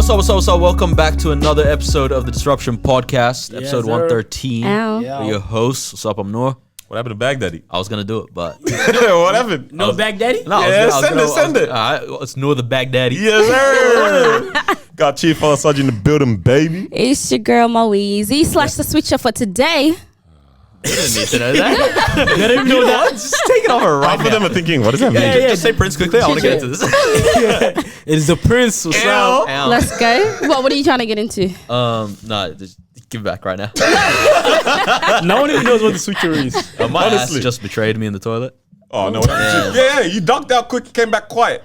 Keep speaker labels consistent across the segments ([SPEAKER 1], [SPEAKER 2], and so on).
[SPEAKER 1] What's up? Welcome back to another episode of the Disruption Podcast,
[SPEAKER 2] Yes,
[SPEAKER 1] episode
[SPEAKER 2] sir.
[SPEAKER 1] 113.
[SPEAKER 3] Ow.
[SPEAKER 2] Yeah.
[SPEAKER 1] We're your hosts. What's up? I'm Noah.
[SPEAKER 4] What happened to Baghdaddy?
[SPEAKER 1] I was gonna do it, but
[SPEAKER 4] What happened?
[SPEAKER 2] No Baghdaddy?
[SPEAKER 1] no,
[SPEAKER 4] Yeah, send it.
[SPEAKER 1] All right, well, it's Noah the Baghdaddy.
[SPEAKER 4] Yes, sir. Got Chief Fella Sergeant in the building, baby.
[SPEAKER 3] It's your girl Moeezy / the switcher for today.
[SPEAKER 1] You didn't need to know that.
[SPEAKER 2] You don't even know that.
[SPEAKER 1] Just take it over right
[SPEAKER 4] Half of them
[SPEAKER 1] now.
[SPEAKER 4] are thinking, what does that mean?
[SPEAKER 1] Just say Prince quickly. I want to get into this.
[SPEAKER 2] It's the Prince. What's up?
[SPEAKER 1] Ow.
[SPEAKER 3] Let's go. What are you trying to get into?
[SPEAKER 1] No, just give it back right now.
[SPEAKER 2] No one even knows what the switcher is.
[SPEAKER 1] My ass
[SPEAKER 4] Honestly.
[SPEAKER 1] just betrayed me in the toilet.
[SPEAKER 4] Oh, no. Yeah, you ducked out quick, came back quiet.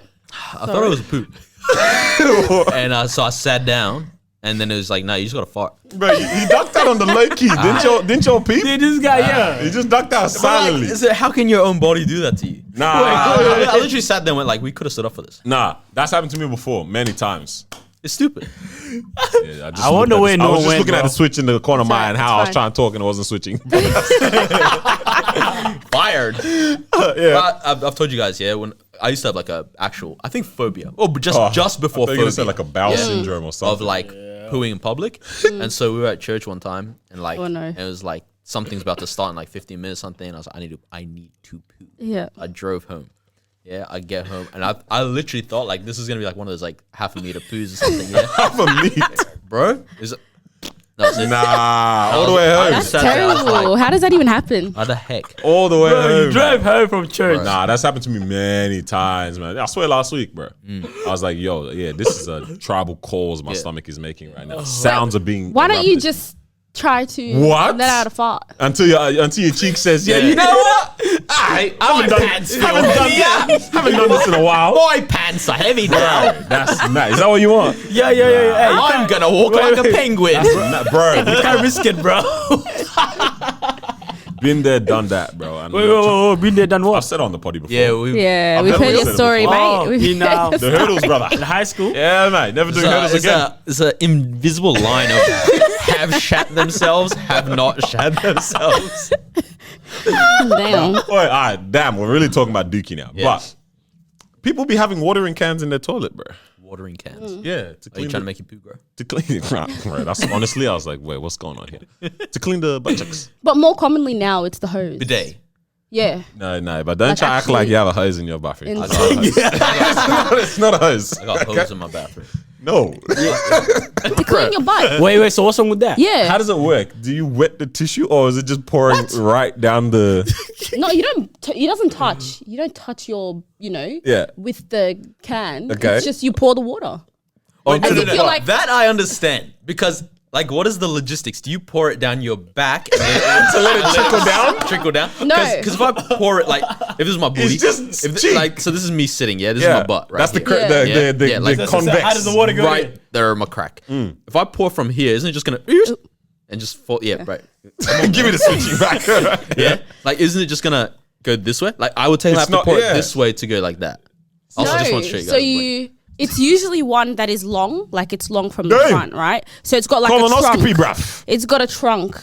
[SPEAKER 1] I thought it was a poop. And so I sat down, and then it was like, no, you just gotta fart.
[SPEAKER 4] Bro, you ducked out on the low key. Didn't your peep?
[SPEAKER 2] Dude, this guy, yeah.
[SPEAKER 4] You just ducked out silently.
[SPEAKER 1] How can your own body do that to you?
[SPEAKER 4] Nah,
[SPEAKER 1] I literally sat there and went like, we could have stood up for this.
[SPEAKER 4] nah. That's happened to me before, many times.
[SPEAKER 1] It's stupid.
[SPEAKER 4] Yeah,
[SPEAKER 2] I wonder where
[SPEAKER 4] I
[SPEAKER 2] Noah
[SPEAKER 4] was just
[SPEAKER 2] went,
[SPEAKER 4] looking at
[SPEAKER 2] bro.
[SPEAKER 4] the switch in the corner of my eye and how I was
[SPEAKER 3] fine.
[SPEAKER 4] trying to talk and I wasn't switching.
[SPEAKER 1] Fired.
[SPEAKER 4] Yeah.
[SPEAKER 1] But I've told you guys, yeah, when I used to have like a actual, I think phobia. Oh, but just before
[SPEAKER 4] I thought you
[SPEAKER 1] phobia.
[SPEAKER 4] were saying like a bowel
[SPEAKER 1] Yeah.
[SPEAKER 4] syndrome or something.
[SPEAKER 1] Of like pooing in public. And so we were at church one time and like,
[SPEAKER 3] Oh, no.
[SPEAKER 1] it was like, something's about to start in like 15 minutes or something. And I was like, I need to poo.
[SPEAKER 3] Yeah.
[SPEAKER 1] I drove home. Yeah, I get home and I literally thought like this is gonna be like one of those like half a meter poos or something. Yeah,
[SPEAKER 4] half a meat.
[SPEAKER 1] bro, is it? That was it.
[SPEAKER 4] Nah, all the way
[SPEAKER 1] I
[SPEAKER 4] home.
[SPEAKER 1] just
[SPEAKER 3] That's
[SPEAKER 1] sat there, I was
[SPEAKER 3] terrible.
[SPEAKER 1] like,
[SPEAKER 3] How does that even happen?
[SPEAKER 1] how the heck?
[SPEAKER 4] All the way
[SPEAKER 2] Bro,
[SPEAKER 4] home.
[SPEAKER 2] you drove home from church.
[SPEAKER 4] Nah, that's happened to me many times, man. I swear last week, bro. I was like, yo, yeah, this is a tribal cause my stomach is making right now. Sounds are being
[SPEAKER 3] Why don't you
[SPEAKER 4] erupted.
[SPEAKER 3] just try to
[SPEAKER 4] What?
[SPEAKER 3] let out a fart?
[SPEAKER 4] until your cheek says, yeah, you know what? I haven't done this in a while.
[SPEAKER 1] My pants are heavy now.
[SPEAKER 4] That's nice. Is that what you want?
[SPEAKER 2] Yeah. Hey,
[SPEAKER 1] I'm gonna walk
[SPEAKER 2] Wait,
[SPEAKER 1] like a
[SPEAKER 2] wait.
[SPEAKER 1] penguin.
[SPEAKER 4] Bro,
[SPEAKER 2] you can't risk it, bro.
[SPEAKER 4] been there, done that, bro. And
[SPEAKER 2] Wait. Been there, done
[SPEAKER 4] I've
[SPEAKER 2] what?
[SPEAKER 4] said it on the potty before.
[SPEAKER 1] Yeah, we.
[SPEAKER 3] Yeah,
[SPEAKER 4] I've
[SPEAKER 3] we've
[SPEAKER 4] never
[SPEAKER 3] heard your
[SPEAKER 4] said it
[SPEAKER 3] story,
[SPEAKER 2] before.
[SPEAKER 3] mate.
[SPEAKER 2] Oh,
[SPEAKER 3] We've
[SPEAKER 2] you
[SPEAKER 3] heard
[SPEAKER 2] know.
[SPEAKER 3] your
[SPEAKER 4] The hurdles, brother.
[SPEAKER 2] In high school?
[SPEAKER 4] Yeah, mate. Never doing hurdles again.
[SPEAKER 1] It's an invisible line of have shat themselves, have not shat themselves.
[SPEAKER 3] Damn.
[SPEAKER 4] Wait, all right, damn, we're really talking about Dookie now.
[SPEAKER 1] Yes.
[SPEAKER 4] But people be having watering cans in their toilet, bro.
[SPEAKER 1] Watering cans.
[SPEAKER 3] Mm.
[SPEAKER 4] Yeah, to
[SPEAKER 1] Are you
[SPEAKER 4] clean
[SPEAKER 1] trying to make you poo, bro?
[SPEAKER 4] to clean right. That's honestly, I was like, wait, what's going on here? To clean the butt cheeks.
[SPEAKER 3] But more commonly now, it's the hose.
[SPEAKER 1] Bidet.
[SPEAKER 3] Yeah.
[SPEAKER 4] No, but don't
[SPEAKER 3] Like
[SPEAKER 4] try to act
[SPEAKER 3] actually-
[SPEAKER 4] like you have a hose in your bathroom.
[SPEAKER 3] In-
[SPEAKER 4] It's not a hose. It's not a hose.
[SPEAKER 1] I got hose in my bathroom.
[SPEAKER 4] No.
[SPEAKER 3] To clean your butt.
[SPEAKER 2] Wait, so what's wrong with that?
[SPEAKER 3] Yeah.
[SPEAKER 4] How does it work? Do you wet the tissue or is it just pouring right down the?
[SPEAKER 3] No, you don't. It doesn't touch. You don't touch your,
[SPEAKER 4] Yeah.
[SPEAKER 3] with the can.
[SPEAKER 4] Okay.
[SPEAKER 3] It's just you pour the water.
[SPEAKER 1] Oh,
[SPEAKER 3] As if you're like-
[SPEAKER 1] that I understand because like what is the logistics? Do you pour it down your back and then, to let it trickle down? Trickle down?
[SPEAKER 3] No.
[SPEAKER 1] Because if I pour it like if this is my booty,
[SPEAKER 4] just
[SPEAKER 1] if
[SPEAKER 4] cheap.
[SPEAKER 1] like so this is me sitting, yeah. This is my butt, right?
[SPEAKER 4] That's the
[SPEAKER 1] here.
[SPEAKER 3] Yeah.
[SPEAKER 4] the
[SPEAKER 1] Yeah, like-
[SPEAKER 4] the
[SPEAKER 1] So
[SPEAKER 4] convex.
[SPEAKER 2] how does the water go in?
[SPEAKER 1] right there, my crack. If I pour from here, isn't it just gonna and just fall? Yeah, right.
[SPEAKER 4] Give me the switching back.
[SPEAKER 1] Yeah, like isn't it just gonna go this way? Like I would take
[SPEAKER 4] It's
[SPEAKER 1] have to
[SPEAKER 4] not-
[SPEAKER 1] pour
[SPEAKER 4] yeah.
[SPEAKER 1] it this way to go like that. Also, just want straight.
[SPEAKER 3] so it's usually one that is long, like it's long from the
[SPEAKER 4] Damn.
[SPEAKER 3] front, right? So it's got like a
[SPEAKER 4] Colonoscopy,
[SPEAKER 3] trunk.
[SPEAKER 4] bruv.
[SPEAKER 3] It's got a trunk.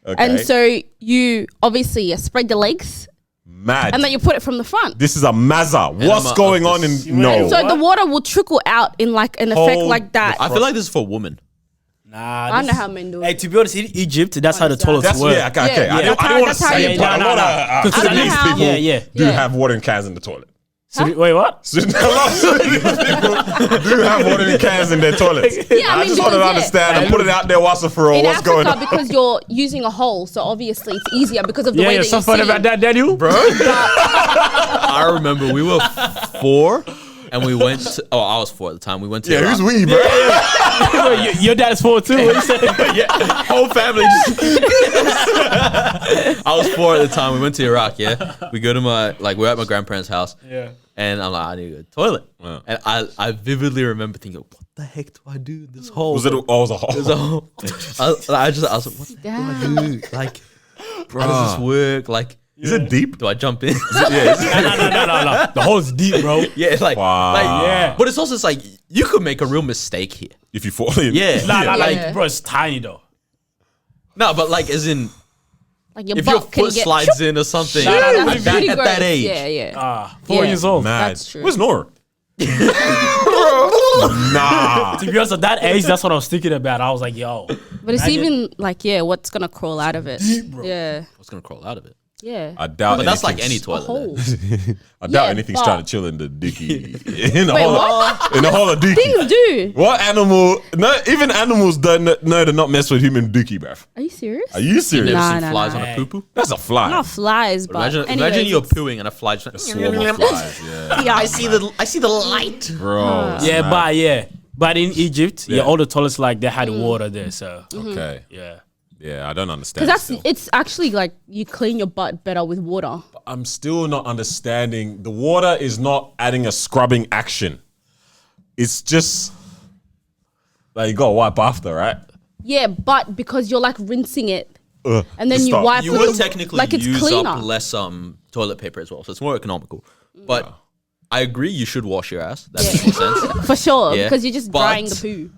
[SPEAKER 4] Okay.
[SPEAKER 3] And so you obviously spread your legs
[SPEAKER 4] Mad.
[SPEAKER 3] and then you put it from the front.
[SPEAKER 4] This is a Mazza. What's
[SPEAKER 1] I'm a-
[SPEAKER 4] going on in no?
[SPEAKER 3] So the water will trickle out in like an effect
[SPEAKER 4] Hold
[SPEAKER 3] like that.
[SPEAKER 1] I feel like this is for women.
[SPEAKER 2] Nah.
[SPEAKER 3] I don't know how men do
[SPEAKER 2] Hey,
[SPEAKER 3] it.
[SPEAKER 2] to be honest, in Egypt, that's how the toilets
[SPEAKER 4] That's
[SPEAKER 2] work.
[SPEAKER 4] yeah, okay.
[SPEAKER 3] Yeah,
[SPEAKER 4] I didn't want to
[SPEAKER 3] that's how
[SPEAKER 4] say
[SPEAKER 3] you
[SPEAKER 4] it,
[SPEAKER 3] do
[SPEAKER 4] but
[SPEAKER 3] it.
[SPEAKER 4] a lot of
[SPEAKER 3] I don't
[SPEAKER 4] Sudanese
[SPEAKER 3] know how-
[SPEAKER 4] people
[SPEAKER 2] Yeah.
[SPEAKER 4] do
[SPEAKER 3] Yeah.
[SPEAKER 4] have watering cans in the toilet.
[SPEAKER 2] So, wait, what?
[SPEAKER 4] A lot of Sudanese people do have watering cans in their toilets.
[SPEAKER 3] Yeah, I
[SPEAKER 4] I
[SPEAKER 3] mean,
[SPEAKER 4] just want to
[SPEAKER 3] because, yeah.
[SPEAKER 4] understand and put it out there once and for all.
[SPEAKER 3] In
[SPEAKER 4] What's going
[SPEAKER 3] Africa,
[SPEAKER 4] on?
[SPEAKER 3] because you're using a hole, so obviously it's easier because of the way
[SPEAKER 2] Yeah,
[SPEAKER 3] that
[SPEAKER 2] some
[SPEAKER 3] you're
[SPEAKER 2] fun
[SPEAKER 3] sitting.
[SPEAKER 2] about that, Daniel? Bro.
[SPEAKER 1] I remember we were 4 and we went to, I was 4 at the time. We went to
[SPEAKER 4] Yeah,
[SPEAKER 1] Iraq.
[SPEAKER 4] who's we, bro?
[SPEAKER 2] Your dad's 4 too. What you say?
[SPEAKER 1] Yeah, whole family just I was 4 at the time. We went to Iraq, yeah. We go to we're at my grandparents' house.
[SPEAKER 2] Yeah.
[SPEAKER 1] And I'm like, I need to go to the toilet.
[SPEAKER 4] Wow.
[SPEAKER 1] And I vividly remember thinking, what the heck do I do in this hole?
[SPEAKER 4] Was it? Oh, it was a hole.
[SPEAKER 1] It was a hole. I was like, what the heck do I do? Like, how does this work? Like,
[SPEAKER 4] Is it deep?
[SPEAKER 1] do I jump in?
[SPEAKER 4] Yeah.
[SPEAKER 2] No. The hole's deep, bro.
[SPEAKER 1] Yeah, it's like,
[SPEAKER 4] Wow.
[SPEAKER 2] Yeah.
[SPEAKER 1] But it's also just like you could make a real mistake here.
[SPEAKER 4] If you fall in.
[SPEAKER 1] Yeah.
[SPEAKER 2] Nah,
[SPEAKER 3] Yeah.
[SPEAKER 2] bro, it's tiny though.
[SPEAKER 1] No, but like as in
[SPEAKER 3] Like your
[SPEAKER 1] if your
[SPEAKER 3] butt can
[SPEAKER 1] foot
[SPEAKER 3] get
[SPEAKER 1] slides in or something
[SPEAKER 2] Nah, nah, nah,
[SPEAKER 3] That's
[SPEAKER 1] at
[SPEAKER 3] pretty
[SPEAKER 1] that
[SPEAKER 3] gross.
[SPEAKER 1] age.
[SPEAKER 3] Yeah.
[SPEAKER 2] 4
[SPEAKER 3] Yeah.
[SPEAKER 2] years old.
[SPEAKER 4] Mad.
[SPEAKER 3] That's true.
[SPEAKER 4] Where's Nora? Nah.
[SPEAKER 2] To be honest, at that age, that's what I was thinking about. I was like, yo.
[SPEAKER 3] But it's
[SPEAKER 2] Imagine-
[SPEAKER 3] even like, what's gonna crawl out of it?
[SPEAKER 2] Deep, bro.
[SPEAKER 3] Yeah,
[SPEAKER 1] What's gonna crawl out of it?
[SPEAKER 3] yeah.
[SPEAKER 4] I doubt.
[SPEAKER 1] But that's like
[SPEAKER 4] anything's-
[SPEAKER 1] any
[SPEAKER 3] A
[SPEAKER 1] toilet.
[SPEAKER 3] hole.
[SPEAKER 1] then.
[SPEAKER 4] I doubt
[SPEAKER 3] Yeah,
[SPEAKER 4] anything's
[SPEAKER 3] but-
[SPEAKER 4] trying to chill in the dookie. in the
[SPEAKER 3] Wait,
[SPEAKER 4] hole.
[SPEAKER 3] what?
[SPEAKER 4] In the hole of dookie.
[SPEAKER 3] Things do.
[SPEAKER 4] What animal? No, even animals don't know to not mess with human dookie, bruv.
[SPEAKER 3] Are you serious?
[SPEAKER 4] Are you
[SPEAKER 1] You
[SPEAKER 4] serious?
[SPEAKER 1] never
[SPEAKER 3] Nah,
[SPEAKER 1] seen
[SPEAKER 3] nah,
[SPEAKER 1] flies
[SPEAKER 3] nah.
[SPEAKER 1] on a poo poo?
[SPEAKER 4] That's a fly.
[SPEAKER 3] Not flies, but
[SPEAKER 1] Imagine,
[SPEAKER 3] anyways,
[SPEAKER 1] imagine you're
[SPEAKER 3] it's-
[SPEAKER 1] pooing and a fly just.
[SPEAKER 4] Swarm of flies. Yeah,
[SPEAKER 3] Yeah,
[SPEAKER 1] I see the light.
[SPEAKER 4] bro. it's
[SPEAKER 2] Yeah,
[SPEAKER 4] mad.
[SPEAKER 2] but in Egypt,
[SPEAKER 4] Yeah.
[SPEAKER 2] all the toilets like they had water there, so
[SPEAKER 4] Okay.
[SPEAKER 2] yeah.
[SPEAKER 4] Yeah, I don't understand.
[SPEAKER 3] Because
[SPEAKER 4] still.
[SPEAKER 3] it's actually like you clean your butt better with water.
[SPEAKER 4] I'm still not understanding. The water is not adding a scrubbing action. It's just like you gotta wipe after, right?
[SPEAKER 3] Yeah, but because you're like rinsing it and then you
[SPEAKER 4] Stop.
[SPEAKER 3] wipe
[SPEAKER 1] You
[SPEAKER 3] with
[SPEAKER 1] would
[SPEAKER 3] the-
[SPEAKER 1] technically
[SPEAKER 3] like it's
[SPEAKER 1] use
[SPEAKER 3] cleaner.
[SPEAKER 1] up less toilet paper as well, so it's more economical. But I agree, you should wash your ass. That makes more sense.
[SPEAKER 3] For sure,
[SPEAKER 1] Yeah,
[SPEAKER 3] because you're just
[SPEAKER 1] but-
[SPEAKER 3] drying the poo.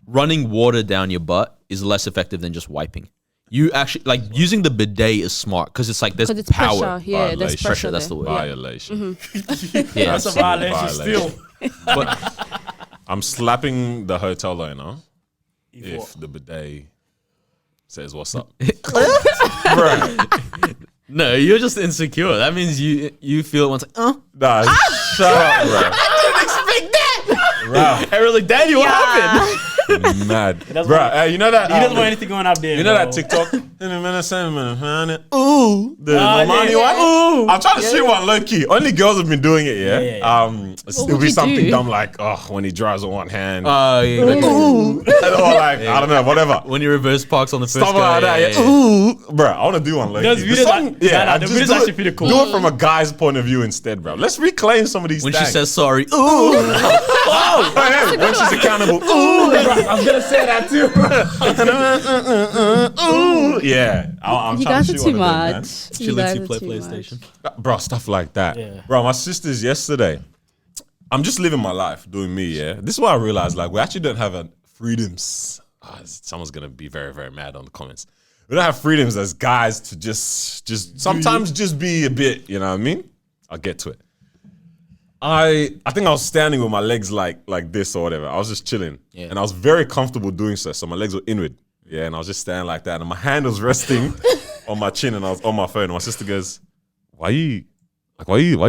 [SPEAKER 1] Running water down your butt is less effective than just wiping. You actually like using the bidet is smart because it's like there's
[SPEAKER 3] 'Cause it's
[SPEAKER 1] power.
[SPEAKER 3] pressure. Yeah, there's
[SPEAKER 4] Violation.
[SPEAKER 3] pressure.
[SPEAKER 1] That's the
[SPEAKER 3] there.
[SPEAKER 1] word.
[SPEAKER 4] Violation.
[SPEAKER 1] Yeah,
[SPEAKER 2] That's a violation
[SPEAKER 4] Violation.
[SPEAKER 2] still.
[SPEAKER 1] but
[SPEAKER 4] I'm slapping the hotel owner if the bidet says what's up. Bruh.
[SPEAKER 1] no, you're just insecure. That means you feel once like,
[SPEAKER 4] Nah, shut up, bro.
[SPEAKER 1] expect that.
[SPEAKER 4] Wow.
[SPEAKER 1] I was like, Daniel, what happened?
[SPEAKER 4] Mad.
[SPEAKER 2] That's
[SPEAKER 4] Bro,
[SPEAKER 2] why-
[SPEAKER 4] you know that
[SPEAKER 2] He doesn't want anything going up there.
[SPEAKER 4] you know
[SPEAKER 2] bro.
[SPEAKER 4] that TikTok? Ooh. The Normani
[SPEAKER 2] yeah,
[SPEAKER 4] one?
[SPEAKER 2] yeah.
[SPEAKER 4] I'm trying to shoot one low key. Only girls have been doing it, yeah?
[SPEAKER 2] Yeah.
[SPEAKER 4] It'll
[SPEAKER 3] would
[SPEAKER 4] be
[SPEAKER 3] you
[SPEAKER 4] something
[SPEAKER 3] do?
[SPEAKER 4] dumb like, oh, when he drives on one hand.
[SPEAKER 1] Yeah,
[SPEAKER 4] or like, I don't know, whatever.
[SPEAKER 1] when you reverse parks on the first
[SPEAKER 4] Stuff
[SPEAKER 1] guy,
[SPEAKER 4] like that, yeah. Ooh. Bro, I want to do one low
[SPEAKER 2] Those
[SPEAKER 4] key.
[SPEAKER 2] videos
[SPEAKER 4] Something-
[SPEAKER 2] are- nah, nah,
[SPEAKER 4] I
[SPEAKER 2] the
[SPEAKER 4] just
[SPEAKER 2] videos
[SPEAKER 4] do
[SPEAKER 2] actually
[SPEAKER 4] it-
[SPEAKER 2] pretty cool.
[SPEAKER 4] Do it from a guy's point of view instead, bro. Let's reclaim some of these
[SPEAKER 1] When
[SPEAKER 4] things.
[SPEAKER 1] she says sorry, ooh,
[SPEAKER 4] when she's accountable. Ooh.
[SPEAKER 2] I was gonna say that too.
[SPEAKER 4] Ooh. Yeah. I'm
[SPEAKER 3] You
[SPEAKER 4] trying
[SPEAKER 3] guys
[SPEAKER 4] to
[SPEAKER 3] are
[SPEAKER 4] shoot
[SPEAKER 3] too
[SPEAKER 4] one of them, man.
[SPEAKER 3] much.
[SPEAKER 1] she
[SPEAKER 3] You
[SPEAKER 1] lets
[SPEAKER 3] guys
[SPEAKER 1] you
[SPEAKER 3] are
[SPEAKER 1] play
[SPEAKER 3] too
[SPEAKER 1] PlayStation.
[SPEAKER 3] much.
[SPEAKER 4] Bro, stuff like that.
[SPEAKER 2] Yeah.
[SPEAKER 4] Bro, my sisters yesterday, I'm just living my life, doing me, yeah? This is what I realized, like, we actually don't have a freedoms. Someone's going to be very, very mad on the comments. We don't have freedoms as guys to just sometimes just be a bit, you know what I mean? I'll get to it. I think I was standing with my legs like this or whatever. I was just chilling.
[SPEAKER 1] Yeah.
[SPEAKER 4] And I was very comfortable doing so. So my legs were inward. Yeah, and I was just standing like that. And my hand was resting on my chin and I was on my phone. And my sister goes, why you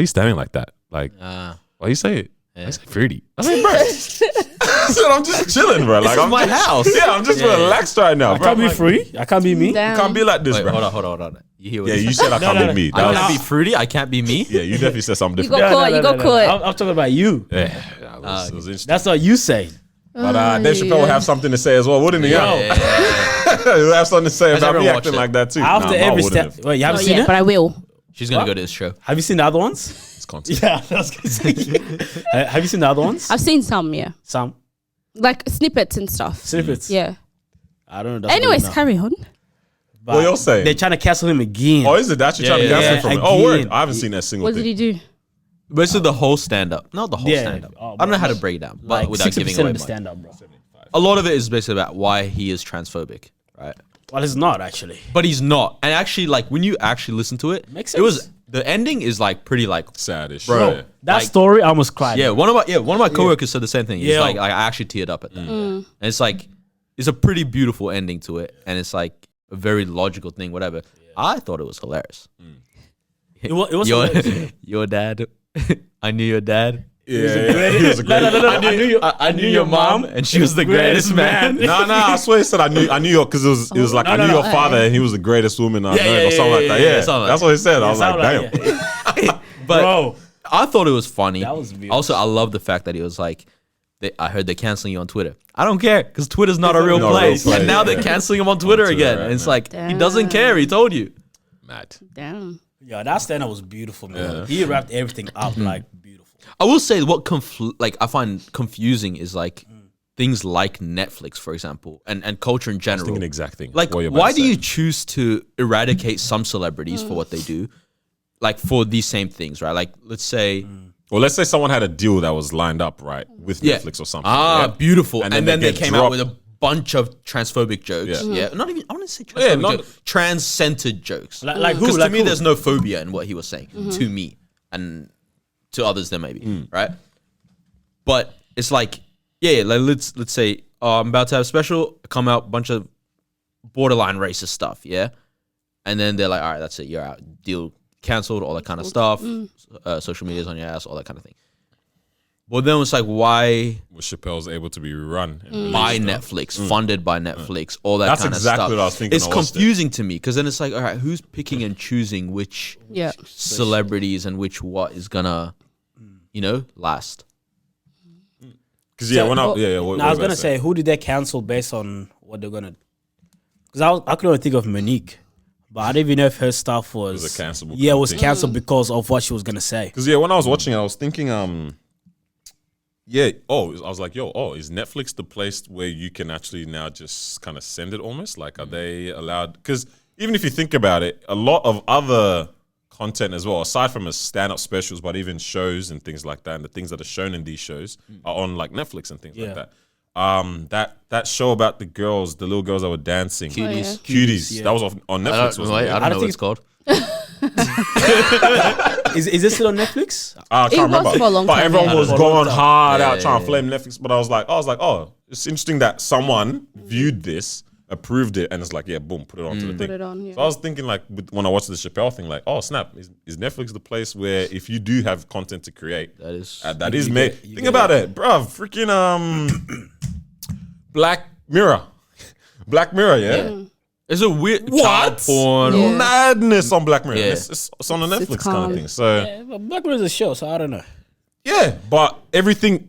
[SPEAKER 4] standing like that? Like, why you say it? I say fruity. I mean, bro. I said, I'm just chilling, bro. Like, I'm
[SPEAKER 1] my
[SPEAKER 4] just-
[SPEAKER 1] house.
[SPEAKER 4] Yeah, I'm just relaxed right now,
[SPEAKER 2] I
[SPEAKER 4] bro.
[SPEAKER 2] can't be
[SPEAKER 4] Like,
[SPEAKER 2] free. I can't be me.
[SPEAKER 3] Damn.
[SPEAKER 4] can't be like this,
[SPEAKER 1] Wait,
[SPEAKER 4] bro.
[SPEAKER 1] hold on. You hear what
[SPEAKER 4] Yeah,
[SPEAKER 1] he
[SPEAKER 4] you
[SPEAKER 1] said?
[SPEAKER 4] said I can't
[SPEAKER 2] no,
[SPEAKER 4] be me.
[SPEAKER 1] I
[SPEAKER 4] That
[SPEAKER 1] can't
[SPEAKER 4] was-
[SPEAKER 1] be fruity. I can't be me.
[SPEAKER 4] yeah, you definitely said something
[SPEAKER 3] You
[SPEAKER 4] different.
[SPEAKER 3] got caught. You got caught.
[SPEAKER 2] I'm talking about you.
[SPEAKER 4] Yeah, it was interesting.
[SPEAKER 2] That's what you say.
[SPEAKER 4] But Dave Chappelle would have something to say as well, wouldn't he?
[SPEAKER 2] Yo.
[SPEAKER 4] He would have something to say
[SPEAKER 1] Has
[SPEAKER 4] about me
[SPEAKER 1] everyone
[SPEAKER 4] acting
[SPEAKER 1] watched it?
[SPEAKER 4] like that too.
[SPEAKER 2] After
[SPEAKER 4] Nah, I
[SPEAKER 2] every
[SPEAKER 4] wouldn't
[SPEAKER 2] step.
[SPEAKER 4] have.
[SPEAKER 2] Wait, you haven't
[SPEAKER 3] Not
[SPEAKER 2] seen
[SPEAKER 3] yet,
[SPEAKER 2] it?
[SPEAKER 3] but I will.
[SPEAKER 1] She's gonna
[SPEAKER 2] What?
[SPEAKER 1] go to this show.
[SPEAKER 2] Have you seen the other ones?
[SPEAKER 4] It's content.
[SPEAKER 2] Yeah, I was gonna say. Have you seen the other ones?
[SPEAKER 3] I've seen some, yeah,
[SPEAKER 2] Some
[SPEAKER 3] like snippets and stuff.
[SPEAKER 2] snippets.
[SPEAKER 3] Yeah.
[SPEAKER 2] I don't know. That's
[SPEAKER 3] Anyways,
[SPEAKER 2] good enough.
[SPEAKER 3] carry on.
[SPEAKER 2] But
[SPEAKER 4] What you're saying?
[SPEAKER 2] They're trying to cancel him again.
[SPEAKER 4] Oh, is it actually trying to
[SPEAKER 1] Yeah,
[SPEAKER 4] cancel
[SPEAKER 2] yeah,
[SPEAKER 4] him from it? Oh, word.
[SPEAKER 2] again.
[SPEAKER 4] I haven't seen that single
[SPEAKER 3] What did
[SPEAKER 4] thing.
[SPEAKER 3] he do?
[SPEAKER 1] But it's the whole stand up, not the whole
[SPEAKER 2] Yeah.
[SPEAKER 1] stand up.
[SPEAKER 2] Oh,
[SPEAKER 1] I don't know how
[SPEAKER 2] bro.
[SPEAKER 1] to break it down, but
[SPEAKER 2] Like
[SPEAKER 1] without giving
[SPEAKER 2] 60%
[SPEAKER 1] away
[SPEAKER 2] of the
[SPEAKER 1] much.
[SPEAKER 2] stand up, bro.
[SPEAKER 1] A lot of it is basically about why he is transphobic, right?
[SPEAKER 2] Well, it's not actually.
[SPEAKER 1] But he's not. And actually, like when you actually listen to it,
[SPEAKER 2] Makes
[SPEAKER 1] it was
[SPEAKER 2] sense.
[SPEAKER 1] the ending is like pretty like
[SPEAKER 4] Sadish.
[SPEAKER 1] Bro.
[SPEAKER 4] Yeah.
[SPEAKER 2] That
[SPEAKER 1] Like-
[SPEAKER 2] story, I almost cried.
[SPEAKER 1] yeah. One of my coworkers said the same thing. He's
[SPEAKER 2] Yeah.
[SPEAKER 1] like I actually teared up at that, and it's like it's a pretty beautiful ending to it, and it's like a very logical thing. Whatever. I thought it was hilarious.
[SPEAKER 2] It was
[SPEAKER 1] your
[SPEAKER 2] hilarious.
[SPEAKER 1] your dad. I knew your dad.
[SPEAKER 4] Yeah, he was a great.
[SPEAKER 2] No.
[SPEAKER 1] I knew your mom, and she was the greatest man.
[SPEAKER 4] No, I swear he said I knew your because it was like I knew your father and he was the greatest woman I've known or something like that. Yeah,
[SPEAKER 1] something like
[SPEAKER 4] that's what he said. I was like,
[SPEAKER 2] Sound
[SPEAKER 4] damn.
[SPEAKER 1] But
[SPEAKER 2] Bro.
[SPEAKER 1] I thought it was funny.
[SPEAKER 2] That was beautiful.
[SPEAKER 1] Also, I love the fact that he was like, I heard they're canceling you on Twitter. I don't care because Twitter's not a real
[SPEAKER 4] not a real
[SPEAKER 1] place.
[SPEAKER 4] place,
[SPEAKER 1] And now
[SPEAKER 4] yeah.
[SPEAKER 1] they're canceling him on Twitter again.
[SPEAKER 4] right
[SPEAKER 1] And it's
[SPEAKER 4] now.
[SPEAKER 1] like, he doesn't care. He told you.
[SPEAKER 4] Mad.
[SPEAKER 3] Damn.
[SPEAKER 2] Yeah, that stand up was beautiful, man. He wrapped everything up like beautiful.
[SPEAKER 1] I will say what I find confusing is like things like Netflix, for example, and culture in general.
[SPEAKER 4] Thinking the exact thing.
[SPEAKER 1] Like,
[SPEAKER 4] What you're about
[SPEAKER 1] why
[SPEAKER 4] to
[SPEAKER 1] do
[SPEAKER 4] say.
[SPEAKER 1] you choose to eradicate some celebrities for what they do? Like, for these same things, right? Like, let's say...
[SPEAKER 4] Well, let's say someone had a deal that was lined up, right, with
[SPEAKER 1] Yeah.
[SPEAKER 4] Netflix or something.
[SPEAKER 1] Ah,
[SPEAKER 4] yeah?
[SPEAKER 1] beautiful. And then they
[SPEAKER 4] get
[SPEAKER 1] came out
[SPEAKER 4] dropped.
[SPEAKER 1] with a bunch of transphobic jokes.
[SPEAKER 4] Yeah.
[SPEAKER 1] Yeah. Not even, I want to say transphobic
[SPEAKER 4] Yeah, not-
[SPEAKER 1] jokes. Trans-centered jokes.
[SPEAKER 2] Like who?
[SPEAKER 1] Because
[SPEAKER 2] Like
[SPEAKER 1] to me,
[SPEAKER 2] who?
[SPEAKER 1] there's no phobia in what he was saying. To me. And to others, there may be.
[SPEAKER 4] Mm.
[SPEAKER 1] Right? But it's like, Yeah, like let's say I'm about to have a special, come out, bunch of borderline racist stuff, yeah, and then they're like, all right, that's it, you're out, deal cancelled, all that kind of stuff. Social media's on your ass, all that kind of thing. But then it's like, why
[SPEAKER 4] Was Chappelle's able to be run and
[SPEAKER 1] by
[SPEAKER 4] released,
[SPEAKER 1] Netflix, funded by Netflix, all that
[SPEAKER 4] That's
[SPEAKER 1] kind
[SPEAKER 4] exactly
[SPEAKER 1] of stuff.
[SPEAKER 4] what I was thinking.
[SPEAKER 1] It's
[SPEAKER 4] I watched it.
[SPEAKER 1] confusing to me because then it's like, all right, who's picking and choosing which
[SPEAKER 3] Yeah.
[SPEAKER 1] celebrities and which what is gonna, last?
[SPEAKER 4] Because when I what
[SPEAKER 2] I was
[SPEAKER 4] about
[SPEAKER 2] gonna say, who did they cancel based on what they're gonna? Because I could only think of Monique, but I don't even know if her stuff was
[SPEAKER 4] a cancelable
[SPEAKER 2] Yeah, it was
[SPEAKER 4] thing.
[SPEAKER 2] canceled because of what she was gonna say.
[SPEAKER 4] Because when I was watching it, I was thinking, I was like, is Netflix the place where you can actually now just kind of send it almost? Like, are they allowed? Because even if you think about it, a lot of other content as well, aside from stand-up specials, but even shows and things like that, and the things that are shown in these shows are on like Netflix and things like that. That show about the little girls that were dancing,
[SPEAKER 1] Cuties.
[SPEAKER 4] Cuties, that was on Netflix. Wasn't it?
[SPEAKER 1] I don't know what
[SPEAKER 2] think
[SPEAKER 1] it's called.
[SPEAKER 2] Is this still on Netflix?
[SPEAKER 4] I can't
[SPEAKER 3] It was
[SPEAKER 4] remember.
[SPEAKER 3] for a long
[SPEAKER 4] but
[SPEAKER 3] time,
[SPEAKER 4] everyone
[SPEAKER 3] yeah.
[SPEAKER 4] was
[SPEAKER 2] For a
[SPEAKER 4] going
[SPEAKER 2] long time.
[SPEAKER 4] hard
[SPEAKER 1] Yeah,
[SPEAKER 4] out trying to
[SPEAKER 1] yeah,
[SPEAKER 4] flame Netflix. But I was like, it's interesting that someone viewed this, approved it, and it's like, yeah, boom, put it onto the thing.
[SPEAKER 3] Put it on, yeah.
[SPEAKER 4] So I was thinking, like, when I watched the Chappelle thing, like, oh snap, is Netflix the place where if you do have content to create, that is made? Think about it, bruv. Freaking Black Mirror, yeah.
[SPEAKER 1] It's a weird
[SPEAKER 4] What?
[SPEAKER 1] child porn.
[SPEAKER 3] Yeah.
[SPEAKER 4] Madness on Black Mirror.
[SPEAKER 1] Yeah.
[SPEAKER 4] It's on a Netflix kind
[SPEAKER 3] calm.
[SPEAKER 4] of thing. So.
[SPEAKER 2] Yeah, but Black Mirror is a show, so I don't know.
[SPEAKER 4] Yeah, but anything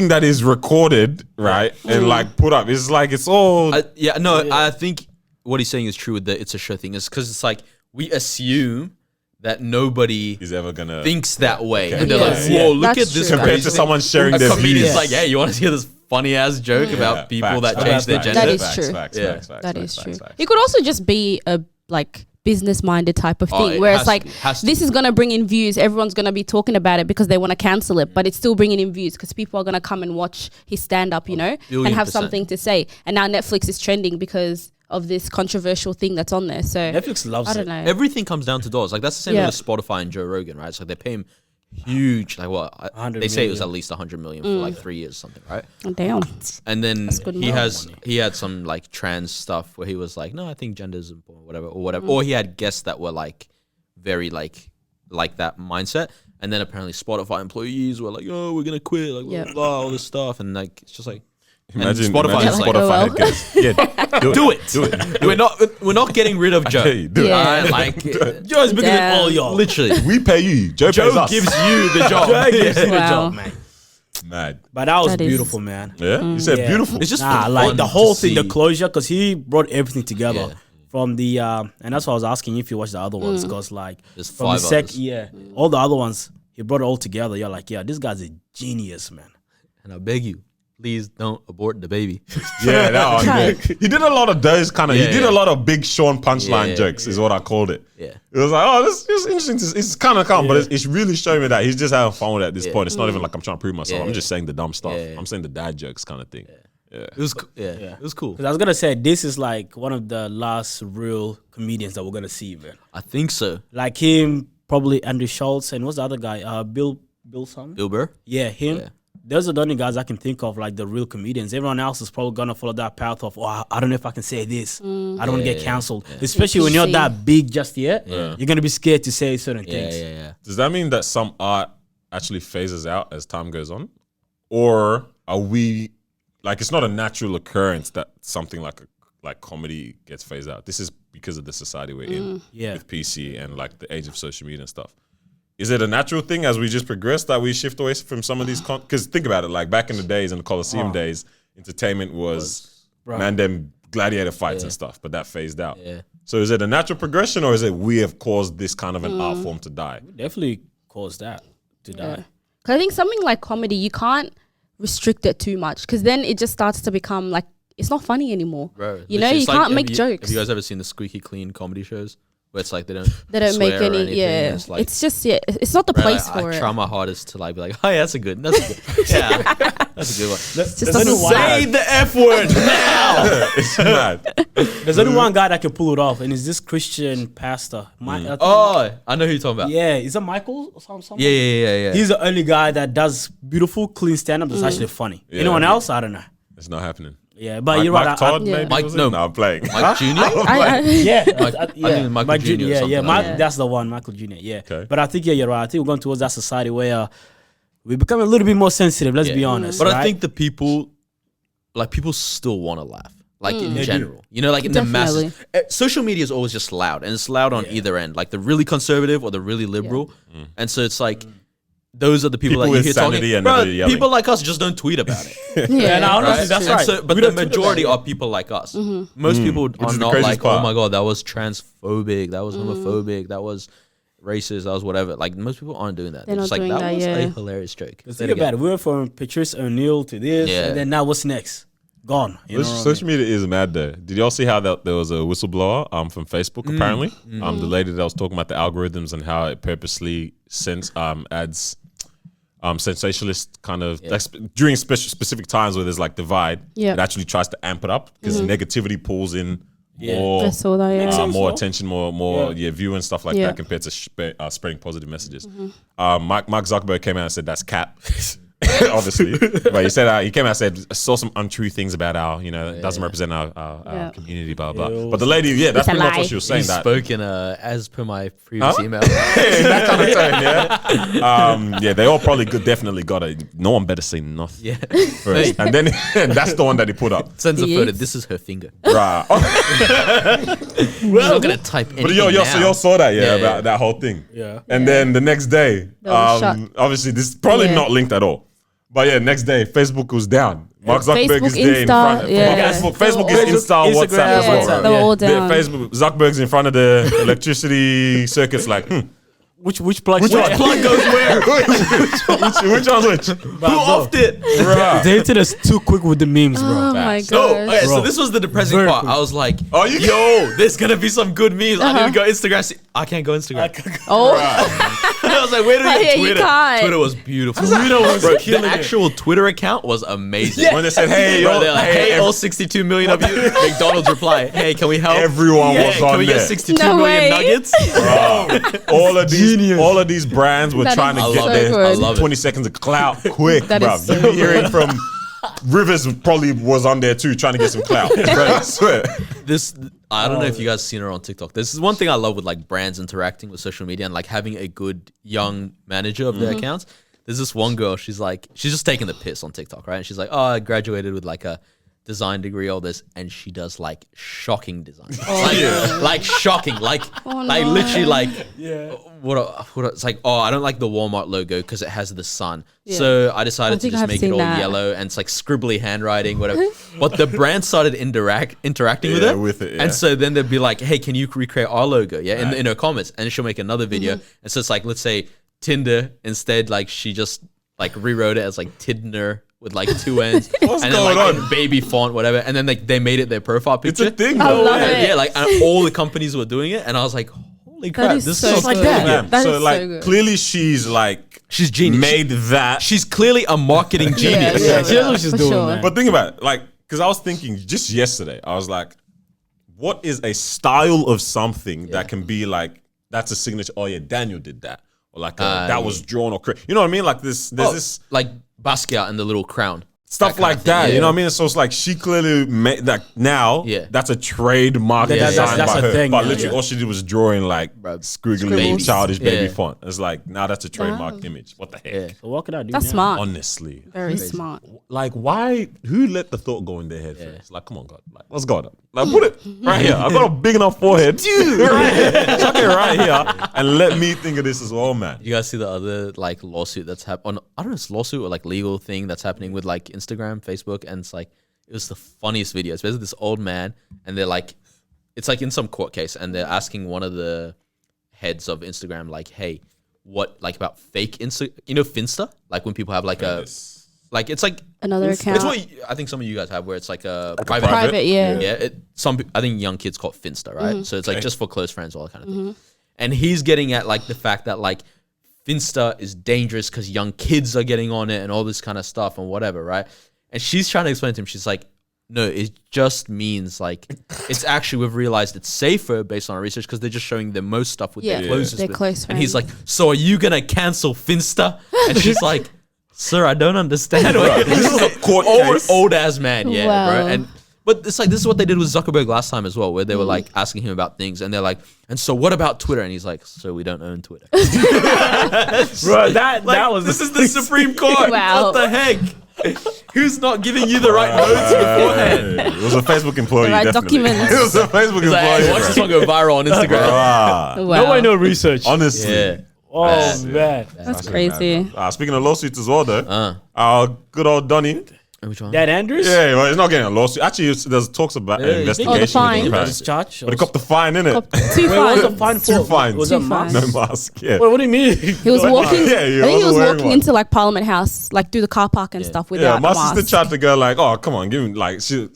[SPEAKER 4] that is recorded, right, and like put up, it's like it's all.
[SPEAKER 1] I think what he's saying is true with the it's a show thing. Is because it's like we assume that nobody
[SPEAKER 4] is ever gonna
[SPEAKER 1] thinks that way,
[SPEAKER 4] Okay.
[SPEAKER 1] and they're like,
[SPEAKER 3] Yeah.
[SPEAKER 1] "Whoa, look
[SPEAKER 3] That's
[SPEAKER 1] at this!"
[SPEAKER 3] true.
[SPEAKER 4] compared to
[SPEAKER 1] crazy
[SPEAKER 4] someone sharing
[SPEAKER 1] thing."
[SPEAKER 4] their
[SPEAKER 1] A comedian's
[SPEAKER 4] views.
[SPEAKER 1] like, "Hey, you want to hear this funny ass joke about people that change their gender?"
[SPEAKER 3] That is true. That is true. It could also just be a business minded type of thing
[SPEAKER 1] it
[SPEAKER 3] where
[SPEAKER 1] has
[SPEAKER 3] it's
[SPEAKER 1] to
[SPEAKER 3] like
[SPEAKER 1] be, has to
[SPEAKER 3] this is gonna bring in views. Everyone's gonna be talking about it because they want to cancel it, but it's still bringing in views because people are gonna come and watch his stand up, and have
[SPEAKER 1] %.
[SPEAKER 3] something to say. And now Netflix is trending because of this controversial thing that's on there. So
[SPEAKER 2] Netflix loves
[SPEAKER 3] I don't
[SPEAKER 2] it.
[SPEAKER 3] know.
[SPEAKER 1] Everything comes down to dollars. Like that's the same
[SPEAKER 3] Yeah.
[SPEAKER 1] with Spotify and Joe Rogan, right? So they pay him huge, like what?
[SPEAKER 2] 100
[SPEAKER 1] They say it was
[SPEAKER 2] million.
[SPEAKER 1] at least 100 million for like 3 years or something, right?
[SPEAKER 3] Oh, damn.
[SPEAKER 1] And then
[SPEAKER 3] good
[SPEAKER 1] he had some like trans stuff where he was like, no, I think gender is important, whatever. Or he had guests that were like very like that mindset. And then apparently Spotify employees were like, oh, we're gonna quit, like
[SPEAKER 3] Yeah.
[SPEAKER 1] blah, blah, all this stuff, and like it's just like
[SPEAKER 4] Imagine
[SPEAKER 1] Spotify
[SPEAKER 3] is like, oh, well.
[SPEAKER 4] had guests. Yeah,
[SPEAKER 1] do it. We're not getting rid of Joe.
[SPEAKER 4] tell you, do it.
[SPEAKER 3] Yeah.
[SPEAKER 1] Alright, like
[SPEAKER 2] Joe's bigger than
[SPEAKER 3] Damn.
[SPEAKER 2] all y'all.
[SPEAKER 1] literally,
[SPEAKER 4] We pay you. Joe pays
[SPEAKER 1] Joe
[SPEAKER 4] us.
[SPEAKER 1] gives you the job.
[SPEAKER 2] Joe gives you the
[SPEAKER 3] Wow.
[SPEAKER 2] job, man.
[SPEAKER 4] Mad.
[SPEAKER 2] But that was
[SPEAKER 3] That is-
[SPEAKER 2] beautiful, man.
[SPEAKER 4] Yeah, you said
[SPEAKER 2] Yeah.
[SPEAKER 4] beautiful.
[SPEAKER 1] It's just
[SPEAKER 2] Nah,
[SPEAKER 1] fun
[SPEAKER 2] like the
[SPEAKER 1] to
[SPEAKER 2] whole thing, the
[SPEAKER 1] see.
[SPEAKER 2] closure, because he brought everything together
[SPEAKER 1] Yeah.
[SPEAKER 2] from the, and that's why I was asking if you watched the other ones, because like
[SPEAKER 1] There's
[SPEAKER 2] from the
[SPEAKER 1] 5 others.
[SPEAKER 2] all the other ones, he brought it all together. You're like, yeah, this guy's a genius, man.
[SPEAKER 1] And I beg you, please don't abort the baby.
[SPEAKER 4] Yeah, that one.
[SPEAKER 3] Try
[SPEAKER 4] Yeah.
[SPEAKER 3] it.
[SPEAKER 4] He did a lot of those kind of.
[SPEAKER 1] Yeah,
[SPEAKER 4] he did
[SPEAKER 1] yeah.
[SPEAKER 4] a lot of big Sean punchline
[SPEAKER 1] Yeah,
[SPEAKER 4] jokes, is what I called it.
[SPEAKER 1] Yeah.
[SPEAKER 4] It was like, oh, this is interesting. It's kind of calm, but it's really showing me that he's just having fun with it at this point. It's not even like I'm trying to prove myself.
[SPEAKER 1] Yeah,
[SPEAKER 4] I'm just saying the dumb stuff.
[SPEAKER 1] Yeah, yeah.
[SPEAKER 4] I'm saying the dad jokes kind of thing. Yeah.
[SPEAKER 1] It was it was cool.
[SPEAKER 2] Because I was gonna say this is like one of the last real comedians that we're gonna see, man.
[SPEAKER 1] I think so.
[SPEAKER 2] Like him, probably Andrew Schultz, and what's the other guy? Bill something.
[SPEAKER 1] Bill Burr.
[SPEAKER 2] Yeah, him.
[SPEAKER 1] Yeah.
[SPEAKER 2] Those are the only guys I can think of, like the real comedians. Everyone else is probably gonna follow that path of, oh, I don't know if I can say this. I don't want to get canceled. Especially when you're
[SPEAKER 3] PC.
[SPEAKER 2] that big just yet, you're gonna be scared to say certain
[SPEAKER 1] Yeah,
[SPEAKER 2] things.
[SPEAKER 1] yeah.
[SPEAKER 4] Does that mean that some art actually phases out as time goes on, or are we like it's not a natural occurrence that something like comedy gets phased out? This is because of the society we're in,
[SPEAKER 2] Yeah.
[SPEAKER 4] with PC and like the age of social media and stuff. Is it a natural thing as we just progress that we shift away from some of these? Because think about it, like back in the days, in the Coliseum days, entertainment was man them gladiator fights and stuff, but that phased out.
[SPEAKER 1] Yeah.
[SPEAKER 4] So is it a natural progression, or is it we have caused this kind of an art form to die?
[SPEAKER 2] Definitely caused that to die.
[SPEAKER 3] Because I think something like comedy, you can't restrict it too much because then it just starts to become like it's not funny anymore.
[SPEAKER 1] Bro,
[SPEAKER 3] You know,
[SPEAKER 1] literally,
[SPEAKER 3] you
[SPEAKER 1] it's like,
[SPEAKER 3] can't make
[SPEAKER 1] have
[SPEAKER 3] jokes.
[SPEAKER 1] you guys ever seen the Squeaky Clean comedy shows where it's like they don't
[SPEAKER 3] make
[SPEAKER 1] swear or
[SPEAKER 3] any.
[SPEAKER 1] anything.
[SPEAKER 3] Yeah,
[SPEAKER 1] It's like,
[SPEAKER 3] it's just it's not the
[SPEAKER 1] right,
[SPEAKER 3] place
[SPEAKER 1] like,
[SPEAKER 3] for
[SPEAKER 1] I
[SPEAKER 3] it.
[SPEAKER 1] try my hardest to like be like, oh yeah, that's a good yeah, that's a good one.
[SPEAKER 3] Just
[SPEAKER 2] There's
[SPEAKER 3] doesn't
[SPEAKER 2] only one-
[SPEAKER 1] Say the F word now.
[SPEAKER 4] It's mad.
[SPEAKER 2] There's only one guy that can pull it off, and it's this Christian pastor. I think-
[SPEAKER 1] Oh, I know who you're talking about.
[SPEAKER 2] yeah, is it Michael or something?
[SPEAKER 1] Yeah.
[SPEAKER 2] He's the only guy that does beautiful, clean stand up that's actually funny.
[SPEAKER 4] Yeah.
[SPEAKER 2] Anyone else? I don't know.
[SPEAKER 4] It's not happening.
[SPEAKER 2] Yeah, but
[SPEAKER 4] Mike,
[SPEAKER 2] you're right.
[SPEAKER 4] Mike Todd,
[SPEAKER 3] Yeah.
[SPEAKER 4] maybe?
[SPEAKER 1] Mike-
[SPEAKER 4] was it?
[SPEAKER 1] no.
[SPEAKER 4] I'm playing.
[SPEAKER 1] Mike Jr.
[SPEAKER 2] Yeah,
[SPEAKER 1] I think Michael Jr. or
[SPEAKER 2] Yeah,
[SPEAKER 1] something like
[SPEAKER 2] Mike,
[SPEAKER 1] that.
[SPEAKER 2] that's the one, Michael Jr. Yeah,
[SPEAKER 4] Okay.
[SPEAKER 2] but I think you're right. I think we're going towards that society where we become a little bit more sensitive. Let's be honest.
[SPEAKER 1] But I
[SPEAKER 2] right?
[SPEAKER 1] think the people still want to laugh. Like in
[SPEAKER 2] They do.
[SPEAKER 1] general, you know, like in the masses.
[SPEAKER 3] Definitely.
[SPEAKER 1] Social media is always just loud, and it's loud on either end, like the really conservative or the really liberal. And so it's like those are the people,
[SPEAKER 4] People
[SPEAKER 1] that you
[SPEAKER 4] with
[SPEAKER 1] hear talking.
[SPEAKER 4] sanity and
[SPEAKER 1] Bro,
[SPEAKER 4] never yelling.
[SPEAKER 1] people like us just don't tweet about it.
[SPEAKER 2] yeah, no, honestly,
[SPEAKER 1] Right?
[SPEAKER 2] that's
[SPEAKER 1] And
[SPEAKER 2] right.
[SPEAKER 1] so, but
[SPEAKER 2] We
[SPEAKER 1] the
[SPEAKER 2] don't tweet about
[SPEAKER 1] majority
[SPEAKER 2] it.
[SPEAKER 1] are people like us. Most people are
[SPEAKER 4] is the
[SPEAKER 1] not
[SPEAKER 4] craziest
[SPEAKER 1] like,
[SPEAKER 4] part.
[SPEAKER 1] oh my god, that was transphobic, that was homophobic, that was racist, that was whatever. Like most people aren't doing that.
[SPEAKER 3] They're
[SPEAKER 1] They're just
[SPEAKER 3] not
[SPEAKER 1] like
[SPEAKER 3] doing
[SPEAKER 1] that
[SPEAKER 3] that,
[SPEAKER 1] was
[SPEAKER 3] yeah.
[SPEAKER 1] a hilarious joke.
[SPEAKER 2] Think about it. We went from Patrice O'Neill to this,
[SPEAKER 1] Yeah.
[SPEAKER 2] and then now what's next? Gone. You know what I mean?
[SPEAKER 4] Social media is mad though. Did y'all see how there was a whistleblower from Facebook apparently? The lady that was talking about the algorithms and how it purposely adds sensationalist kind of during specific times where there's like divide.
[SPEAKER 3] Yeah.
[SPEAKER 4] It actually tries to amp it up because negativity pulls in more.
[SPEAKER 3] I saw that. Yeah.
[SPEAKER 4] More attention, more view and stuff like
[SPEAKER 3] Yeah.
[SPEAKER 4] that compared to spreading positive messages. Mark Zuckerberg came out and said that's cap, obviously. But he said he came out and said I saw some untrue things about our, it doesn't represent our community, blah blah. But the lady, that's
[SPEAKER 3] It's a
[SPEAKER 4] pretty much
[SPEAKER 3] lie.
[SPEAKER 4] what she was saying.
[SPEAKER 1] He
[SPEAKER 4] That
[SPEAKER 1] spoke in as per my previous email.
[SPEAKER 4] that kind of tone, yeah. They all probably definitely got it. No one better say nothing
[SPEAKER 1] Yeah.
[SPEAKER 4] first, and then that's the one that he put up.
[SPEAKER 1] Sends a
[SPEAKER 3] He
[SPEAKER 1] photo.
[SPEAKER 3] is.
[SPEAKER 1] This is her finger.
[SPEAKER 4] Right.
[SPEAKER 1] She's not gonna type anything
[SPEAKER 4] But y'all
[SPEAKER 1] now.
[SPEAKER 4] saw that,
[SPEAKER 1] Yeah,
[SPEAKER 4] about
[SPEAKER 1] yeah.
[SPEAKER 4] that whole thing.
[SPEAKER 2] Yeah.
[SPEAKER 4] And then the next day,
[SPEAKER 3] was shut.
[SPEAKER 4] obviously this is probably
[SPEAKER 3] Yeah.
[SPEAKER 4] not linked at all. But yeah, next day, Facebook was down. Mark Zuckerberg
[SPEAKER 3] Facebook,
[SPEAKER 4] is there in
[SPEAKER 3] Insta,
[SPEAKER 4] front.
[SPEAKER 3] yeah.
[SPEAKER 4] Facebook is
[SPEAKER 2] Facebook,
[SPEAKER 4] Insta, WhatsApp
[SPEAKER 2] Instagram,
[SPEAKER 4] as well.
[SPEAKER 2] WhatsApp.
[SPEAKER 3] They were all
[SPEAKER 4] The
[SPEAKER 3] down.
[SPEAKER 4] Facebook, Zuckerberg's in front of the electricity circuits like,
[SPEAKER 2] Which plug?
[SPEAKER 4] which one?
[SPEAKER 1] Plug goes where?
[SPEAKER 4] which one's which?
[SPEAKER 1] Who offed it?
[SPEAKER 4] Bruh.
[SPEAKER 2] The internet is too quick with the memes, bro.
[SPEAKER 3] Oh my
[SPEAKER 4] Facts.
[SPEAKER 1] No,
[SPEAKER 3] god.
[SPEAKER 1] okay, so
[SPEAKER 2] Bro.
[SPEAKER 1] this was the depressing
[SPEAKER 2] Very
[SPEAKER 1] part.
[SPEAKER 2] quick.
[SPEAKER 1] I was like,
[SPEAKER 4] Oh, you
[SPEAKER 1] yo, there's gonna be some good memes. I need to go Instagram. I can't go Instagram.
[SPEAKER 3] Oh,
[SPEAKER 1] I was like, where do we
[SPEAKER 3] Yeah,
[SPEAKER 1] get
[SPEAKER 3] you
[SPEAKER 1] Twitter?
[SPEAKER 3] can't.
[SPEAKER 1] Twitter was beautiful.
[SPEAKER 2] Twitter was
[SPEAKER 1] Bro,
[SPEAKER 2] killing
[SPEAKER 1] the
[SPEAKER 2] it.
[SPEAKER 1] actual Twitter account was amazing.
[SPEAKER 4] When they said, hey,
[SPEAKER 1] Bro,
[SPEAKER 4] yo,
[SPEAKER 1] they're like, hey,
[SPEAKER 4] hey,
[SPEAKER 1] all 62 million of you. McDonald's reply, hey, can we help?
[SPEAKER 4] everyone
[SPEAKER 1] Yeah,
[SPEAKER 4] was
[SPEAKER 1] can
[SPEAKER 4] on
[SPEAKER 1] we
[SPEAKER 4] there.
[SPEAKER 1] get 62
[SPEAKER 3] No
[SPEAKER 1] million
[SPEAKER 3] way.
[SPEAKER 1] nuggets?
[SPEAKER 4] all of these brands were
[SPEAKER 3] That
[SPEAKER 4] trying
[SPEAKER 3] is
[SPEAKER 4] to
[SPEAKER 1] I
[SPEAKER 4] get
[SPEAKER 1] love
[SPEAKER 4] their
[SPEAKER 1] it. I love it.
[SPEAKER 4] 20 seconds of clout quick,
[SPEAKER 3] That
[SPEAKER 4] bro.
[SPEAKER 3] is so
[SPEAKER 4] You hear it from Rivers probably was on there too, trying to get some clout. I swear.
[SPEAKER 1] I don't know if you guys seen her on TikTok. This is one thing I love with like brands interacting with social media and like having a good young manager of their accounts. There's this one girl, she's just taking the piss on TikTok, right? And she's like, oh, I graduated with like a design degree, all this, and she does like shocking design. Like shocking, like literally like it's like, oh, I don't like the Walmart logo because it has the sun.
[SPEAKER 3] Yeah.
[SPEAKER 1] So I decided to
[SPEAKER 3] think
[SPEAKER 1] just
[SPEAKER 3] I've
[SPEAKER 1] make it
[SPEAKER 3] seen
[SPEAKER 1] all
[SPEAKER 3] that.
[SPEAKER 1] yellow and it's like scribbly handwriting, whatever. But the brand started interacting with
[SPEAKER 4] Yeah,
[SPEAKER 1] it.
[SPEAKER 4] with it, yeah.
[SPEAKER 1] And so then they'd be like, hey, can you recreate our logo? Yeah, in her comments. And she'll make another video. And so it's like, let's say Tinder instead, like she just like rewrote it as like Tidner with like two ends.
[SPEAKER 4] What's
[SPEAKER 1] and then
[SPEAKER 4] going
[SPEAKER 1] like
[SPEAKER 4] on?
[SPEAKER 1] in baby font, whatever. And then like they made it their profile
[SPEAKER 4] It's
[SPEAKER 1] picture.
[SPEAKER 4] a thing,
[SPEAKER 3] I
[SPEAKER 4] though.
[SPEAKER 3] love
[SPEAKER 4] yeah.
[SPEAKER 3] it.
[SPEAKER 1] Yeah, like and all the companies were doing it. And I was like, holy crap,
[SPEAKER 3] is
[SPEAKER 1] this
[SPEAKER 3] so
[SPEAKER 1] is
[SPEAKER 2] Just like
[SPEAKER 3] good.
[SPEAKER 2] that.
[SPEAKER 4] Yeah.
[SPEAKER 3] That
[SPEAKER 4] So
[SPEAKER 3] is
[SPEAKER 4] like
[SPEAKER 3] so good.
[SPEAKER 4] clearly she's like
[SPEAKER 1] She's genius.
[SPEAKER 4] made that.
[SPEAKER 1] She's clearly a marketing genius.
[SPEAKER 2] Yeah, she knows what she's
[SPEAKER 3] for
[SPEAKER 2] doing,
[SPEAKER 3] sure.
[SPEAKER 2] man.
[SPEAKER 4] But think about it, like, because I was thinking just yesterday, I was like, what is a style of something that can be like, that's a signature? Oh yeah, Daniel did that, or like that was drawn or you know what I mean? Like there's this
[SPEAKER 1] Like Basquiat and the little crown.
[SPEAKER 4] stuff
[SPEAKER 1] kind
[SPEAKER 4] like
[SPEAKER 1] of thing,
[SPEAKER 4] that.
[SPEAKER 1] yeah.
[SPEAKER 4] You know what I mean? So it's like she clearly made that now.
[SPEAKER 1] Yeah.
[SPEAKER 4] That's a trademark
[SPEAKER 2] That's-
[SPEAKER 4] design
[SPEAKER 2] that's
[SPEAKER 4] by
[SPEAKER 2] a
[SPEAKER 4] her.
[SPEAKER 2] thing,
[SPEAKER 4] But
[SPEAKER 2] yeah.
[SPEAKER 4] literally, all she did was drawing like squiggly,
[SPEAKER 1] Babies.
[SPEAKER 4] childish baby
[SPEAKER 1] Yeah.
[SPEAKER 4] font. It's like now that's a trademark image. What the heck?
[SPEAKER 1] Yeah.
[SPEAKER 2] So what could I do?
[SPEAKER 3] That's
[SPEAKER 2] now?
[SPEAKER 3] smart.
[SPEAKER 4] Honestly,
[SPEAKER 3] Very smart.
[SPEAKER 4] like why? Who let the thought go in their head first? Like, come on, God, like what's going on? Like, put it right here. I've got a big enough forehead, dude. Right here. Chuck it right here, and let me think of this as well, man.
[SPEAKER 1] You guys see the other like lawsuit that's happening? I don't know, it's lawsuit or like legal thing that's happening with like Instagram, Facebook, and it's like it was the funniest video. It's basically this old man, and they're like, it's like in some court case, and they're asking one of the heads of Instagram, like, hey, what like about fake Finsta? Like when people have like a like it's like
[SPEAKER 3] Another account.
[SPEAKER 1] It's what I think some of you guys have, where it's like a
[SPEAKER 3] private, yeah.
[SPEAKER 1] Yeah, I think young kids call it Finsta, right? So it's like just for close friends, all that kind of
[SPEAKER 3] Mm-hmm.
[SPEAKER 1] thing. And he's getting at like the fact that like Finsta is dangerous because young kids are getting on it and all this kind of stuff and whatever, right? And she's trying to explain to him, she's like, no, it just means like it's actually we've realized it's safer based on our research because they're just showing the most stuff with
[SPEAKER 3] Yeah,
[SPEAKER 1] their closest.
[SPEAKER 3] their
[SPEAKER 1] with.
[SPEAKER 3] close
[SPEAKER 1] And he's
[SPEAKER 3] friends.
[SPEAKER 1] like, so are you gonna cancel Finsta? And she's like, sir, I don't understand.
[SPEAKER 4] This is a court case.
[SPEAKER 1] old ass man, yeah,
[SPEAKER 3] Wow.
[SPEAKER 1] bro. And but it's like this is what they did with Zuckerberg last time as well, where they were like asking him about things, and they're like, and so what about Twitter? And he's like, so we don't own Twitter.
[SPEAKER 2] Bro, that was
[SPEAKER 1] This is the Supreme Court.
[SPEAKER 3] Wow.
[SPEAKER 1] What the heck? Who's not giving you the right notes beforehand?
[SPEAKER 4] It was a Facebook employee.
[SPEAKER 3] The right
[SPEAKER 4] definitely.
[SPEAKER 3] documents.
[SPEAKER 4] It was a Facebook
[SPEAKER 1] He's like,
[SPEAKER 4] employee.
[SPEAKER 1] hey, watch
[SPEAKER 4] bro.
[SPEAKER 1] this one go viral on Instagram.
[SPEAKER 4] Ah,
[SPEAKER 3] Wow.
[SPEAKER 2] no way, no research.
[SPEAKER 4] honestly.
[SPEAKER 1] Yeah.
[SPEAKER 2] Oh man,
[SPEAKER 3] That's crazy.
[SPEAKER 4] Speaking of lawsuits as well, though,
[SPEAKER 1] Uh.
[SPEAKER 4] our good old Donny.
[SPEAKER 1] Which one?
[SPEAKER 2] Dad Andrews.
[SPEAKER 4] Yeah, well, he's not getting a lawsuit. Actually, there's talks about an
[SPEAKER 1] Yeah,
[SPEAKER 4] investigation.
[SPEAKER 3] Oh, the fine.
[SPEAKER 4] into
[SPEAKER 2] His
[SPEAKER 4] that.
[SPEAKER 2] charge.
[SPEAKER 4] But he copped the fine, innit?
[SPEAKER 3] Two
[SPEAKER 2] Wait, what was the
[SPEAKER 3] fines.
[SPEAKER 2] fine for?
[SPEAKER 4] Two fines.
[SPEAKER 2] Was
[SPEAKER 3] Two
[SPEAKER 2] it mask?
[SPEAKER 3] fines.
[SPEAKER 4] No mask. Yeah.
[SPEAKER 2] Wait, what do you mean?
[SPEAKER 3] He was walking.
[SPEAKER 4] Yeah,
[SPEAKER 3] I
[SPEAKER 4] he
[SPEAKER 3] think he
[SPEAKER 4] wasn't
[SPEAKER 3] was
[SPEAKER 4] wearing
[SPEAKER 3] walking
[SPEAKER 4] one.
[SPEAKER 3] into like Parliament House, like through the car park and stuff
[SPEAKER 4] Yeah,
[SPEAKER 3] without
[SPEAKER 4] my
[SPEAKER 3] a mask.
[SPEAKER 4] sister tried to go like, oh, come on, give him like she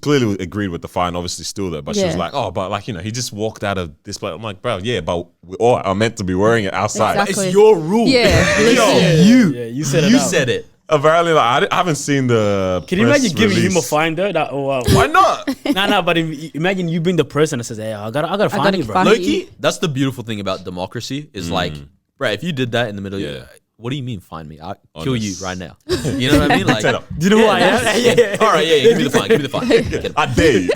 [SPEAKER 4] clearly agreed with the fine, obviously still there, but she was
[SPEAKER 3] Yeah.
[SPEAKER 4] like, oh, but like he just walked out of this place. I'm like, bro, yeah, but we all are meant to be wearing it outside.
[SPEAKER 3] Exactly.
[SPEAKER 1] It's your rule.
[SPEAKER 3] Yeah, listen.
[SPEAKER 1] You.
[SPEAKER 2] Yeah, you said it.
[SPEAKER 1] You
[SPEAKER 2] out.
[SPEAKER 1] said it.
[SPEAKER 4] Apparently, like, I haven't seen the.
[SPEAKER 2] Can you
[SPEAKER 4] press
[SPEAKER 2] imagine giving him a
[SPEAKER 4] release.
[SPEAKER 2] fine though? That,
[SPEAKER 4] Why not?
[SPEAKER 2] nah, but imagine you being the person that says, "Hey, I gotta find
[SPEAKER 3] gotta
[SPEAKER 2] you, bro."
[SPEAKER 3] find-
[SPEAKER 1] Loki, that's the beautiful thing about democracy is like, bro, if you did that in the middle,
[SPEAKER 4] Yeah.
[SPEAKER 1] what do you mean find me? I'll kill
[SPEAKER 4] Honest.
[SPEAKER 1] you right now. You know what I mean? Like,
[SPEAKER 4] Set up.
[SPEAKER 2] Do you know who I am? Yeah.
[SPEAKER 1] all right, yeah, give me the fine, give me the fine. Get him.
[SPEAKER 4] I dare you.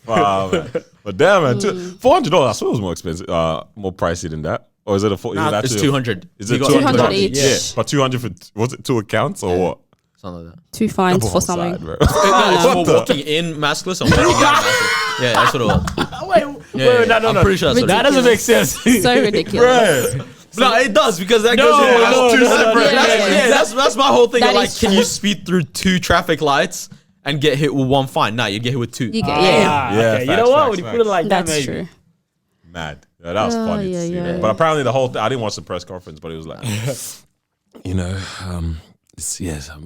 [SPEAKER 4] Wow, man. But damn, man, $400. I swear it was more expensive, more pricey than that. Or is it a?
[SPEAKER 2] Nah,
[SPEAKER 1] It's 200.
[SPEAKER 4] Is it
[SPEAKER 1] You got
[SPEAKER 3] 200
[SPEAKER 4] $200
[SPEAKER 3] each.
[SPEAKER 4] Yeah, but 200 for was it 2 accounts or what?
[SPEAKER 1] Something like that.
[SPEAKER 3] Two fines
[SPEAKER 4] Double
[SPEAKER 3] for
[SPEAKER 4] homicide,
[SPEAKER 3] something.
[SPEAKER 4] bro.
[SPEAKER 1] No, it's
[SPEAKER 4] What
[SPEAKER 1] for
[SPEAKER 4] the-
[SPEAKER 1] walking in maskless and walking out maskless. Yeah, that's what it was.
[SPEAKER 2] Wait, no,
[SPEAKER 1] I'm pretty sure that's what
[SPEAKER 2] that
[SPEAKER 1] it
[SPEAKER 2] doesn't make sense.
[SPEAKER 3] So ridiculous.
[SPEAKER 1] is. No, it does because that
[SPEAKER 2] No,
[SPEAKER 1] goes in
[SPEAKER 2] no,
[SPEAKER 1] that's two
[SPEAKER 2] no, no,
[SPEAKER 1] separate.
[SPEAKER 2] no,
[SPEAKER 1] That's-
[SPEAKER 3] yeah,
[SPEAKER 1] yeah, that's my whole thing.
[SPEAKER 3] That
[SPEAKER 1] Of like,
[SPEAKER 3] is
[SPEAKER 1] can
[SPEAKER 3] true.
[SPEAKER 1] you speed through 2 traffic lights and get hit with 1 fine? No, you get hit with 2.
[SPEAKER 3] You get,
[SPEAKER 2] Ah,
[SPEAKER 3] yeah.
[SPEAKER 4] Yeah,
[SPEAKER 2] okay. You
[SPEAKER 4] facts,
[SPEAKER 2] know what?
[SPEAKER 4] facts,
[SPEAKER 2] When you put it
[SPEAKER 4] facts.
[SPEAKER 2] like that,
[SPEAKER 3] That's
[SPEAKER 2] maybe.
[SPEAKER 3] true.
[SPEAKER 4] Mad. Yeah, that was funny
[SPEAKER 3] yeah,
[SPEAKER 4] to see.
[SPEAKER 3] yeah.
[SPEAKER 4] That. But apparently the whole I didn't watch the press conference, but it was like, yes,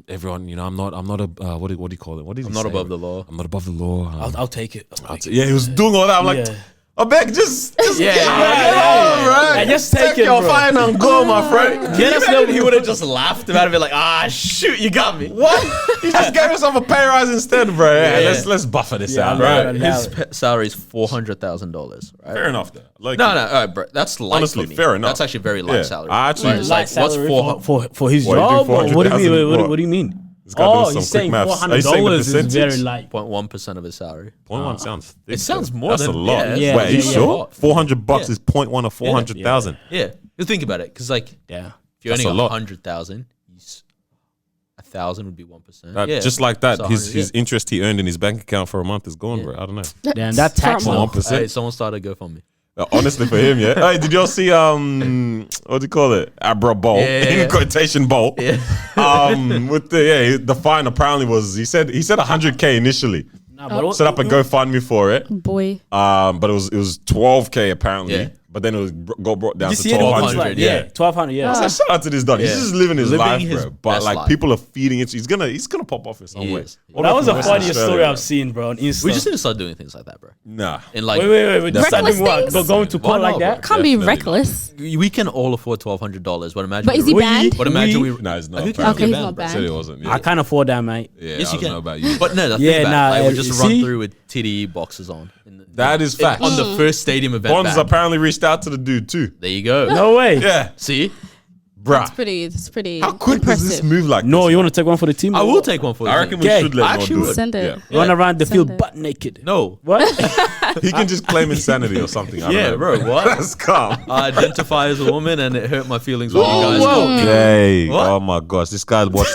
[SPEAKER 4] everyone. I'm not a what do you call it? What did
[SPEAKER 1] I'm
[SPEAKER 4] he
[SPEAKER 1] not
[SPEAKER 4] say?
[SPEAKER 1] above the law.
[SPEAKER 4] I'm not above the law.
[SPEAKER 2] I'll take it.
[SPEAKER 4] Yeah, he was doing all that. I'm like,
[SPEAKER 2] Yeah.
[SPEAKER 4] I beg, just
[SPEAKER 1] Yeah,
[SPEAKER 4] get
[SPEAKER 1] yeah,
[SPEAKER 4] on, right?
[SPEAKER 2] Yeah, just take it,
[SPEAKER 4] your
[SPEAKER 2] bro.
[SPEAKER 4] fine and go, my friend.
[SPEAKER 1] Get us know he would have just laughed about it, be like, ah, shoot, you got me.
[SPEAKER 4] What? He just gave himself a pay rise instead, bro. Yeah,
[SPEAKER 1] Yeah.
[SPEAKER 4] let's buffer this
[SPEAKER 2] Yeah,
[SPEAKER 4] out,
[SPEAKER 2] I know.
[SPEAKER 4] right?
[SPEAKER 2] Yeah.
[SPEAKER 1] His salary is $400,000, right?
[SPEAKER 4] Fair enough, though. Like,
[SPEAKER 1] No, all right, bro. That's light
[SPEAKER 4] Honestly,
[SPEAKER 1] for me.
[SPEAKER 4] fair enough.
[SPEAKER 1] That's actually very light
[SPEAKER 4] Yeah,
[SPEAKER 1] salary.
[SPEAKER 4] I actually-
[SPEAKER 1] It's
[SPEAKER 2] Light
[SPEAKER 1] like, what's
[SPEAKER 2] salary
[SPEAKER 1] 400?
[SPEAKER 2] for his
[SPEAKER 4] What, you do
[SPEAKER 2] job? Or what do you
[SPEAKER 4] 400,000
[SPEAKER 2] mean?
[SPEAKER 4] what?
[SPEAKER 2] What do you mean?
[SPEAKER 4] guy doing
[SPEAKER 2] Oh,
[SPEAKER 4] some
[SPEAKER 2] he's
[SPEAKER 4] quick
[SPEAKER 2] saying
[SPEAKER 4] maths. Are you saying the
[SPEAKER 2] $400 is very
[SPEAKER 4] percentage?
[SPEAKER 2] light.
[SPEAKER 1] 0.1% of his salary.
[SPEAKER 4] 0.1 sounds. Thick,
[SPEAKER 1] It sounds
[SPEAKER 4] though.
[SPEAKER 1] more
[SPEAKER 4] That's
[SPEAKER 1] than
[SPEAKER 4] a lot.
[SPEAKER 1] yeah,
[SPEAKER 2] Yeah,
[SPEAKER 4] Wait, are you
[SPEAKER 2] yeah,
[SPEAKER 4] sure?
[SPEAKER 1] yeah.
[SPEAKER 4] $400
[SPEAKER 1] Yeah.
[SPEAKER 4] is 0.1 of 400,000.
[SPEAKER 1] Yeah, you think about it, because like
[SPEAKER 2] Yeah.
[SPEAKER 1] if you only
[SPEAKER 4] That's a
[SPEAKER 1] got
[SPEAKER 4] lot.
[SPEAKER 1] 100,000, 1,000 would be 1%.
[SPEAKER 4] That,
[SPEAKER 1] Yeah,
[SPEAKER 4] Just like that,
[SPEAKER 1] So
[SPEAKER 4] his
[SPEAKER 1] 100,
[SPEAKER 4] his interest he earned in his bank account for a month is gone, bro. I don't know.
[SPEAKER 2] Damn, that tax
[SPEAKER 3] From-
[SPEAKER 2] law.
[SPEAKER 4] 1%.
[SPEAKER 1] Hey, someone started GoFundMe.
[SPEAKER 4] Honestly, for him, yeah. Hey, did y'all see what do you call it? Abra Bowl
[SPEAKER 1] Yeah.
[SPEAKER 4] in quotation bowl.
[SPEAKER 1] Yeah.
[SPEAKER 4] With the fine apparently was he said 100K initially.
[SPEAKER 2] Nah, but what-
[SPEAKER 4] Set up a GoFundMe for it.
[SPEAKER 3] Boy.
[SPEAKER 4] But it was 12K apparently.
[SPEAKER 1] Yeah.
[SPEAKER 4] But then it was got brought down
[SPEAKER 2] you
[SPEAKER 4] to
[SPEAKER 2] see it?
[SPEAKER 4] 1,200.
[SPEAKER 1] 1,200,
[SPEAKER 2] Yeah,
[SPEAKER 1] yeah.
[SPEAKER 2] 1,200. Yeah.
[SPEAKER 4] So shout out to this dog. He's
[SPEAKER 1] Yeah.
[SPEAKER 4] just living his
[SPEAKER 1] Living
[SPEAKER 4] life,
[SPEAKER 1] his
[SPEAKER 4] bro. But
[SPEAKER 1] best
[SPEAKER 4] like
[SPEAKER 1] life.
[SPEAKER 4] people are feeding it. He's gonna pop off in some
[SPEAKER 1] He
[SPEAKER 4] way.
[SPEAKER 1] is.
[SPEAKER 4] All
[SPEAKER 2] That
[SPEAKER 4] the
[SPEAKER 2] was
[SPEAKER 4] from
[SPEAKER 2] the
[SPEAKER 4] Western
[SPEAKER 2] funniest
[SPEAKER 4] Australia,
[SPEAKER 2] story
[SPEAKER 4] bro.
[SPEAKER 2] I've seen, bro. On Insta.
[SPEAKER 1] We just need to start doing things like that, bro.
[SPEAKER 4] Nah.
[SPEAKER 1] And like,
[SPEAKER 2] wait. Just
[SPEAKER 3] Reckless
[SPEAKER 2] something what?
[SPEAKER 3] things?
[SPEAKER 2] Going to
[SPEAKER 1] Why
[SPEAKER 2] court like
[SPEAKER 1] not,
[SPEAKER 2] that?
[SPEAKER 3] Can't be
[SPEAKER 4] Definitely
[SPEAKER 3] reckless.
[SPEAKER 1] we can all afford $1,200, but imagine.
[SPEAKER 3] But is he banned?
[SPEAKER 1] But imagine we.
[SPEAKER 4] No, it's not.
[SPEAKER 1] I think
[SPEAKER 4] apparently.
[SPEAKER 3] Okay, he's
[SPEAKER 1] banned,
[SPEAKER 3] not
[SPEAKER 1] bro.
[SPEAKER 4] Said it
[SPEAKER 3] banned.
[SPEAKER 4] wasn't.
[SPEAKER 2] I can't afford that, mate.
[SPEAKER 4] Yeah,
[SPEAKER 1] Yes,
[SPEAKER 4] I
[SPEAKER 1] you
[SPEAKER 4] don't
[SPEAKER 1] can.
[SPEAKER 4] know about you.
[SPEAKER 1] But no, the
[SPEAKER 2] Yeah,
[SPEAKER 1] thing about
[SPEAKER 2] nah,
[SPEAKER 1] it, like, we just run
[SPEAKER 2] see?
[SPEAKER 1] through with TDE boxes on.
[SPEAKER 4] That is fact.
[SPEAKER 1] On the first stadium event.
[SPEAKER 4] Bonds
[SPEAKER 1] ban.
[SPEAKER 4] apparently reached out to the dude too.
[SPEAKER 1] There you go.
[SPEAKER 2] No way.
[SPEAKER 4] Yeah,
[SPEAKER 1] See,
[SPEAKER 4] bruh.
[SPEAKER 3] It's pretty
[SPEAKER 4] How quick
[SPEAKER 3] impressive.
[SPEAKER 4] does this move like
[SPEAKER 2] No,
[SPEAKER 4] this?
[SPEAKER 2] you want to take one for the team?
[SPEAKER 1] I will take one for you.
[SPEAKER 4] I reckon we
[SPEAKER 2] Okay.
[SPEAKER 4] should let
[SPEAKER 1] I
[SPEAKER 4] Mo
[SPEAKER 1] actually
[SPEAKER 4] do
[SPEAKER 1] would
[SPEAKER 4] it.
[SPEAKER 3] send it.
[SPEAKER 4] Yeah.
[SPEAKER 2] Run around the
[SPEAKER 3] Send
[SPEAKER 2] field
[SPEAKER 3] it.
[SPEAKER 2] butt naked.
[SPEAKER 1] No.
[SPEAKER 2] What?
[SPEAKER 4] He can just claim insanity or something. I don't
[SPEAKER 1] Yeah,
[SPEAKER 4] know.
[SPEAKER 1] bro. What?
[SPEAKER 4] That's calm.
[SPEAKER 1] I identify as a woman, and it hurt my feelings when you guys.
[SPEAKER 4] Okay.
[SPEAKER 1] What?
[SPEAKER 4] Oh my gosh, this guy watched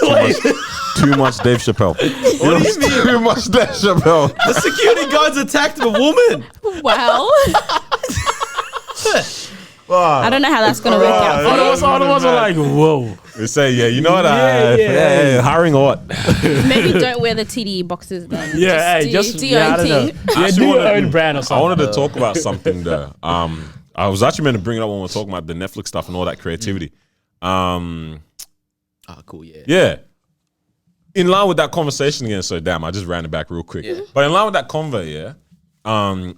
[SPEAKER 4] too much Dave Chappelle.
[SPEAKER 1] What do you mean?
[SPEAKER 4] Too much Dave Chappelle.
[SPEAKER 1] The security guards attacked a woman.
[SPEAKER 3] Wow. I don't know how that's gonna work out. for
[SPEAKER 2] All the
[SPEAKER 3] you.
[SPEAKER 2] ones are like, whoa.
[SPEAKER 4] We say, yeah, you know what?
[SPEAKER 2] Yeah.
[SPEAKER 4] Hiring or what?
[SPEAKER 3] Maybe don't wear the TDE boxes then.
[SPEAKER 2] Yeah, hey,
[SPEAKER 3] do,
[SPEAKER 2] just
[SPEAKER 3] do
[SPEAKER 2] yeah,
[SPEAKER 3] your
[SPEAKER 2] I
[SPEAKER 3] own
[SPEAKER 2] don't know.
[SPEAKER 3] thing.
[SPEAKER 2] Yeah,
[SPEAKER 4] Actually
[SPEAKER 2] do your
[SPEAKER 4] wanted-
[SPEAKER 2] own brand or
[SPEAKER 4] I
[SPEAKER 2] something.
[SPEAKER 4] wanted to talk about something there. I was actually meant to bring it up when we were talking about the Netflix stuff and all that creativity.
[SPEAKER 1] Oh, cool. Yeah.
[SPEAKER 4] Yeah. in line with that conversation again, so damn, I just ran it back real quick. But in line with that convo,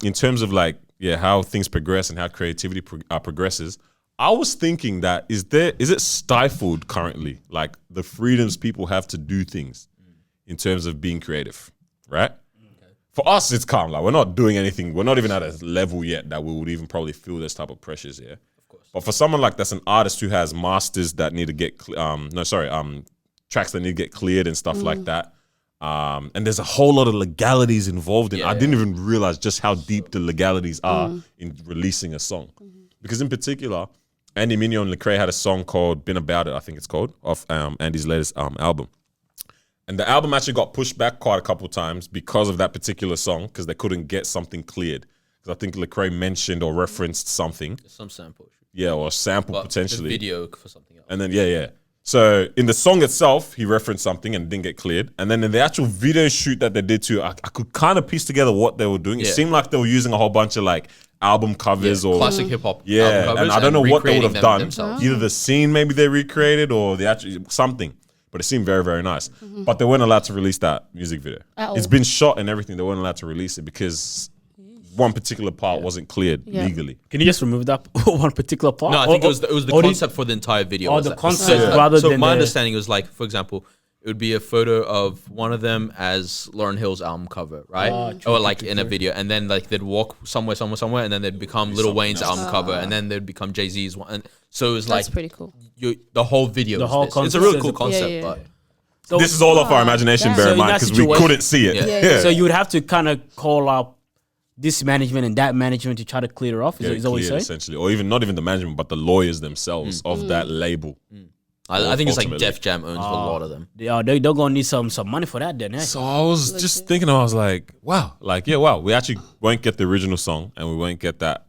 [SPEAKER 4] in terms of like, how things progress and how creativity progresses, I was thinking that is it stifled currently, like the freedoms people have to do things in terms of being creative, right? Okay. For us, it's calm. Like we're not doing anything. We're not even at a level yet that we would even probably feel this type of pressures, Of course. But for someone like that's an artist who has masters that need to get tracks that need to get cleared and stuff like that. And there's a whole lot of legalities involved in. I didn't even realize just how deep the legalities are in releasing a song. Because in particular, Andy Mineo and Lecrae had a song called "Been About It," I think it's called, off Andy's latest album. And the album actually got pushed back quite a couple times because of that particular song, because they couldn't get something cleared. Because I think Lecrae mentioned or referenced something.
[SPEAKER 1] Some sample.
[SPEAKER 4] Yeah, or a sample potentially.
[SPEAKER 1] The video for something else.
[SPEAKER 4] And then, So in the song itself, he referenced something and didn't get cleared. And then in the actual video shoot that they did too, I could kind of piece together what they were doing. It seemed like they were using a whole bunch of like album covers or
[SPEAKER 1] classic hip hop.
[SPEAKER 4] And I don't know what they would have done.
[SPEAKER 1] Themselves.
[SPEAKER 4] Either the scene maybe they recreated or the actual something. But it seemed very, very nice. But they weren't allowed to release that music video. It's been shot and everything. They weren't allowed to release it because one particular part wasn't cleared legally.
[SPEAKER 2] Can you just remove that one particular part?
[SPEAKER 1] No, I think it was the concept for the entire video.
[SPEAKER 2] Oh, the concept rather than.
[SPEAKER 1] So my understanding was like, for example, it would be a photo of one of them as Lauryn Hill's album cover, right? Or like in a video, and then like they'd walk somewhere, and then they'd become Lil Wayne's album cover, and then they'd become Jay-Z's one. And so it was
[SPEAKER 3] That's
[SPEAKER 1] like
[SPEAKER 3] pretty cool.
[SPEAKER 1] The whole video.
[SPEAKER 2] The whole
[SPEAKER 1] it's a really cool concept, but.
[SPEAKER 2] So,
[SPEAKER 4] this is all off our imagination, bear in mind, because we couldn't see it.
[SPEAKER 2] So you would have to kind of call up this management and that management to try to clear it off. Is that what you're saying?
[SPEAKER 4] Essentially, or even not even the management, but the lawyers themselves of that label.
[SPEAKER 1] I think it's like Def Jam owns a lot of them.
[SPEAKER 2] Yeah, they're gonna need some money for that then.
[SPEAKER 4] So I was just thinking, I was like, wow, we actually won't get the original song and we won't get that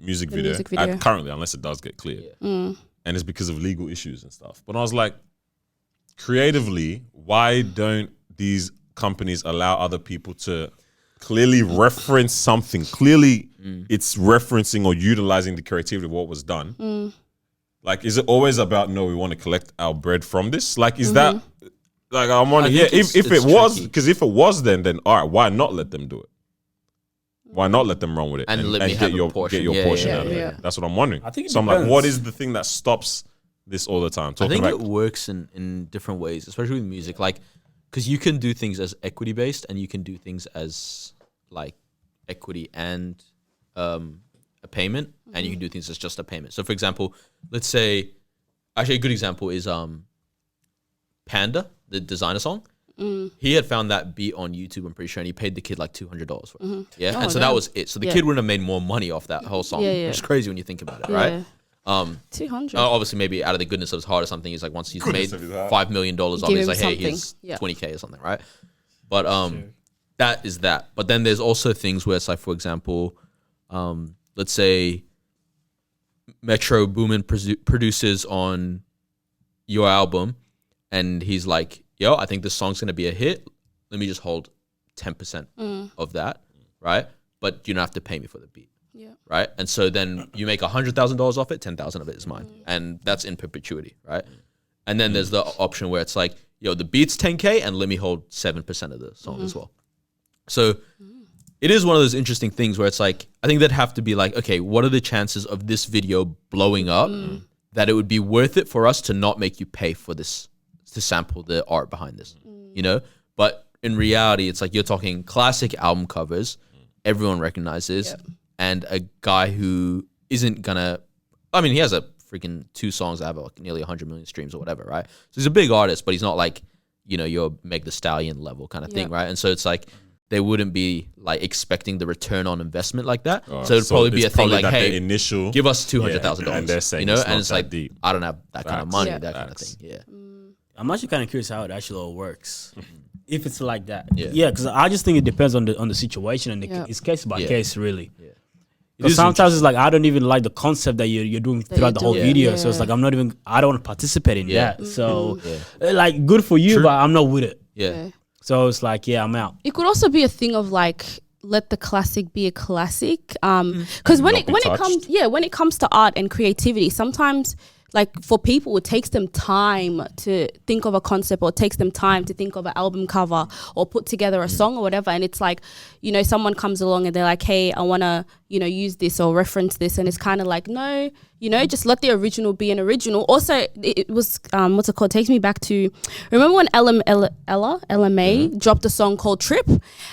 [SPEAKER 4] music video currently, unless it does get cleared. And it's because of legal issues and stuff. But I was like, creatively, why don't these companies allow other people to clearly reference something? Clearly, it's referencing or utilizing the creativity of what was done. Like, is it always about, no, we want to collect our bread from this? Like, is that, like, I'm wondering, if it was, because if it was then all right, why not let them do it? Why not let them run with it
[SPEAKER 1] and let me get your portion
[SPEAKER 4] out of it? That's what I'm wondering.
[SPEAKER 2] I think
[SPEAKER 4] so. I'm like, what is the thing that stops this all the time?
[SPEAKER 1] I think it works in different ways, especially with music. Like, because you can do things as equity based, and you can do things as like equity and a payment, and you can do things as just a payment. So, for example, let's say, actually a good example is Panda, the designer song. He had found that beat on YouTube, I'm pretty sure, and he paid the kid like $200 for it. Yeah, and so that was it. So the kid would have made more money off that whole song, which is crazy when you think about it, right?
[SPEAKER 3] 200.
[SPEAKER 1] Obviously, maybe out of the goodness of his heart or something, he's like, once he's made $5 million on it, he's like, hey, here's 20K or something, right? But that is that. But then there's also things where it's like, for example, let's say Metro Boomin produces on your album, and he's like, yo, I think this song's gonna be a hit. Let me just hold 10% of that, right? But you don't have to pay me for the beat. Yeah. Right. And so then you make $100,000 off it, 10,000 of it is mine. And that's in perpetuity, right? And then there's the option where it's like, yo, the beat's 10K and let me hold 7% of the song as well. So it is one of those interesting things where it's like, I think that'd have to be like, okay, what are the chances of this video blowing up that it would be worth it for us to not make you pay for this, to sample the art behind this, you know? But in reality, it's like you're talking classic album covers, everyone recognizes, and a guy who isn't gonna, I mean, he has a freaking 2 songs that have like nearly 100 million streams or whatever, right? So he's a big artist, but he's not like, you know, your Meg Thee Stallion level kind of thing, right? And so it's like, they wouldn't be like expecting the return on investment like that. So it'd probably be a thing like, hey,
[SPEAKER 4] initial,
[SPEAKER 1] give us $200,000.
[SPEAKER 4] And they're saying,
[SPEAKER 1] you know,
[SPEAKER 4] it's
[SPEAKER 1] and it's like,
[SPEAKER 4] deep.
[SPEAKER 1] I don't have that kind of money, that kind of thing. Yeah.
[SPEAKER 2] I'm actually kind of curious how it actually all works. If it's like that. Yeah, because I just think it depends on the situation, and it's case by case, really. Because sometimes it's like, I don't even like the concept that you're doing throughout the whole video. So it's like, I don't want to participate in that. So like, good for you, but I'm not with it.
[SPEAKER 1] Yeah.
[SPEAKER 2] So it's like, I'm out.
[SPEAKER 3] It could also be a thing of like, let the classic be a classic. Because when it comes to art and creativity, sometimes like for people, it takes them time to think of a concept, or it takes them time to think of an album cover or put together a song or whatever. And it's like, you know, someone comes along and they're like, hey, I want to, you know, use this or reference this. And it's kind of like, no, you know, just let the original be an original. Also, it was, what's it called? It takes me back to, remember when LMA dropped a song called Trip?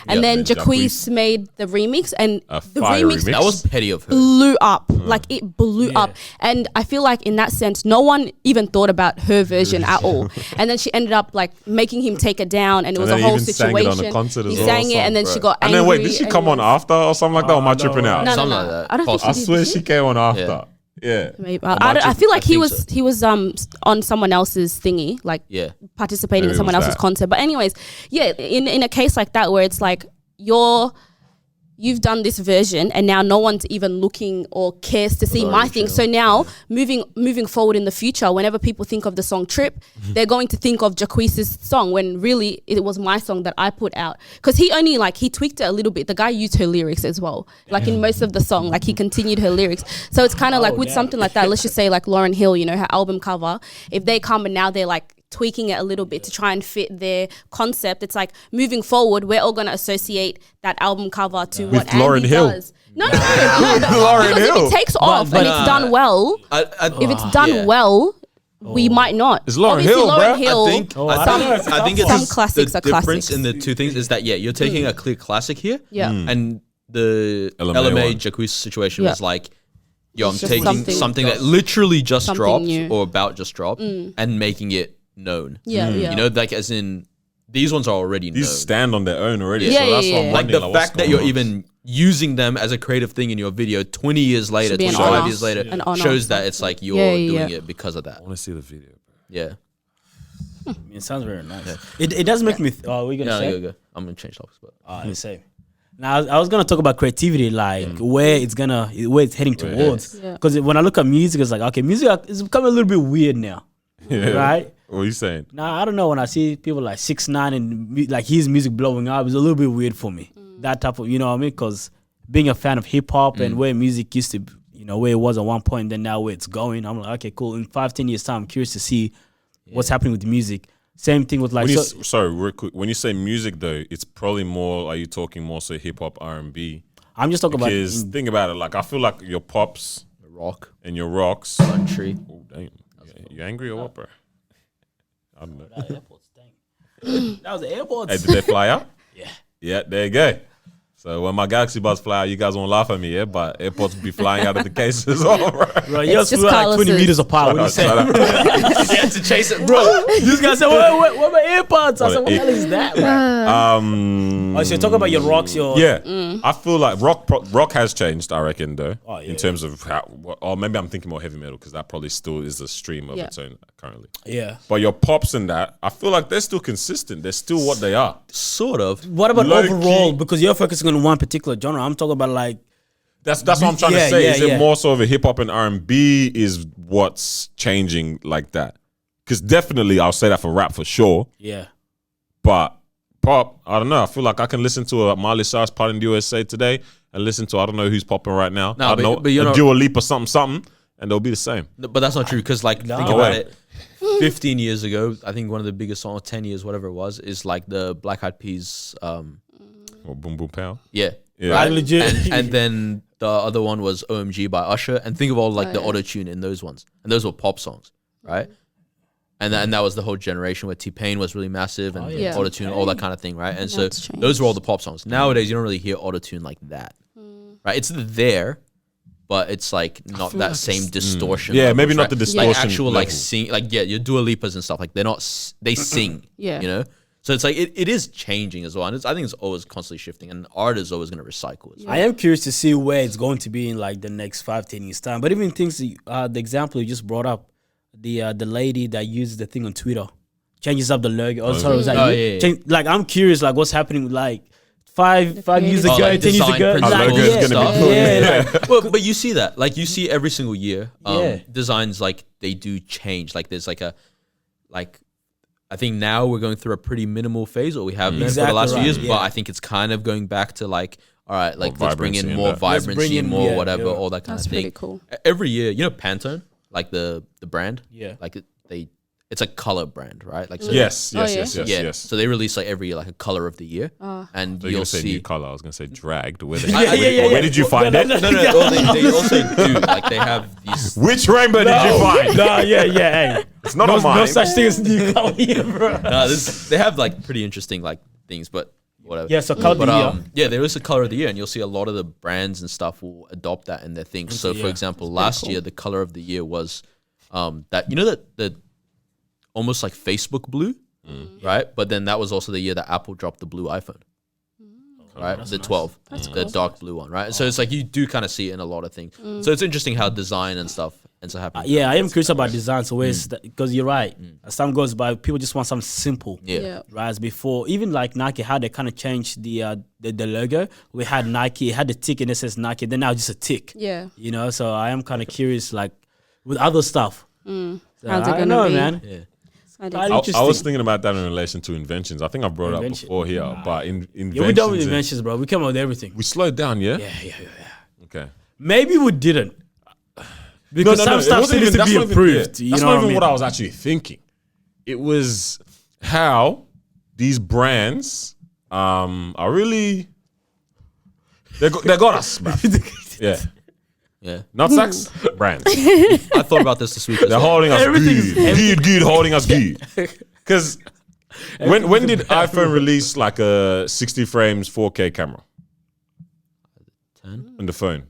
[SPEAKER 3] And then Jacquees made the remix, and the remix
[SPEAKER 1] that was petty of her.
[SPEAKER 3] Blew up. Like it blew up. And I feel like in that sense, no one even thought about her version at all. And then she ended up like making him take it down, and it was a whole situation. He sang it, and then she got angry.
[SPEAKER 4] And then wait, did she come on after or something like that? Or am I tripping out?
[SPEAKER 1] Something like that.
[SPEAKER 3] I don't think
[SPEAKER 4] I swear she came on after. Yeah.
[SPEAKER 3] Maybe. I feel like he was on someone else's thingy, like participating in someone else's concert. But anyways, yeah, in a case like that where it's like you've done this version and now no one's even looking or cares to see my thing. So now moving forward in the future, whenever people think of the song Trip, they're going to think of Jacquees' song, when really it was my song that I put out. Because he only he tweaked it a little bit. The guy used her lyrics as well. Like in most of the song, like he continued her lyrics. So it's kind of like with something like that, let's just say like Lauryn Hill, you know, her album cover, if they come and now they're like tweaking it a little bit to try and fit their concept, it's like moving forward, we're all going to associate that album cover to what
[SPEAKER 4] Lauryn
[SPEAKER 3] Andy
[SPEAKER 4] Hill.
[SPEAKER 3] does. No. Because if it takes off and it's done well, if it's done well, we might not.
[SPEAKER 4] It's Lauryn
[SPEAKER 3] Obviously,
[SPEAKER 4] Hill,
[SPEAKER 3] Lauryn
[SPEAKER 4] bro.
[SPEAKER 3] Hill.
[SPEAKER 1] I think it's
[SPEAKER 3] some classics
[SPEAKER 1] the
[SPEAKER 3] are
[SPEAKER 1] difference
[SPEAKER 3] classics.
[SPEAKER 1] in the two things is that you're taking a clear classic here,
[SPEAKER 3] and
[SPEAKER 1] the LMA Jacquees situation was like, yo, I'm taking something that literally just dropped
[SPEAKER 3] new.
[SPEAKER 1] or about just dropped and making it known.
[SPEAKER 3] Yeah.
[SPEAKER 1] You know, like as in these ones are already known.
[SPEAKER 4] These stand on their own already.
[SPEAKER 3] Yeah,
[SPEAKER 4] So that's what I'm
[SPEAKER 3] yeah.
[SPEAKER 1] Like
[SPEAKER 4] wondering,
[SPEAKER 1] the fact that you're even using them as a creative thing in your video 20 years later,
[SPEAKER 3] Should be an
[SPEAKER 1] 25
[SPEAKER 3] honor.
[SPEAKER 1] years later,
[SPEAKER 3] An honor.
[SPEAKER 1] shows that it's like you're doing it because of that.
[SPEAKER 4] I want to see the video, bro.
[SPEAKER 1] Yeah.
[SPEAKER 2] It sounds very nice. It does make me. We're gonna
[SPEAKER 1] No,
[SPEAKER 2] say.
[SPEAKER 1] go. I'm gonna change topics, but
[SPEAKER 2] Let's say. Now I was gonna talk about creativity, like where it's heading towards. Because when I look at music, it's like, okay, music is becoming a little bit weird now, right?
[SPEAKER 4] What are you saying?
[SPEAKER 2] Now I don't know, when I see people like 6ix9ine and like his music blowing up, it's a little bit weird for me. That type of, you know what I mean? Because being a fan of hip hop and where music used to, you know, where it was at one point, then now where it's going, I'm like, okay, cool. In 5-10 years time, I'm curious to see what's happening with the music. Same thing with like.
[SPEAKER 4] Sorry, real quick. When you say music, though, it's probably more. Are you talking more so hip hop, R&B?
[SPEAKER 2] I'm just talking
[SPEAKER 4] because think about it. Like I feel like your pops,
[SPEAKER 1] rock
[SPEAKER 4] and your rocks,
[SPEAKER 1] country.
[SPEAKER 4] Oh damn! You angry or what, bro? I don't know.
[SPEAKER 2] That was the airport.
[SPEAKER 4] Hey, did they fly out?
[SPEAKER 2] Yeah.
[SPEAKER 4] Yeah, there you go. So when my Galaxy Buds fly out, you guys won't laugh at me, yeah? But airports will be flying out of the case as well, bro.
[SPEAKER 2] Bro, yours flew like 20 meters apart. What do you say?
[SPEAKER 1] You had to chase it,
[SPEAKER 2] Bro, this guy said, what about AirPods? I said, what the hell is that, bro? So you're talking about your rocks,
[SPEAKER 4] I feel like rock has changed, I reckon, though, in terms of how, or maybe I'm thinking more heavy metal because that probably still is a stream of its own currently.
[SPEAKER 2] Yeah.
[SPEAKER 4] But your pops and that, I feel like they're still consistent. They're still what they are.
[SPEAKER 1] Sort of.
[SPEAKER 2] What about overall? Because you're focusing on one particular genre. I'm talking about like.
[SPEAKER 4] That's what I'm trying to say. Is it more so of a hip hop and R&B is what's changing like that? Because definitely I'll say that for rap for sure.
[SPEAKER 2] Yeah.
[SPEAKER 4] But pop, I don't know. I feel like I can listen to a Miley Cyrus Part in the USA today and listen to, I don't know who's popping right now.
[SPEAKER 1] No,
[SPEAKER 4] I don't
[SPEAKER 1] but
[SPEAKER 4] know,
[SPEAKER 1] you're
[SPEAKER 4] a
[SPEAKER 1] not,
[SPEAKER 4] Dua Lipa something, and they'll be the same.
[SPEAKER 1] But that's not true because like think about it. 15 years ago, I think one of the biggest songs, 10 years, whatever it was, is like the Black Eyed Peas.
[SPEAKER 4] Or Boom Boom Pow.
[SPEAKER 1] Yeah.
[SPEAKER 2] Right? Legit.
[SPEAKER 1] And then the other one was OMG by Usher. And think of all like the auto-tune in those ones. And those were pop songs, right? And that was the whole generation where T-Pain was really massive and auto-tune, all that kind of thing, right? And so those were all the pop songs. Nowadays, you don't really hear auto-tune like that, right? It's there, but it's like not that like same distortion.
[SPEAKER 4] Yeah, maybe not the distortion.
[SPEAKER 1] Like actual like sing, like your Dua Lipas and stuff. Like they're not, they sing, you know? So it's like, it is changing as well. And I think it's always constantly shifting and art is always going to recycle.
[SPEAKER 2] I am curious to see where it's going to be in like the next 5-10 years time. But even things, the example you just brought up, the lady that uses the thing on Twitter, changes up the logo. Oh, sorry, was that you? Like, I'm curious, like what's happening with like 5 years ago,
[SPEAKER 1] like
[SPEAKER 2] 10 years ago.
[SPEAKER 1] Like,
[SPEAKER 4] logo's gonna be
[SPEAKER 1] cool. But you see that. Like you see every single year, designs like they do change. Like there's like I think now we're going through a pretty minimal phase, or we have been for the last few years, but I think it's kind of going back to like, all right, like let's bring in more vibrancy, more whatever, all that kind of thing.
[SPEAKER 3] That's pretty cool.
[SPEAKER 1] Every year, you know, Pantone, like the brand.
[SPEAKER 2] Yeah.
[SPEAKER 1] Like it's a color brand, right? Like so
[SPEAKER 4] Yes.
[SPEAKER 1] So they release like every year like a color of the year, and
[SPEAKER 4] So
[SPEAKER 1] you'll
[SPEAKER 4] say
[SPEAKER 1] see.
[SPEAKER 4] new color. I was gonna say dragged. Where,
[SPEAKER 2] Yeah.
[SPEAKER 4] did you find it?
[SPEAKER 1] No. Well, they also do like they have these.
[SPEAKER 4] Which rainbow did you find?
[SPEAKER 2] Nah, yeah. Hey,
[SPEAKER 4] It's not on mine.
[SPEAKER 2] no such thing as new color here, bro.
[SPEAKER 1] They have like pretty interesting like things, but whatever.
[SPEAKER 2] Yeah, so color of
[SPEAKER 1] But
[SPEAKER 2] the year.
[SPEAKER 1] there is a color of the year, and you'll see a lot of the brands and stuff will adopt that in their things. So, for example, last year the color of the year was that the almost like Facebook blue, right? But then that was also the year that Apple dropped the blue iPhone, right? The 12, the dark blue one, right? So it's like you do kind of see it in a lot of things. So it's interesting how design and stuff ends up happening.
[SPEAKER 2] Yeah, I am curious about design. So because you're right, as time goes by, people just want something simple.
[SPEAKER 1] Yeah.
[SPEAKER 2] Right, as before, even like Nike, how they kind of changed the logo. We had Nike, it had the tick and it says Nike. Then now just a tick.
[SPEAKER 3] Yeah.
[SPEAKER 2] You know, so I am kind of curious, like with other stuff. So
[SPEAKER 3] How's it
[SPEAKER 2] I
[SPEAKER 3] gonna
[SPEAKER 2] know,
[SPEAKER 3] be?
[SPEAKER 2] man.
[SPEAKER 1] Yeah.
[SPEAKER 2] Quite
[SPEAKER 4] I
[SPEAKER 2] interesting.
[SPEAKER 4] was thinking about that in relation to inventions. I think I brought it up
[SPEAKER 2] Invention.
[SPEAKER 4] before here, but in inventions,
[SPEAKER 2] Yeah, we done with inventions, bro. We came up with everything.
[SPEAKER 4] we slowed down, yeah.
[SPEAKER 2] Yeah.
[SPEAKER 4] Okay.
[SPEAKER 2] Maybe we didn't. Because some
[SPEAKER 4] it
[SPEAKER 2] stuff
[SPEAKER 4] wasn't
[SPEAKER 2] needs to
[SPEAKER 4] that's
[SPEAKER 2] be
[SPEAKER 4] not even-
[SPEAKER 2] approved.
[SPEAKER 4] yeah,
[SPEAKER 2] You
[SPEAKER 4] that's
[SPEAKER 2] know
[SPEAKER 4] not
[SPEAKER 2] what I
[SPEAKER 4] even
[SPEAKER 2] mean?
[SPEAKER 4] what I was actually thinking. It was how these brands are really they got us, man. Yeah.
[SPEAKER 1] Yeah.
[SPEAKER 4] Not sex, brands.
[SPEAKER 1] I thought about this week. As
[SPEAKER 4] They're
[SPEAKER 1] well.
[SPEAKER 4] holding us
[SPEAKER 2] Everything's-
[SPEAKER 4] good, holding us good. Because when did iPhone release like a 60 frames 4K camera
[SPEAKER 1] 10?
[SPEAKER 4] on the phone?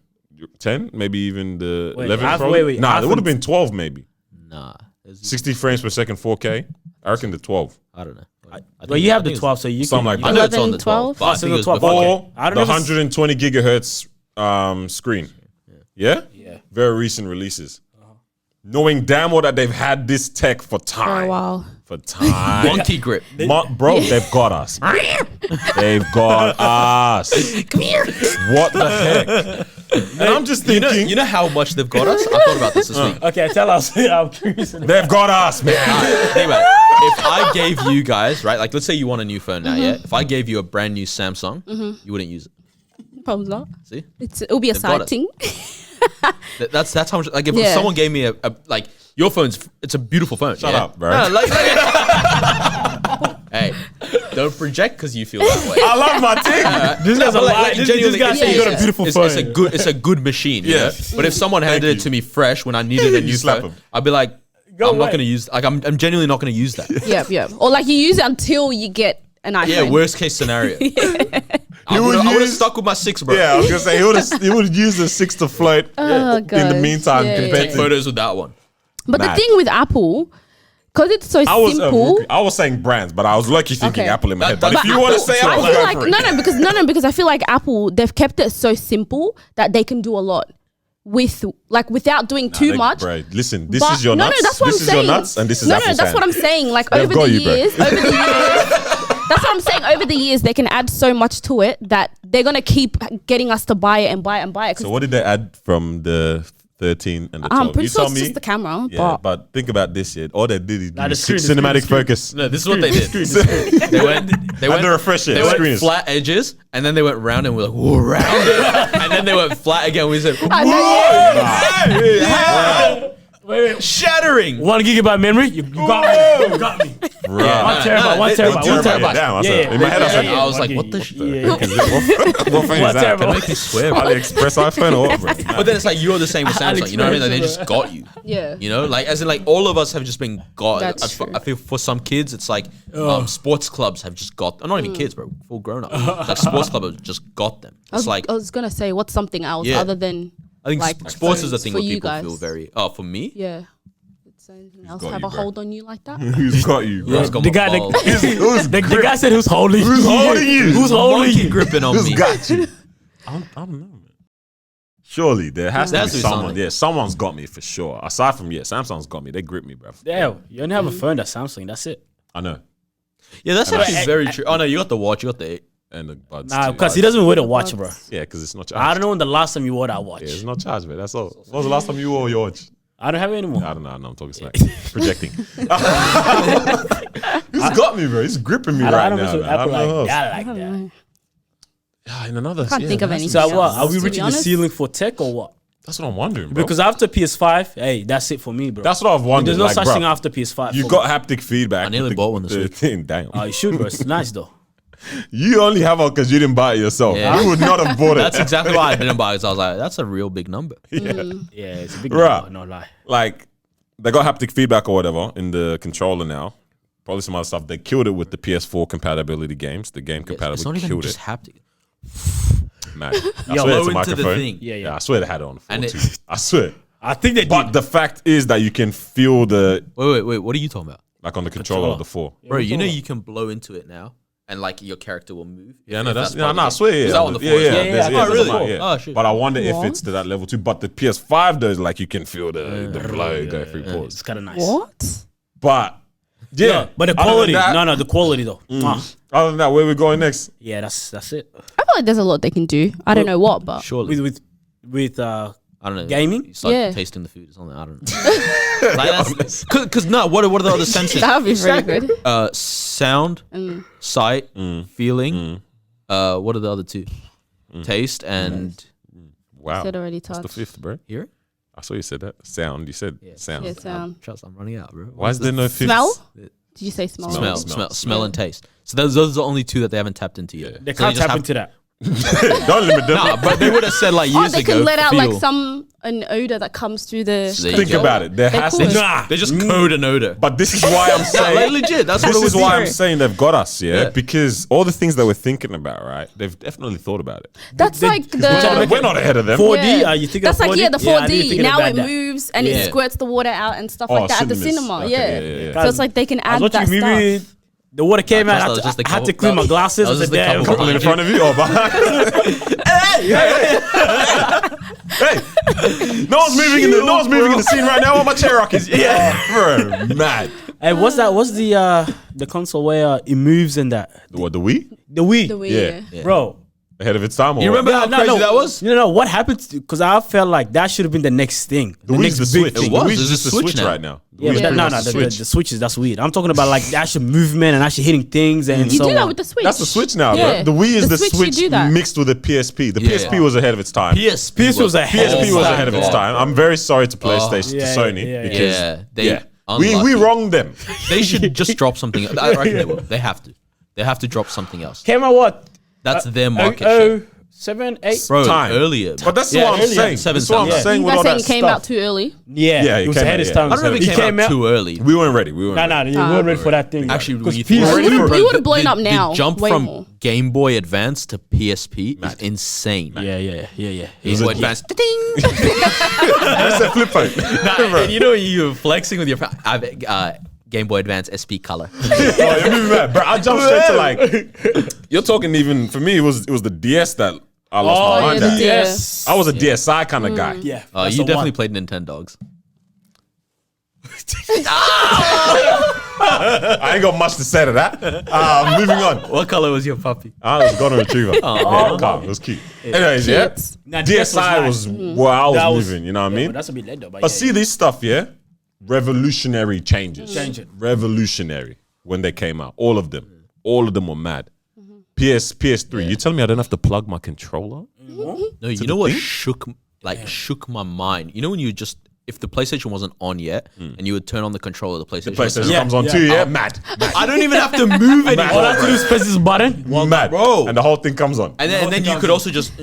[SPEAKER 4] 10? Maybe even the
[SPEAKER 2] Wait,
[SPEAKER 4] 11
[SPEAKER 2] iPhone-
[SPEAKER 4] Pro?
[SPEAKER 2] wait,
[SPEAKER 4] Nah, there would have
[SPEAKER 2] iPhone-
[SPEAKER 4] been 12 maybe.
[SPEAKER 1] Nah. It's-
[SPEAKER 4] 60 frames per second 4K? I reckon the 12.
[SPEAKER 1] I don't know. I
[SPEAKER 2] Well,
[SPEAKER 1] think-
[SPEAKER 2] you have
[SPEAKER 1] I
[SPEAKER 2] the
[SPEAKER 1] think
[SPEAKER 2] 12, so you
[SPEAKER 4] Something
[SPEAKER 2] can.
[SPEAKER 4] like
[SPEAKER 2] you
[SPEAKER 1] I
[SPEAKER 2] can-
[SPEAKER 1] know it's on the
[SPEAKER 3] 11,
[SPEAKER 1] 12. But I
[SPEAKER 2] so
[SPEAKER 1] think
[SPEAKER 2] the
[SPEAKER 1] it was
[SPEAKER 2] 12.
[SPEAKER 1] before.
[SPEAKER 2] Okay.
[SPEAKER 4] Or
[SPEAKER 2] I don't
[SPEAKER 4] the
[SPEAKER 2] know if it's-
[SPEAKER 4] 120 gigahertz screen. Yeah?
[SPEAKER 2] Yeah.
[SPEAKER 4] Very recent releases. Knowing damn well that they've had this tech for
[SPEAKER 3] For a
[SPEAKER 4] time.
[SPEAKER 3] while.
[SPEAKER 4] For time.
[SPEAKER 1] Monkey grip.
[SPEAKER 4] Bro, they've got us. They've got us. Come here. What the heck? And I'm just thinking,
[SPEAKER 1] You know how much they've got us? I thought about this week.
[SPEAKER 2] Okay, tell us. I'm curious.
[SPEAKER 4] they've got us, man.
[SPEAKER 1] Think about it. If I gave you guys, right, like let's say you want a new phone now, yeah? If I gave you a brand new Samsung, you wouldn't use it.
[SPEAKER 3] Probably not.
[SPEAKER 1] See?
[SPEAKER 3] It'll be a
[SPEAKER 1] They've got
[SPEAKER 3] side
[SPEAKER 1] it.
[SPEAKER 3] thing.
[SPEAKER 1] That's how much, like if
[SPEAKER 3] Yeah.
[SPEAKER 1] someone gave me a like, your phone's, it's a beautiful phone.
[SPEAKER 4] Shut
[SPEAKER 1] yeah?
[SPEAKER 4] up, bro.
[SPEAKER 1] No, hey, don't project because you feel that way.
[SPEAKER 4] I love my thing.
[SPEAKER 2] This guy's a
[SPEAKER 1] But,
[SPEAKER 2] lie. This
[SPEAKER 1] genuinely,
[SPEAKER 2] guy
[SPEAKER 1] it's-
[SPEAKER 2] said you got a
[SPEAKER 3] yeah.
[SPEAKER 2] beautiful
[SPEAKER 1] it's,
[SPEAKER 2] phone.
[SPEAKER 1] it's a good machine.
[SPEAKER 4] Yeah.
[SPEAKER 1] Yeah. But if someone handed
[SPEAKER 4] you.
[SPEAKER 1] it to me fresh when I needed a new
[SPEAKER 4] slap
[SPEAKER 1] phone,
[SPEAKER 4] him.
[SPEAKER 1] I'd be like,
[SPEAKER 2] Go
[SPEAKER 1] I'm not
[SPEAKER 2] away.
[SPEAKER 1] going to use, like, I'm genuinely not going to use that.
[SPEAKER 3] Yep. Or like you use it until you get an iPhone.
[SPEAKER 1] Yeah, worst case scenario. I
[SPEAKER 4] would
[SPEAKER 1] would have
[SPEAKER 4] use-
[SPEAKER 1] stuck with my 6, bro.
[SPEAKER 4] Yeah, I was going to say, he would use the 6 to float
[SPEAKER 3] Oh,
[SPEAKER 4] in the
[SPEAKER 3] gosh.
[SPEAKER 4] meantime
[SPEAKER 3] Yeah,
[SPEAKER 4] compared
[SPEAKER 1] Take
[SPEAKER 4] to...
[SPEAKER 1] photos with that one.
[SPEAKER 3] But
[SPEAKER 4] Mad.
[SPEAKER 3] the thing with Apple, because it's so simple.
[SPEAKER 4] I was saying brands, but I was lucky thinking
[SPEAKER 3] Okay.
[SPEAKER 4] Apple in my head.
[SPEAKER 1] But
[SPEAKER 4] But if you want to say
[SPEAKER 3] I
[SPEAKER 4] Apple,
[SPEAKER 3] feel
[SPEAKER 4] go
[SPEAKER 3] like
[SPEAKER 4] for it.
[SPEAKER 3] because I feel like Apple, they've kept it so simple that they can do a lot without doing too much.
[SPEAKER 4] Bro, listen, this
[SPEAKER 3] But-
[SPEAKER 4] is your
[SPEAKER 3] no,
[SPEAKER 4] nuts.
[SPEAKER 3] No, that's what
[SPEAKER 4] this
[SPEAKER 3] I'm
[SPEAKER 4] is
[SPEAKER 3] saying.
[SPEAKER 4] your nuts, and this is
[SPEAKER 3] no,
[SPEAKER 4] Apple's
[SPEAKER 3] that's what I'm
[SPEAKER 4] hand.
[SPEAKER 3] saying. Like
[SPEAKER 4] They've
[SPEAKER 3] over
[SPEAKER 4] got
[SPEAKER 3] the
[SPEAKER 4] you, bro.
[SPEAKER 3] years, that's what I'm saying. Over the years, they can add so much to it that they're gonna keep getting us to buy it and buy it and buy it.
[SPEAKER 4] So what did they add from the 13 and the 12?
[SPEAKER 3] I'm pretty
[SPEAKER 4] you
[SPEAKER 3] sure
[SPEAKER 4] tell
[SPEAKER 3] it's
[SPEAKER 4] me.
[SPEAKER 3] just the camera,
[SPEAKER 4] Yeah,
[SPEAKER 3] but
[SPEAKER 4] but think about this, yeah. All they did is
[SPEAKER 2] Nah,
[SPEAKER 4] do
[SPEAKER 2] the screen, the
[SPEAKER 4] cinematic
[SPEAKER 2] screen.
[SPEAKER 4] focus.
[SPEAKER 1] No, this is what they did.
[SPEAKER 2] Screen.
[SPEAKER 1] They went
[SPEAKER 4] Under refresh it.
[SPEAKER 1] they
[SPEAKER 4] the
[SPEAKER 1] went
[SPEAKER 4] screen is-
[SPEAKER 1] flat edges, and then they went round, and we're like, whoa, round it. And then they went flat again. We said,
[SPEAKER 3] I know,
[SPEAKER 1] whoa,
[SPEAKER 2] Wait.
[SPEAKER 1] shattering.
[SPEAKER 2] 1 gigabyte memory? You got me. You got me.
[SPEAKER 4] Bruh.
[SPEAKER 1] Yeah,
[SPEAKER 2] One terabyte, one
[SPEAKER 1] it-
[SPEAKER 2] terabyte,
[SPEAKER 1] it-
[SPEAKER 2] one
[SPEAKER 1] terabyte.
[SPEAKER 2] terabyte.
[SPEAKER 4] Damn, I
[SPEAKER 2] Yeah,
[SPEAKER 4] said, in my head, I said,
[SPEAKER 1] yeah. I was like,
[SPEAKER 2] Okay,
[SPEAKER 1] what the shit?
[SPEAKER 2] yeah.
[SPEAKER 4] what phone is
[SPEAKER 2] One
[SPEAKER 4] that?
[SPEAKER 2] terabyte.
[SPEAKER 1] Make me swear, bro.
[SPEAKER 4] AliExpress iPhone or what, bro?
[SPEAKER 1] But then it's like you're the same with Samsung. You know what I mean? Like they just got you.
[SPEAKER 3] yeah.
[SPEAKER 1] You know, like as in like all of us have just been got.
[SPEAKER 3] That's true.
[SPEAKER 1] I feel for some kids it's like sports clubs have just got. Not even kids, bro. Full grown up. Like sports clubs have just got them. It's like
[SPEAKER 3] I was gonna say what's something else
[SPEAKER 1] Yeah.
[SPEAKER 3] other than
[SPEAKER 1] I think
[SPEAKER 3] like
[SPEAKER 1] sports is the
[SPEAKER 3] phones
[SPEAKER 1] thing
[SPEAKER 3] for
[SPEAKER 1] where
[SPEAKER 3] you
[SPEAKER 1] people
[SPEAKER 3] guys.
[SPEAKER 1] feel very. Oh, for me,
[SPEAKER 3] Yeah. Does anything else
[SPEAKER 4] got
[SPEAKER 3] have
[SPEAKER 4] you,
[SPEAKER 3] a
[SPEAKER 4] bro?
[SPEAKER 3] hold on you like that?
[SPEAKER 4] Who's got you, bro?
[SPEAKER 1] Who's got
[SPEAKER 2] The
[SPEAKER 1] my
[SPEAKER 2] guy,
[SPEAKER 1] balls?
[SPEAKER 2] the guy said who's holding you.
[SPEAKER 4] Who's holding you?
[SPEAKER 2] Who's holding
[SPEAKER 1] Monkey
[SPEAKER 2] you?
[SPEAKER 1] gripping on
[SPEAKER 4] Who's
[SPEAKER 1] me.
[SPEAKER 4] got you? I don't know, man. Surely there has
[SPEAKER 1] There
[SPEAKER 4] to
[SPEAKER 1] has
[SPEAKER 4] be
[SPEAKER 1] to be
[SPEAKER 4] someone.
[SPEAKER 1] something.
[SPEAKER 4] Yeah, someone's got me for sure. Aside from Samsung's got me. They grip me, bro.
[SPEAKER 2] Damn, you only have a phone that's Samsung. That's it.
[SPEAKER 4] I know.
[SPEAKER 1] Yeah, that's actually very true. Oh no, you got the watch. You got the.
[SPEAKER 4] And the buds.
[SPEAKER 2] Nah,
[SPEAKER 4] too.
[SPEAKER 2] because he doesn't wear the watch, bro.
[SPEAKER 4] Yeah, because it's not
[SPEAKER 2] I
[SPEAKER 4] charged.
[SPEAKER 2] don't know when the last time you wore that watch.
[SPEAKER 4] Yeah, it's not charged, man. That's all. When was the last time you wore your watch?
[SPEAKER 2] I don't have it anymore.
[SPEAKER 4] I don't know. I'm talking smack. Projecting. He's got me, bro. He's gripping me
[SPEAKER 2] I
[SPEAKER 4] right
[SPEAKER 2] don't
[SPEAKER 4] now.
[SPEAKER 2] mess with
[SPEAKER 4] man. I
[SPEAKER 2] Apple
[SPEAKER 4] don't know.
[SPEAKER 2] like that.
[SPEAKER 3] I don't know.
[SPEAKER 4] Yeah, in another.
[SPEAKER 3] Can't think of
[SPEAKER 4] there has
[SPEAKER 3] anything.
[SPEAKER 4] to be
[SPEAKER 2] So what?
[SPEAKER 3] else,
[SPEAKER 2] Are we
[SPEAKER 3] to be
[SPEAKER 2] reaching the
[SPEAKER 3] honest.
[SPEAKER 2] ceiling for tech or what?
[SPEAKER 4] That's what I'm wondering, bro.
[SPEAKER 2] Because after PS5, hey, that's it for me, bro.
[SPEAKER 4] That's what I've wondered.
[SPEAKER 2] There's no
[SPEAKER 4] like,
[SPEAKER 2] such
[SPEAKER 4] bro,
[SPEAKER 2] thing after PS5.
[SPEAKER 4] You got haptic feedback.
[SPEAKER 1] I nearly bought one this week.
[SPEAKER 4] Thing, damn.
[SPEAKER 2] You should, bro. It's nice though.
[SPEAKER 4] You only have one because you didn't buy it yourself.
[SPEAKER 1] Yeah.
[SPEAKER 4] You would not have bought it.
[SPEAKER 1] That's exactly why I didn't buy it. 'Cause I was like, that's a real big number.
[SPEAKER 2] Yeah, it's a big
[SPEAKER 4] Right.
[SPEAKER 2] deal, no lie.
[SPEAKER 4] Like, they got haptic feedback or whatever in the controller now. Probably some other stuff. They killed it with the PS4 compatibility games. The game compatibility
[SPEAKER 1] It's not even
[SPEAKER 4] killed
[SPEAKER 1] just
[SPEAKER 4] it.
[SPEAKER 1] haptic.
[SPEAKER 4] Man, I
[SPEAKER 2] Yeah,
[SPEAKER 4] swear
[SPEAKER 1] blow
[SPEAKER 4] it's a
[SPEAKER 1] into the
[SPEAKER 4] microphone.
[SPEAKER 1] thing.
[SPEAKER 2] Yeah.
[SPEAKER 4] I swear they had it on the floor
[SPEAKER 1] And it-
[SPEAKER 4] too. I swear.
[SPEAKER 2] I think they
[SPEAKER 4] But
[SPEAKER 2] did.
[SPEAKER 4] the fact is that you can feel the
[SPEAKER 1] Wait. What are you talking about?
[SPEAKER 4] like on the controller of the 4.
[SPEAKER 1] Bro, you know you can blow into it now and like your character will move.
[SPEAKER 4] Yeah, no,
[SPEAKER 1] If
[SPEAKER 4] that's
[SPEAKER 1] part
[SPEAKER 4] yeah,
[SPEAKER 1] of
[SPEAKER 4] no,
[SPEAKER 1] the
[SPEAKER 4] I
[SPEAKER 1] game.
[SPEAKER 4] swear, yeah,
[SPEAKER 1] Is that on the
[SPEAKER 4] yeah,
[SPEAKER 1] floor?
[SPEAKER 4] yeah,
[SPEAKER 2] Yeah,
[SPEAKER 4] there's-
[SPEAKER 2] yeah,
[SPEAKER 4] there's a
[SPEAKER 1] really?
[SPEAKER 4] lot, yeah.
[SPEAKER 1] Oh, shit.
[SPEAKER 4] But I wonder if
[SPEAKER 3] What?
[SPEAKER 4] it's to that level too. But the PS5 does, like you can feel the blow go through
[SPEAKER 2] It's
[SPEAKER 4] pores.
[SPEAKER 2] kind of nice.
[SPEAKER 3] What?
[SPEAKER 4] But yeah,
[SPEAKER 2] But the
[SPEAKER 4] other than
[SPEAKER 2] quality,
[SPEAKER 4] that-
[SPEAKER 2] the quality though.
[SPEAKER 4] Other than that, where we going next?
[SPEAKER 2] Yeah, that's it.
[SPEAKER 3] I feel like there's a lot they can do. I don't know what, but
[SPEAKER 1] Surely.
[SPEAKER 2] With
[SPEAKER 1] I don't know.
[SPEAKER 2] gaming?
[SPEAKER 1] You start
[SPEAKER 3] Yeah.
[SPEAKER 1] tasting the food or something. I don't know. Like because no, what are the other senses?
[SPEAKER 3] that would be very good.
[SPEAKER 1] Sound, sight, feeling. What are the other two? Taste and
[SPEAKER 4] Wow,
[SPEAKER 3] Said already
[SPEAKER 4] that's the
[SPEAKER 3] touched.
[SPEAKER 4] 5th, bro.
[SPEAKER 1] hear.
[SPEAKER 4] I saw you said that. Sound. You said sound.
[SPEAKER 3] Yeah, sound.
[SPEAKER 1] Trust, I'm running out, bro.
[SPEAKER 4] Why is there no 5th?
[SPEAKER 3] Smell? Did you say smell?
[SPEAKER 1] Smell, and taste. So those are the only two that they haven't tapped into yet.
[SPEAKER 2] They
[SPEAKER 1] So
[SPEAKER 2] can't
[SPEAKER 1] just
[SPEAKER 2] tap
[SPEAKER 1] have-
[SPEAKER 2] into that.
[SPEAKER 4] Don't limit them.
[SPEAKER 1] Nah, but they would have said like
[SPEAKER 3] Oh,
[SPEAKER 1] years
[SPEAKER 3] they
[SPEAKER 1] ago.
[SPEAKER 3] can let out like
[SPEAKER 1] feel.
[SPEAKER 3] an odor that comes through the.
[SPEAKER 1] There you
[SPEAKER 4] Think
[SPEAKER 1] go.
[SPEAKER 4] about it. There
[SPEAKER 3] They
[SPEAKER 4] has
[SPEAKER 3] could.
[SPEAKER 4] to.
[SPEAKER 2] Nah.
[SPEAKER 1] They just code an odor.
[SPEAKER 4] But this is why I'm
[SPEAKER 1] Like,
[SPEAKER 4] saying.
[SPEAKER 1] legit. That's
[SPEAKER 4] This
[SPEAKER 1] what it
[SPEAKER 4] is
[SPEAKER 1] was.
[SPEAKER 4] why I'm
[SPEAKER 3] True.
[SPEAKER 4] saying they've got us, yeah?
[SPEAKER 1] Yeah.
[SPEAKER 4] Because all the things that we're thinking about, right? They've definitely thought about it.
[SPEAKER 3] That's like
[SPEAKER 4] We're
[SPEAKER 3] the.
[SPEAKER 4] not ahead of them.
[SPEAKER 2] 4D?
[SPEAKER 3] Yeah.
[SPEAKER 2] You think
[SPEAKER 3] That's
[SPEAKER 2] of
[SPEAKER 3] like
[SPEAKER 2] 4D?
[SPEAKER 3] yeah, the
[SPEAKER 2] Yeah, I didn't
[SPEAKER 3] 4D.
[SPEAKER 2] think
[SPEAKER 3] Now
[SPEAKER 2] about
[SPEAKER 3] it
[SPEAKER 2] that.
[SPEAKER 3] moves and
[SPEAKER 1] Yeah.
[SPEAKER 3] it squirts the water out and stuff
[SPEAKER 4] Oh,
[SPEAKER 3] like that at the
[SPEAKER 4] cinemas.
[SPEAKER 3] cinema.
[SPEAKER 4] Okay,
[SPEAKER 3] Yeah.
[SPEAKER 4] yeah.
[SPEAKER 3] So it's like they can
[SPEAKER 2] I was
[SPEAKER 3] add
[SPEAKER 2] watching
[SPEAKER 3] that
[SPEAKER 2] a
[SPEAKER 3] stuff.
[SPEAKER 2] movie. The water came
[SPEAKER 1] Trust
[SPEAKER 2] out.
[SPEAKER 1] that was just the
[SPEAKER 2] I had to
[SPEAKER 1] couple-
[SPEAKER 2] clean my glasses.
[SPEAKER 1] that was
[SPEAKER 2] I said,
[SPEAKER 1] just the
[SPEAKER 2] damn.
[SPEAKER 1] couple-
[SPEAKER 4] Couple in front of you or behind? Hey! No one's moving in the scene right now. All my chair rock is bro, mad.
[SPEAKER 2] Hey, what's that? What's the console where it moves and that?
[SPEAKER 4] What, the Wii?
[SPEAKER 2] The Wii.
[SPEAKER 3] The way.
[SPEAKER 4] Yeah.
[SPEAKER 3] Yeah.
[SPEAKER 2] Bro.
[SPEAKER 4] Ahead of its time? Or
[SPEAKER 1] You
[SPEAKER 4] what?
[SPEAKER 1] remember how crazy that was?
[SPEAKER 2] No. What happened? Because I felt like that should have been the next thing.
[SPEAKER 4] The Wii's
[SPEAKER 2] next
[SPEAKER 4] the
[SPEAKER 2] big
[SPEAKER 4] Switch.
[SPEAKER 2] thing.
[SPEAKER 4] The
[SPEAKER 1] was.
[SPEAKER 4] Wii's
[SPEAKER 1] It's
[SPEAKER 4] just
[SPEAKER 1] a
[SPEAKER 4] the
[SPEAKER 1] Switch
[SPEAKER 4] Switch
[SPEAKER 1] now.
[SPEAKER 4] right now.
[SPEAKER 2] Yeah,
[SPEAKER 3] Yeah.
[SPEAKER 2] but no,
[SPEAKER 4] the
[SPEAKER 2] the
[SPEAKER 4] Switch.
[SPEAKER 2] switches. That's weird. I'm talking about like the actual movement and actually hitting things and
[SPEAKER 3] You
[SPEAKER 2] so
[SPEAKER 3] do that
[SPEAKER 2] on.
[SPEAKER 3] with the Switch.
[SPEAKER 4] That's the Switch now,
[SPEAKER 3] Yeah.
[SPEAKER 4] bro. The Wii is
[SPEAKER 3] The
[SPEAKER 4] the
[SPEAKER 3] Switch, you
[SPEAKER 4] Switch
[SPEAKER 3] do that.
[SPEAKER 4] mixed with the PSP. The
[SPEAKER 1] Yeah.
[SPEAKER 4] PSP was ahead of its time.
[SPEAKER 1] PSP
[SPEAKER 2] was ahead
[SPEAKER 4] PSP
[SPEAKER 2] of
[SPEAKER 4] was
[SPEAKER 2] its
[SPEAKER 4] ahead of its
[SPEAKER 1] Yeah.
[SPEAKER 4] time. I'm very sorry to PlayStation,
[SPEAKER 2] Yeah,
[SPEAKER 4] to Sony,
[SPEAKER 2] yeah, yeah.
[SPEAKER 4] because
[SPEAKER 1] Yeah, they
[SPEAKER 4] we
[SPEAKER 1] unlucky.
[SPEAKER 4] wronged them.
[SPEAKER 1] They should just drop something. I reckon they will. They have to. They have to drop something else.
[SPEAKER 2] Came out what?
[SPEAKER 1] That's their market share.
[SPEAKER 2] 7, 8.
[SPEAKER 1] Bro,
[SPEAKER 4] time.
[SPEAKER 1] earlier.
[SPEAKER 4] But that's
[SPEAKER 2] Yeah,
[SPEAKER 4] what I'm
[SPEAKER 2] earlier.
[SPEAKER 4] saying.
[SPEAKER 1] Seven
[SPEAKER 4] That's what I'm
[SPEAKER 1] times.
[SPEAKER 4] saying
[SPEAKER 3] You
[SPEAKER 4] with
[SPEAKER 3] guys
[SPEAKER 4] all
[SPEAKER 3] saying
[SPEAKER 4] that
[SPEAKER 3] it came
[SPEAKER 4] stuff.
[SPEAKER 3] out too early?
[SPEAKER 2] Yeah,
[SPEAKER 4] Yeah,
[SPEAKER 2] it was
[SPEAKER 4] came
[SPEAKER 2] ahead
[SPEAKER 4] out,
[SPEAKER 2] of its
[SPEAKER 4] yeah.
[SPEAKER 2] time.
[SPEAKER 1] I don't know if it came out too early.
[SPEAKER 4] We weren't ready. We weren't
[SPEAKER 2] No,
[SPEAKER 4] ready.
[SPEAKER 2] you weren't ready for that thing.
[SPEAKER 1] Actually, when you
[SPEAKER 2] Because
[SPEAKER 1] think
[SPEAKER 2] PS3
[SPEAKER 1] about it,
[SPEAKER 3] We
[SPEAKER 1] bro,
[SPEAKER 3] would've blown up now,
[SPEAKER 1] The jump
[SPEAKER 3] way
[SPEAKER 1] from
[SPEAKER 3] more.
[SPEAKER 1] Game Boy Advance to PSP is insane.
[SPEAKER 2] Yeah.
[SPEAKER 1] Game Boy Advance.
[SPEAKER 4] That's a flip phone.
[SPEAKER 1] And you know you're flexing with your Game Boy Advance SP Color.
[SPEAKER 4] Oh, you're moving mad. Bro, I jumped straight to like, you're talking even, for me, it was the DS that I lost my
[SPEAKER 3] yeah,
[SPEAKER 4] mind
[SPEAKER 3] the
[SPEAKER 4] at.
[SPEAKER 3] DS.
[SPEAKER 4] I was a DSi kind of guy.
[SPEAKER 2] Yeah.
[SPEAKER 1] You definitely played Nintendogs.
[SPEAKER 4] I ain't got much to say to that. Moving on.
[SPEAKER 1] What color was your puppy?
[SPEAKER 4] I was a golden retriever. Yeah, calm. It was cute. Anyways, yeah.
[SPEAKER 3] Cute.
[SPEAKER 2] Nah, DS was
[SPEAKER 4] DSi
[SPEAKER 2] nice.
[SPEAKER 4] was where I
[SPEAKER 2] That
[SPEAKER 4] was
[SPEAKER 2] was-
[SPEAKER 4] moving, you know what I mean?
[SPEAKER 2] That's a bit late though. But
[SPEAKER 4] But see this stuff, yeah? Revolutionary changes.
[SPEAKER 2] Change it.
[SPEAKER 4] Revolutionary when they came out. All of them. All of them were mad. PS3. You telling me I don't have to plug my controller?
[SPEAKER 1] No, you know what shook my mind? You know when you just, if the PlayStation wasn't on yet and you would turn on the controller, the PlayStation would
[SPEAKER 4] PlayStation
[SPEAKER 1] turn
[SPEAKER 2] Yeah,
[SPEAKER 4] comes on
[SPEAKER 2] yeah.
[SPEAKER 4] too, yeah? Mad.
[SPEAKER 1] I don't even have to move anymore.
[SPEAKER 2] all I have to do is press this button.
[SPEAKER 4] Mad.
[SPEAKER 1] bro.
[SPEAKER 4] And the whole thing comes on.
[SPEAKER 1] And then you could also just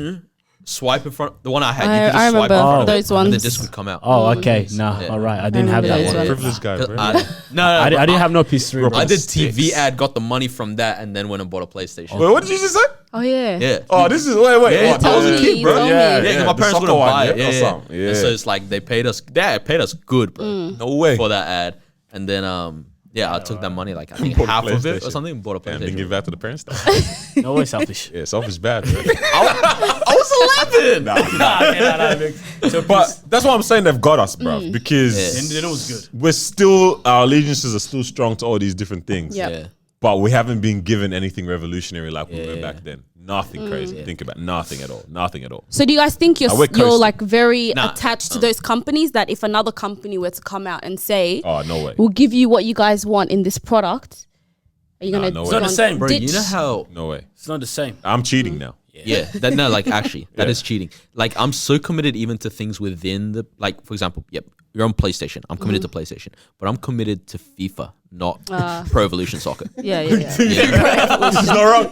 [SPEAKER 1] swipe in front. The one I had, you could just
[SPEAKER 3] I
[SPEAKER 1] swipe
[SPEAKER 3] remember
[SPEAKER 1] in front of
[SPEAKER 3] those
[SPEAKER 1] it, and the
[SPEAKER 3] ones.
[SPEAKER 1] disc would come out.
[SPEAKER 2] Oh, okay. Nah, all right. I didn't have
[SPEAKER 3] remember
[SPEAKER 2] that
[SPEAKER 3] those
[SPEAKER 2] one.
[SPEAKER 3] ones.
[SPEAKER 4] Privileged guy, bro.
[SPEAKER 1] No,
[SPEAKER 2] I didn't have no PS3. Bro.
[SPEAKER 1] I did
[SPEAKER 4] Sticks.
[SPEAKER 1] TV ad, got the money from that, and then went and bought a PlayStation.
[SPEAKER 4] Wait, what did you just say?
[SPEAKER 3] Oh yeah.
[SPEAKER 1] Yeah.
[SPEAKER 4] Oh, this is, wait.
[SPEAKER 1] Yeah,
[SPEAKER 4] what,
[SPEAKER 1] I was a
[SPEAKER 4] the-
[SPEAKER 1] kid, bro.
[SPEAKER 3] told me.
[SPEAKER 1] Yeah,
[SPEAKER 3] Yeah,
[SPEAKER 1] 'cause my
[SPEAKER 4] the
[SPEAKER 1] parents
[SPEAKER 4] soccer
[SPEAKER 1] wouldn't
[SPEAKER 4] one,
[SPEAKER 1] buy it.
[SPEAKER 4] yeah,
[SPEAKER 1] Yeah,
[SPEAKER 4] or
[SPEAKER 1] yeah.
[SPEAKER 4] something. Yeah.
[SPEAKER 1] And so it's like they paid us good, bro.
[SPEAKER 4] No way.
[SPEAKER 1] For that ad, and then I took that money, like I think
[SPEAKER 4] Bought a
[SPEAKER 1] half of it or
[SPEAKER 4] PlayStation.
[SPEAKER 1] something, and bought a
[SPEAKER 4] Damn, didn't
[SPEAKER 1] PlayStation.
[SPEAKER 4] give that to the parents. Though.
[SPEAKER 2] No way selfish.
[SPEAKER 4] Yeah, selfish bad, bro.
[SPEAKER 1] I was 11.
[SPEAKER 4] But that's why I'm saying they've got us, bro. Because
[SPEAKER 2] And then it was good.
[SPEAKER 4] we're still, our allegiances are still strong to all these different things.
[SPEAKER 3] Yep.
[SPEAKER 1] Yeah.
[SPEAKER 4] But we haven't been given anything revolutionary like we were
[SPEAKER 1] Yeah.
[SPEAKER 4] back then. Nothing crazy. Think about nothing at all. Nothing at all.
[SPEAKER 3] So do you guys think
[SPEAKER 4] we're
[SPEAKER 3] you're
[SPEAKER 4] coasting.
[SPEAKER 3] like very
[SPEAKER 1] Nah.
[SPEAKER 3] attached to those companies that if another company were to come out and say,
[SPEAKER 4] Oh, no way.
[SPEAKER 3] we'll give you what you guys want in this product, are you gonna
[SPEAKER 4] no
[SPEAKER 3] go
[SPEAKER 4] way.
[SPEAKER 2] It's not the
[SPEAKER 3] and
[SPEAKER 2] same,
[SPEAKER 1] Bro,
[SPEAKER 3] ditch?
[SPEAKER 1] you know how
[SPEAKER 4] No way.
[SPEAKER 2] It's not the same.
[SPEAKER 4] I'm cheating now.
[SPEAKER 1] Yeah. Actually, that is cheating. Like, I'm so committed even to things within the, like, for example, you're on PlayStation. I'm committed to PlayStation, but I'm committed to FIFA, not Pro Evolution Soccer.
[SPEAKER 4] This is not wrong.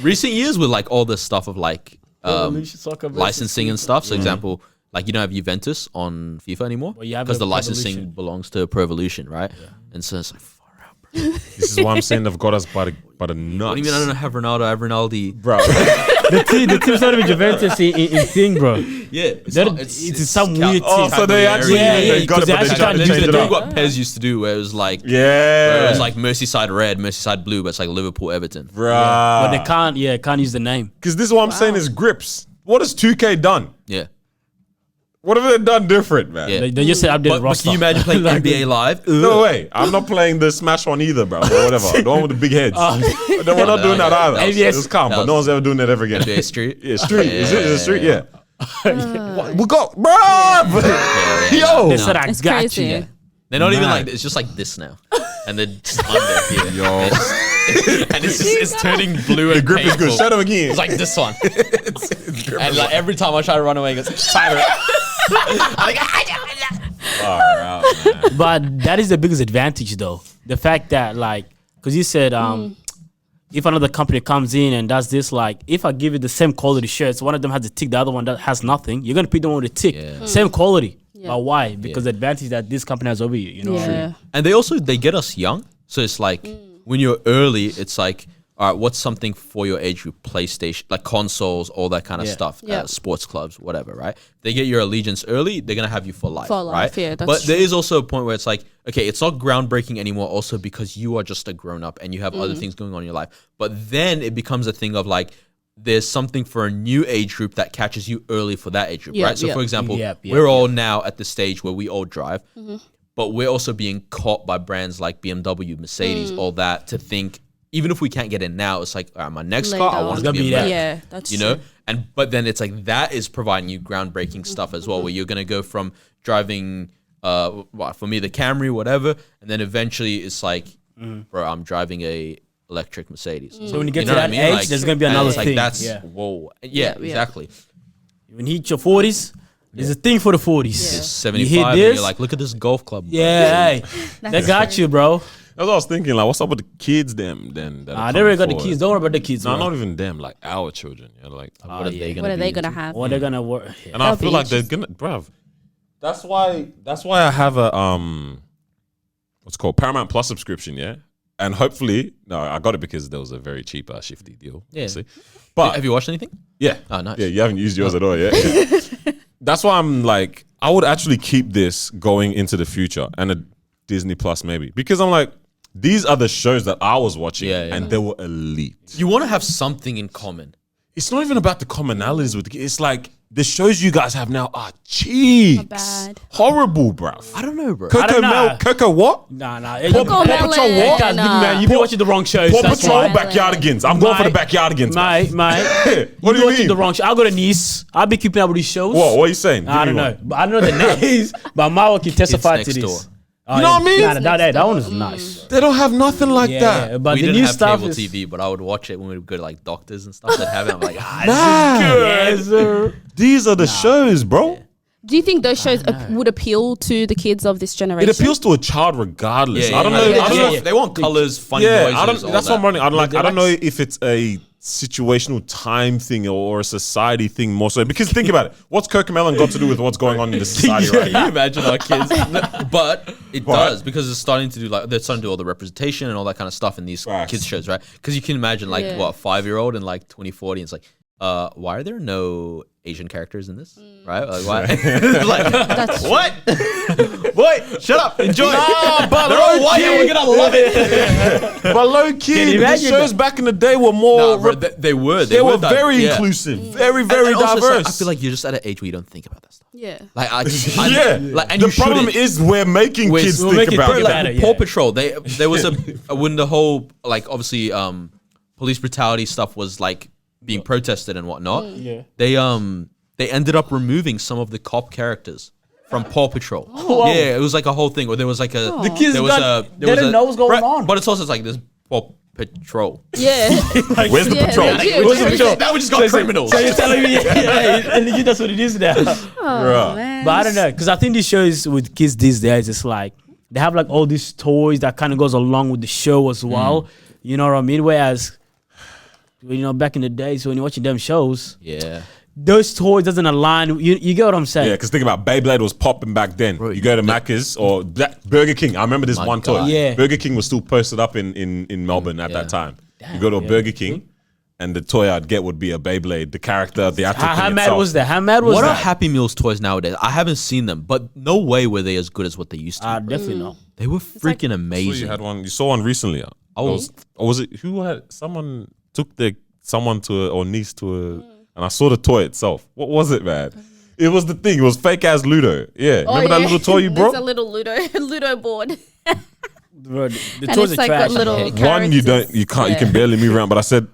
[SPEAKER 1] Recent years with like all this stuff of like licensing and stuff. So, example, like you don't have Juventus on FIFA anymore because the licensing belongs to Pro Evolution, right? Yeah. And so it's like,
[SPEAKER 4] this is why I'm saying they've got us by the nuts.
[SPEAKER 1] What do you mean I don't have Ronaldo? I have Ronaldo,
[SPEAKER 4] bro.
[SPEAKER 2] the team's not even Juventus in thing, bro.
[SPEAKER 1] Yeah,
[SPEAKER 2] it's some weird team.
[SPEAKER 4] Oh, so they actually they got it, but they tried to change it up.
[SPEAKER 1] What Pez used to do, where it was like, where it was like Merseyside red, Merseyside blue, but it's like Liverpool, Everton,
[SPEAKER 4] bro.
[SPEAKER 2] But they can't use the name
[SPEAKER 4] because this is what I'm saying is grips. What has 2K done?
[SPEAKER 1] Yeah.
[SPEAKER 4] What have they done different, man?
[SPEAKER 2] Yeah. They just said update the roster.
[SPEAKER 1] Can you imagine playing NBA Live?
[SPEAKER 4] No way. I'm not playing the Smash one either, bro. Or whatever. The one with the big heads. We're not doing that either. It was calm, but no one's ever doing that ever again.
[SPEAKER 1] NBA Street?
[SPEAKER 4] Yeah, Street. Is it Street? Yeah. We got, bro. Yo.
[SPEAKER 2] They said I got you.
[SPEAKER 1] Yeah. They're not even like, it's just like this now. And they're just under here.
[SPEAKER 4] Yo.
[SPEAKER 1] And it's turning blue and
[SPEAKER 4] the grip
[SPEAKER 1] painful.
[SPEAKER 4] is good. Shut up again.
[SPEAKER 1] It's like this one. And like every time I try to run away, it goes, Tyler. I'm like,
[SPEAKER 2] but that is the biggest advantage, though. The fact that, like, because you said, if another company comes in and does this, like, if I give you the same quality shirts, one of them has a tick, the other one that has nothing, you're gonna pick the one with a tick. Yeah. Same quality. Yeah. But why? Because the advantage that this company has over you, you know?
[SPEAKER 3] Yeah.
[SPEAKER 1] And they get us young. So it's like, when you're early, it's like, all right, what's something for your age group? PlayStation, like consoles, all that kind of stuff, sports clubs, whatever, right? They get your allegiance early, they're going to have you for life, right?
[SPEAKER 3] Yeah,
[SPEAKER 1] but there is also a point where it's like, okay, it's not groundbreaking anymore also because you are just a grown-up and you have other things going on in your life. But then it becomes a thing of like, there's something for a new age group that catches you early for that age group, right? So for example, we're all now at the stage where we all drive, but we're also being caught by brands like BMW, Mercedes, all that to think, even if we can't get in now, it's like, all right, my next car, I want it to be
[SPEAKER 3] that. Yeah, that's
[SPEAKER 1] true. But then it's like, that is providing you groundbreaking stuff as well, where you're going to go from driving, for me, the Camry, whatever, and then eventually it's like, bro, I'm driving a electric Mercedes.
[SPEAKER 2] So when you get to that age, there's going to be another thing.
[SPEAKER 1] Like that's, whoa. Yeah, exactly.
[SPEAKER 2] When you hit your 40s, there's a thing for the 40s.
[SPEAKER 1] Yeah. 75, and you're like, look at this golf club.
[SPEAKER 2] Yeah, hey, they got you, bro.
[SPEAKER 4] That's what I was thinking. Like, what's up with the kids? Then
[SPEAKER 2] they already got the kids. Don't worry about the kids.
[SPEAKER 4] No, not even them. Like our children. Yeah, like
[SPEAKER 3] what are they gonna have?
[SPEAKER 2] What they're gonna work?
[SPEAKER 4] Yeah. And I feel like they're gonna, bruv. That's why I have a what's it called Paramount Plus subscription. Yeah, and hopefully, no, I got it because there was a very cheap shifty deal.
[SPEAKER 1] Yeah.
[SPEAKER 4] Obviously. But
[SPEAKER 1] have you watched anything?
[SPEAKER 4] Yeah.
[SPEAKER 1] Oh, nice.
[SPEAKER 4] Yeah, you haven't used yours at all. Yeah. That's why I'm like, I would actually keep this going into the future and a Disney Plus maybe, because I'm like, these are the shows that I was watching and they were elite.
[SPEAKER 1] You want to have something in common.
[SPEAKER 4] It's not even about the commonalities with the, it's like the shows you guys have now are cheeks.
[SPEAKER 3] Bad.
[SPEAKER 4] Horrible, bruv.
[SPEAKER 1] I don't know, bro.
[SPEAKER 4] Coco what?
[SPEAKER 2] Nah.
[SPEAKER 3] Paw Patrol what?
[SPEAKER 2] Guys, big man, you've been watching the wrong shows.
[SPEAKER 4] Paw Patrol, Backyardigans. I'm going for the Backyardigans.
[SPEAKER 2] Mate.
[SPEAKER 4] What do you mean?
[SPEAKER 2] The wrong show. I got a niece. I'll be keeping up with these shows.
[SPEAKER 4] What are you saying?
[SPEAKER 2] I don't know. But I don't know the names, but my work can testify to this.
[SPEAKER 4] You know what I mean?
[SPEAKER 2] That one is nice.
[SPEAKER 4] They don't have nothing like that.
[SPEAKER 2] Yeah, but
[SPEAKER 1] we
[SPEAKER 2] the
[SPEAKER 1] didn't
[SPEAKER 2] new
[SPEAKER 1] have
[SPEAKER 2] stuff
[SPEAKER 1] cable
[SPEAKER 2] is
[SPEAKER 1] TV, but I would watch it when we would go to like doctors and stuff. They'd have it. I'm like,
[SPEAKER 2] this is good.
[SPEAKER 4] These are the shows, bro.
[SPEAKER 3] Do you think those shows would appeal to the kids of this generation?
[SPEAKER 4] It appeals to a child regardless.
[SPEAKER 1] I don't know if they want colors, funny noises.
[SPEAKER 4] That's what I'm running. I don't know if it's a situational time thing or a society thing more so. Because think about it. What's Cocomelon got to do with what's going on in the society right now?
[SPEAKER 1] Can you imagine our kids? But it does, because it's starting to do they're starting to do all the representation and all that kind of stuff in these kids shows, right? Because you can imagine what, a 5-year-old in like 2040, and it's like, why are there no Asian characters in this? Right? Like, why? Like, what? Wait, shut up. Enjoy.
[SPEAKER 4] No, but
[SPEAKER 1] they're all white and we're gonna love it.
[SPEAKER 4] But low key, the shows back in the day were more.
[SPEAKER 1] They were
[SPEAKER 4] very inclusive, very diverse.
[SPEAKER 1] I feel like you're just at an age where you don't think about that stuff.
[SPEAKER 3] Yeah.
[SPEAKER 1] Like and
[SPEAKER 4] the problem is we're making kids think about it.
[SPEAKER 1] Paw Patrol. There was when the whole obviously police brutality stuff was like being protested and whatnot. They ended up removing some of the cop characters from Paw Patrol. Yeah, it was like a whole thing where there was like a
[SPEAKER 2] the kids they didn't know what's going on.
[SPEAKER 1] But it's also like this patrol.
[SPEAKER 3] Yeah.
[SPEAKER 4] Where's the patrol?
[SPEAKER 2] Where's the patrol?
[SPEAKER 1] That we just got criminals.
[SPEAKER 2] So you're telling me, yeah, that's what it is now.
[SPEAKER 3] Oh, man.
[SPEAKER 2] But I don't know, because I think these shows with kids these days, it's like they have like all these toys that kind of goes along with the show as well. You know what I mean? Whereas, back in the days when you're watching them shows, those toys doesn't align. You get what I'm saying?
[SPEAKER 4] Yeah, because think about Beyblade was popping back then. Bro, you go to Macca's or Burger King. I remember this one toy.
[SPEAKER 2] Yeah.
[SPEAKER 4] Burger King was still posted up in Melbourne at that time. Damn, you go to a Burger King, and the toy I'd get would be a Beyblade, the character, the actor.
[SPEAKER 2] How mad was that? How mad was
[SPEAKER 1] what
[SPEAKER 2] that?
[SPEAKER 1] What are Happy Meals toys nowadays? I haven't seen them, but no way were they as good as what they used to.
[SPEAKER 2] Definitely not.
[SPEAKER 1] They were freaking amazing.
[SPEAKER 4] So you had one. You saw one recently. Was it who had someone took someone to or niece to and I saw the toy itself. What was it, man? It was the thing. It was fake ass Ludo. Yeah, remember that little toy you brought?
[SPEAKER 3] It's a little Ludo board.
[SPEAKER 2] Bro, the toys are
[SPEAKER 3] like
[SPEAKER 2] trash.
[SPEAKER 4] One you can barely move around. But I said,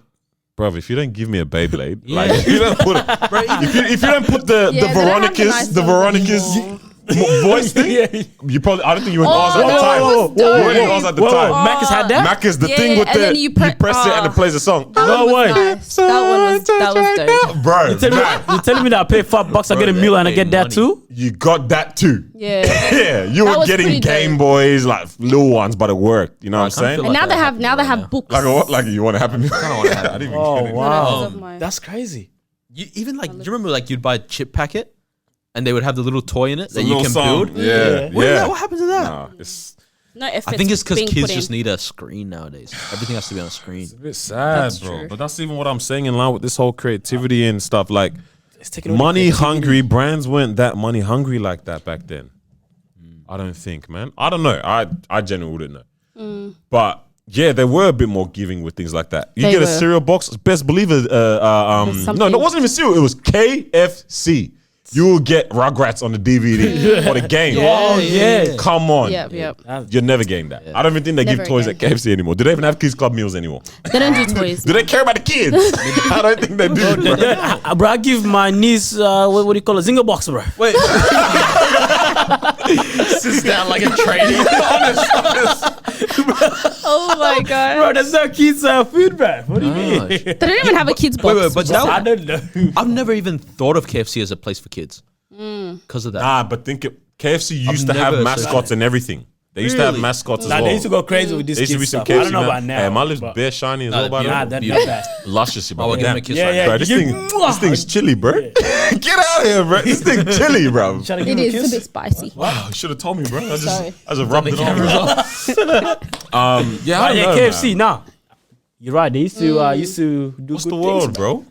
[SPEAKER 4] bro, if you don't give me a Beyblade, like if you don't put if you don't put the Veronicas voice thing, you probably I don't think you were in Oz at the time. You were in Oz at the time.
[SPEAKER 2] Macca's had that?
[SPEAKER 4] Macca's the thing with the you press it and it plays a song.
[SPEAKER 2] No way.
[SPEAKER 3] Nice. That was dope.
[SPEAKER 4] Bro,
[SPEAKER 2] you're telling me that I pay $5, I get a meal and I get that too?
[SPEAKER 4] You got that too.
[SPEAKER 3] Yeah.
[SPEAKER 4] Yeah, you were getting Game Boys, like little ones, but it worked. You know what I'm saying?
[SPEAKER 3] And now they have books.
[SPEAKER 4] Like what? Like you want to Happy Meal? I don't want to have. I didn't even get it.
[SPEAKER 2] Wow. That's crazy.
[SPEAKER 1] You even do you remember like you'd buy a chip packet? And they would have the little toy in it that you can
[SPEAKER 4] song.
[SPEAKER 1] build.
[SPEAKER 4] Yeah.
[SPEAKER 1] What happened to that?
[SPEAKER 3] I
[SPEAKER 1] think it's because kids just need a screen nowadays. Everything has to be on a screen.
[SPEAKER 4] It's a bit sad, bro. But that's even what I'm saying in line with this whole creativity and stuff. Like, money hungry brands weren't that money hungry like that back then. I don't think, man. I don't know. I genuinely wouldn't know. But yeah, they were a bit more giving with things like that. You get a cereal box. Best believe it. No, it wasn't even cereal. It was KFC. You will get Rugrats on the DVD or the game.
[SPEAKER 2] Oh, yeah.
[SPEAKER 4] Come on.
[SPEAKER 3] Yep.
[SPEAKER 4] You're never getting that. I don't even think they give toys at KFC anymore. Do they even have Kids Club meals anymore?
[SPEAKER 3] They don't do toys.
[SPEAKER 4] Do they care about the kids? I don't think they do.
[SPEAKER 2] Bro, I give my niece, what do you call it? Zinger box, bro.
[SPEAKER 1] Wait. Sits down like a trainee.
[SPEAKER 3] Oh my god.
[SPEAKER 2] Bro, that's not kids' food, bro. What do you mean?
[SPEAKER 3] They don't even have a kids box.
[SPEAKER 1] Wait, but
[SPEAKER 2] I don't know.
[SPEAKER 1] I've never even thought of KFC as a place for kids because of that.
[SPEAKER 4] Nah, but KFC used to have mascots and everything. They used to have mascots as well.
[SPEAKER 2] They used to go crazy with this
[SPEAKER 4] There used to be
[SPEAKER 2] stuff.
[SPEAKER 4] some KFC.
[SPEAKER 2] I don't know about now.
[SPEAKER 4] Hey, my lips bare shiny as well by now.
[SPEAKER 2] That's bad.
[SPEAKER 4] Luscious, bro.
[SPEAKER 1] I'll give him a kiss right now.
[SPEAKER 4] Bro, this thing's chilly, bro. Get out of here, bro. This thing's chilly, bro.
[SPEAKER 3] It is a bit spicy.
[SPEAKER 4] Wow, you should have told me, bro. I
[SPEAKER 3] Sorry.
[SPEAKER 4] just rubbed it on. Yeah, I don't know,
[SPEAKER 2] KFC.
[SPEAKER 4] man.
[SPEAKER 2] Nah, you're right. They used to do.
[SPEAKER 4] What's
[SPEAKER 2] good
[SPEAKER 4] the world,
[SPEAKER 2] things,
[SPEAKER 4] bro?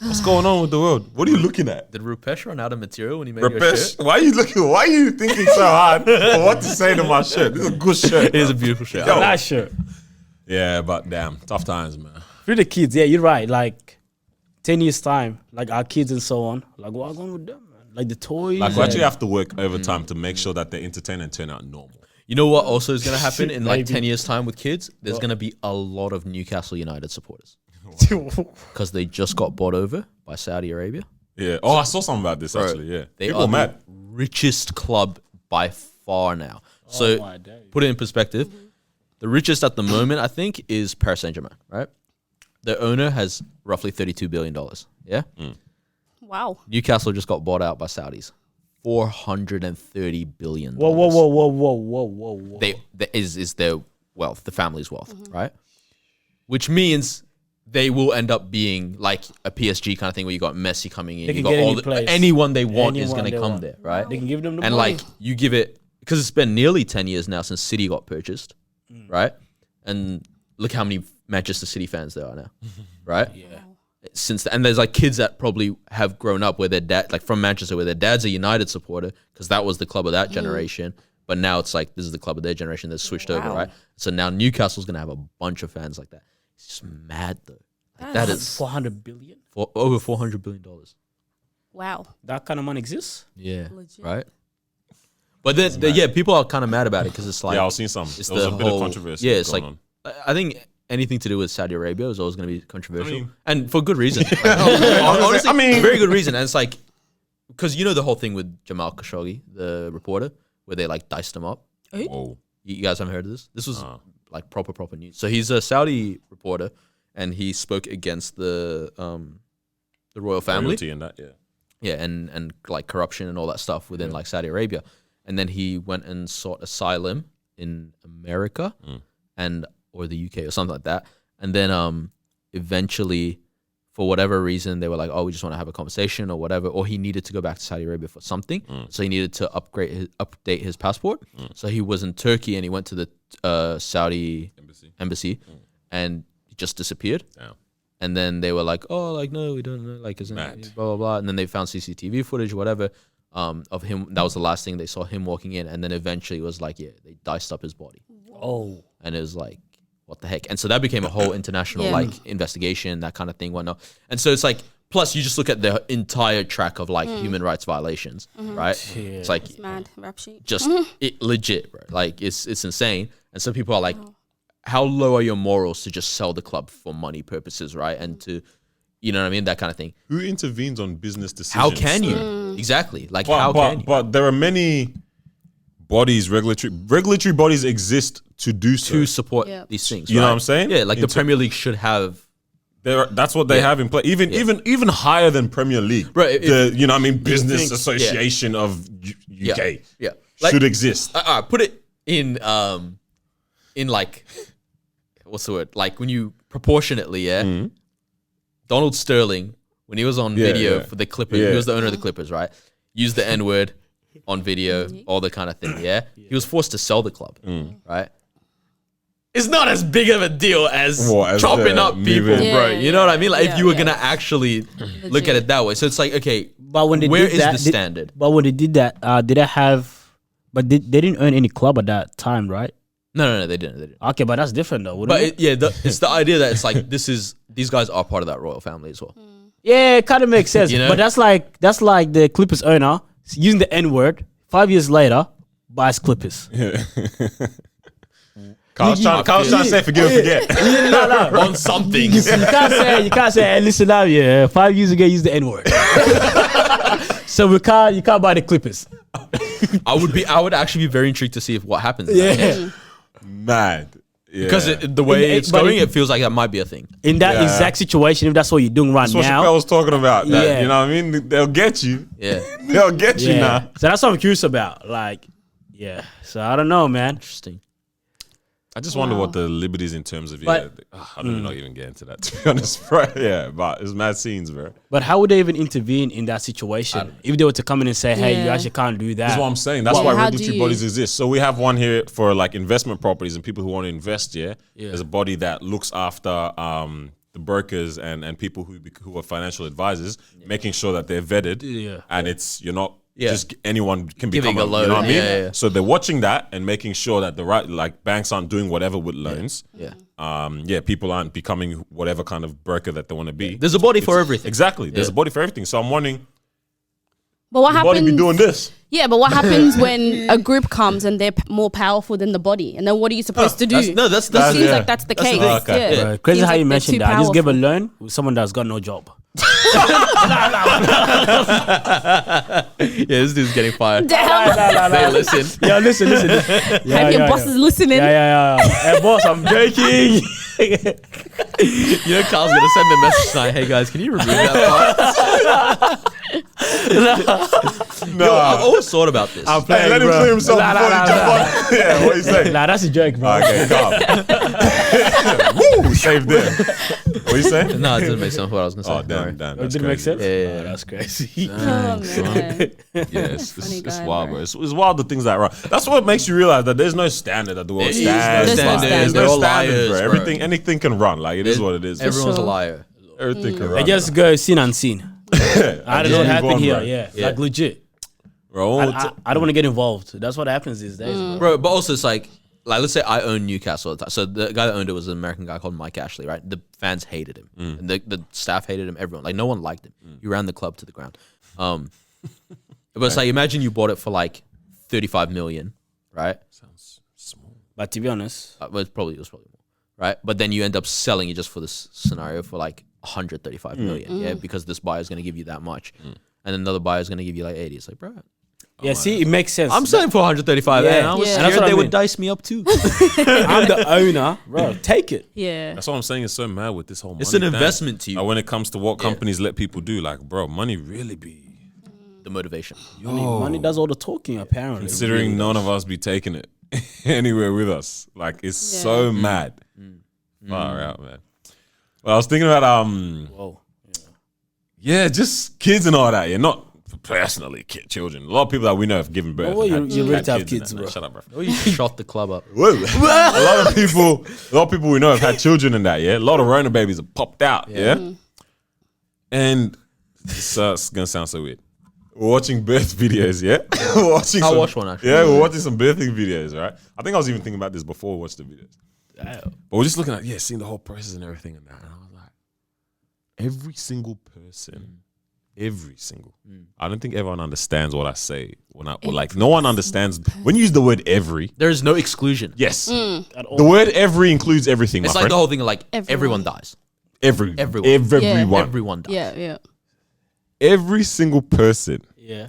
[SPEAKER 4] What's going on with the world? What are you looking at?
[SPEAKER 1] Did Rupesh run out of material when he made your shirt?
[SPEAKER 4] Why are you thinking so hard for what to say to my shirt? This is a good shirt.
[SPEAKER 1] It is a beautiful shirt.
[SPEAKER 4] Yo.
[SPEAKER 2] Nice shirt.
[SPEAKER 4] Yeah, but damn, tough times, man.
[SPEAKER 2] For the kids, yeah, you're right. Like 10 years time, like our kids and so on. Like what's going with them, man? Like the toys.
[SPEAKER 4] Like we actually have to work overtime to make sure that they entertain and turn out normal.
[SPEAKER 1] You know what also is going to happen in like 10 years time with kids? There's going to be a lot of Newcastle United supporters. Because they just got bought over by Saudi Arabia.
[SPEAKER 4] Yeah. Oh, I saw something about this actually. Yeah.
[SPEAKER 1] They
[SPEAKER 4] People
[SPEAKER 1] are
[SPEAKER 4] mad.
[SPEAKER 1] the richest club by far now. So put it in perspective. The richest at the moment, I think, is Paris Saint-Germain, right? The owner has roughly $32 billion. Yeah?
[SPEAKER 3] Wow.
[SPEAKER 1] Newcastle just got bought out by Saudis. $430 billion.
[SPEAKER 2] Whoa.
[SPEAKER 1] That is their wealth, the family's wealth, right? Which means they will end up being like a PSG kind of thing where you got Messi coming in. You got anyone they want is going to come there, right?
[SPEAKER 2] They can give them the
[SPEAKER 1] and
[SPEAKER 2] money.
[SPEAKER 1] like you give it, because it's been nearly 10 years now since City got purchased, right? And look how many Manchester City fans there are now, right?
[SPEAKER 2] Yeah.
[SPEAKER 1] And there's like kids that probably have grown up where their dad, like from Manchester, where their dad's a United supporter because that was the club of that generation. But now it's like this is the club of their generation that's switched over, right? So now Newcastle's gonna have a bunch of fans like that. It's just mad though. Like that is
[SPEAKER 2] 400 billion.
[SPEAKER 1] over $400 billion.
[SPEAKER 3] Wow.
[SPEAKER 2] That kind of money exists.
[SPEAKER 1] Yeah,
[SPEAKER 3] Legit.
[SPEAKER 1] right. But then, people are kind of mad about it because it's like
[SPEAKER 4] Yeah, I've seen some.
[SPEAKER 1] It's
[SPEAKER 4] There was
[SPEAKER 1] the
[SPEAKER 4] a bit of controversy.
[SPEAKER 1] Yeah, it's
[SPEAKER 4] going
[SPEAKER 1] like
[SPEAKER 4] on.
[SPEAKER 1] I think anything to do with Saudi Arabia is always going to be controversial,
[SPEAKER 4] I mean-
[SPEAKER 1] and for good reason. Honestly,
[SPEAKER 4] I mean-
[SPEAKER 1] very good reason. And it's like because you know the whole thing with Jamal Khashoggi, the reporter, where they like diced him up.
[SPEAKER 4] Whoa.
[SPEAKER 1] You guys haven't heard of this? This was like proper news. So he's a Saudi reporter, and he spoke against the royal family
[SPEAKER 4] and that,
[SPEAKER 1] and like corruption and all that stuff within like Saudi Arabia. And then he went and sought asylum in America or the UK or something like that. And then eventually, for whatever reason, they were like, oh, we just want to have a conversation or whatever. Or he needed to go back to Saudi Arabia for something. So he needed to update his passport. So he was in Turkey and he went to the Saudi embassy and he just disappeared.
[SPEAKER 4] Damn.
[SPEAKER 1] And then they were like, oh, like, no, we don't know. Like, isn't it, blah, blah, blah. And then they found CCTV footage, whatever, of him. That was the last thing they saw, him walking in. And then eventually it was like, yeah, they diced up his body.
[SPEAKER 2] Oh.
[SPEAKER 1] And it was like, what the heck? And so that became a whole international like investigation, that kind of thing, whatnot. And so it's like, plus you just look at the entire track of like human rights violations, right? It's like,
[SPEAKER 3] It's mad rap sheet.
[SPEAKER 1] just it legit, bro. Like it's insane. And so people are like, how low are your morals to just sell the club for money purposes, right? And to, you know what I mean? That kind of thing.
[SPEAKER 4] Who intervenes on business decisions?
[SPEAKER 1] How can you? Exactly. Like how can you?
[SPEAKER 4] But there are many bodies, regulatory bodies exist to do so.
[SPEAKER 1] To support these things.
[SPEAKER 4] You know what I'm saying?
[SPEAKER 1] Yeah, like the Premier League should have.
[SPEAKER 4] That's what they have in play. Even higher than Premier League.
[SPEAKER 1] Right,
[SPEAKER 4] You know what I mean? Business Association of UK should exist.
[SPEAKER 1] Put it in like, what's the word? Like when you proportionately, Donald Sterling, when he was on video for the Clippers, he was the owner of the Clippers, right? Used the N-word on video, all the kind of thing, He was forced to sell the club, right? It's not as big of a deal as chopping up people, bro. You know what I mean? Like if you were gonna actually look at it that way. So it's like, okay,
[SPEAKER 2] but when they
[SPEAKER 1] where
[SPEAKER 2] did
[SPEAKER 1] is
[SPEAKER 2] that,
[SPEAKER 1] the standard?
[SPEAKER 2] But when they did that, did they have? But they didn't earn any club at that time, right?
[SPEAKER 1] No, they didn't.
[SPEAKER 2] Okay, but that's different though, wouldn't it?
[SPEAKER 1] It's the idea that it's like these guys are part of that royal family as well.
[SPEAKER 2] Yeah, it kind of makes sense.
[SPEAKER 1] You know?
[SPEAKER 2] But that's like the Clippers owner using the N-word 5 years later buys Clippers.
[SPEAKER 4] Carl's trying to say forgive and forget.
[SPEAKER 2] No.
[SPEAKER 1] On some things.
[SPEAKER 2] You can't say, hey, listen now, 5 years ago, use the N-word. So you can't buy the Clippers.
[SPEAKER 1] I would actually be very intrigued to see if what happens. In that case.
[SPEAKER 4] Mad. Yeah.
[SPEAKER 1] Because the way it's going, it feels like that might be a thing.
[SPEAKER 2] In that exact situation, if that's what you're doing right
[SPEAKER 4] that's what
[SPEAKER 2] now.
[SPEAKER 4] Chappelle was talking about. That, you know what I mean? They'll get you.
[SPEAKER 1] Yeah.
[SPEAKER 4] They'll get you now.
[SPEAKER 2] So that's what I'm curious about. Like, so I don't know, man.
[SPEAKER 1] Interesting.
[SPEAKER 4] I just wonder what the liberties in terms of I don't not even get into that, to be honest, bro. Yeah, but it's mad scenes, bro.
[SPEAKER 2] But how would they even intervene in that situation if they were to come in and say, "Hey, you actually can't do that"?
[SPEAKER 4] That's what I'm saying. That's why regulatory bodies exist. So we have one here for like investment properties and people who want to invest. There's a body that looks after the brokers and people who are financial advisors, making sure that they're vetted. And it's just anyone can become a loan. You know what I mean?
[SPEAKER 1] Yeah.
[SPEAKER 4] So they're watching that and making sure that the right, like banks aren't doing whatever with loans. People aren't becoming whatever kind of broker that they want to be.
[SPEAKER 1] There's a body for everything.
[SPEAKER 4] Exactly. There's a body for everything. So I'm wondering,
[SPEAKER 3] but what happens?
[SPEAKER 4] Body be doing this.
[SPEAKER 3] Yeah, but what happens when a group comes and they're more powerful than the body? And then what are you supposed to do?
[SPEAKER 1] That
[SPEAKER 3] seems like that's the case.
[SPEAKER 2] Yeah. Crazy how you mentioned that. I just give a loan with someone that's got no job.
[SPEAKER 1] This dude's getting fired.
[SPEAKER 3] Damn.
[SPEAKER 1] They listen.
[SPEAKER 2] Yeah, listen.
[SPEAKER 3] Have your bosses listening?
[SPEAKER 2] Yeah. Hey, boss, I'm joking.
[SPEAKER 1] Carl's gonna send a message tonight. Hey guys, can you remove that part? No, I've always thought about this.
[SPEAKER 2] I'm playing,
[SPEAKER 4] let him clear himself before he jump on. Yeah, what you say?
[SPEAKER 2] Nah, that's a joke, bro.
[SPEAKER 4] Okay, calm. Woo, saved there. What you say?
[SPEAKER 1] No, it doesn't make sense what I was gonna say.
[SPEAKER 4] Oh, damn.
[SPEAKER 2] Did it make sense?
[SPEAKER 1] Yeah.
[SPEAKER 2] Oh, that's crazy.
[SPEAKER 3] Oh, man.
[SPEAKER 4] It's wild, bro. It's wild the things that are wrong. That's what makes you realize that there's no standard that the world stands.
[SPEAKER 3] There's
[SPEAKER 4] There's
[SPEAKER 3] no
[SPEAKER 4] no standard, bro.
[SPEAKER 1] bro.
[SPEAKER 4] Anything can run. Like, it is what it is.
[SPEAKER 1] Everyone's a liar.
[SPEAKER 4] Everything can
[SPEAKER 2] I
[SPEAKER 4] run.
[SPEAKER 2] just go seen unseen. I don't know what happened here. Yeah, like legit.
[SPEAKER 4] Bro,
[SPEAKER 2] I don't want to get involved. That's what happens these days,
[SPEAKER 1] Bro, but also it's like let's say I own Newcastle at the time. So the guy that owned it was an American guy called Mike Ashley, right? The fans hated him. And the staff hated him, everyone. Like no one liked him. He ran the club to the ground. But it's like imagine you bought it for like 35 million, right?
[SPEAKER 4] sounds small.
[SPEAKER 2] But to be honest,
[SPEAKER 1] It was probably more, right? But then you end up selling it just for this scenario for like 135 million, because this buyer is going to give you that much. And another buyer is going to give you like 80. It's like, bro,
[SPEAKER 2] Yeah, see, it makes sense.
[SPEAKER 1] I'm selling for 135, and I was scared they would dice me up too.
[SPEAKER 2] I'm the owner, bro. Take it.
[SPEAKER 3] Yeah,
[SPEAKER 4] that's what I'm saying. Is so mad with this whole.
[SPEAKER 1] It's
[SPEAKER 4] money
[SPEAKER 1] an
[SPEAKER 4] thing.
[SPEAKER 1] investment to you.
[SPEAKER 4] When it comes to what companies let people do, like, bro, money really be
[SPEAKER 1] the motivation.
[SPEAKER 2] Money does all the talking, apparently.
[SPEAKER 4] Considering none of us be taking it anywhere with us, like it's so mad. Far out, man. Well, I was thinking about just kids and all that. Yeah, not personally children. A lot of people that we know have given birth.
[SPEAKER 2] You really have kids, bro.
[SPEAKER 4] Shut up, bro.
[SPEAKER 1] Oh, you shot the club up.
[SPEAKER 4] Whoa. a lot of people we know have had children and that. Yeah, a lot of Rona babies have popped out. Yeah, and it's gonna sound so weird. We're watching birth videos. Yeah,
[SPEAKER 1] I watched one actually.
[SPEAKER 4] Yeah, we're watching some birthing videos. Right. I think I was even thinking about this before we watched the videos.
[SPEAKER 1] Damn.
[SPEAKER 4] But we're just looking at seeing the whole process and everything and that. And I was like, every single person, I don't think everyone understands what I say like no one understands when you use the word every.
[SPEAKER 1] There is no exclusion.
[SPEAKER 4] Yes, the word every includes everything.
[SPEAKER 1] It's
[SPEAKER 4] my
[SPEAKER 1] like
[SPEAKER 4] friend.
[SPEAKER 1] the whole thing of like everyone dies.
[SPEAKER 4] Everyone.
[SPEAKER 3] Yeah.
[SPEAKER 4] Every single person.
[SPEAKER 2] Yeah.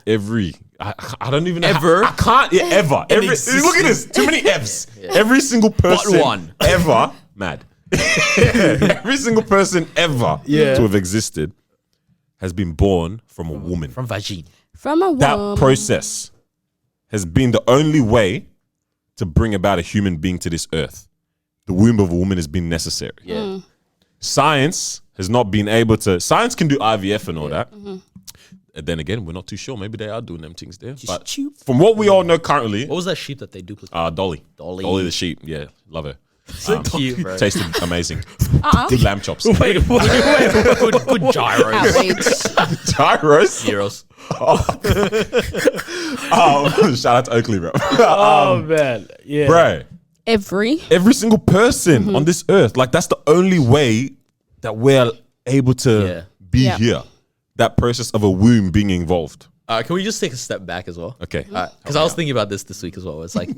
[SPEAKER 4] I don't even know.
[SPEAKER 1] Ever?
[SPEAKER 4] I can't. Yeah, ever. Look at this. Too many F's. Every single person.
[SPEAKER 1] But one.
[SPEAKER 4] Ever. Mad. Every single person ever to have existed has been born from a woman.
[SPEAKER 1] From vagine.
[SPEAKER 3] From a woman.
[SPEAKER 4] That process has been the only way to bring about a human being to this earth. The womb of a woman has been necessary.
[SPEAKER 1] Yeah.
[SPEAKER 4] Science has not been able to. Science can do IVF and all that. And then again, we're not too sure. Maybe they are doing them things there. But from what we all know currently,
[SPEAKER 1] What was that sheep that they duplicate?
[SPEAKER 4] Dolly.
[SPEAKER 1] Dolly.
[SPEAKER 4] Dolly the sheep. Yeah, love her.
[SPEAKER 1] So cute, bro.
[SPEAKER 4] Tasted amazing. Good lamb chops.
[SPEAKER 1] Wait. Good gyros.
[SPEAKER 3] Outrage.
[SPEAKER 4] Gyros.
[SPEAKER 1] Gyros.
[SPEAKER 4] Shout out to Oakley, bro.
[SPEAKER 2] Oh man, yeah,
[SPEAKER 4] Bro,
[SPEAKER 3] Every
[SPEAKER 4] single person on this earth, like that's the only way that we're able to be here. That process of a womb being involved.
[SPEAKER 1] Can we just take a step back as well?
[SPEAKER 4] Okay.
[SPEAKER 1] Because I was thinking about this week as well. It's like,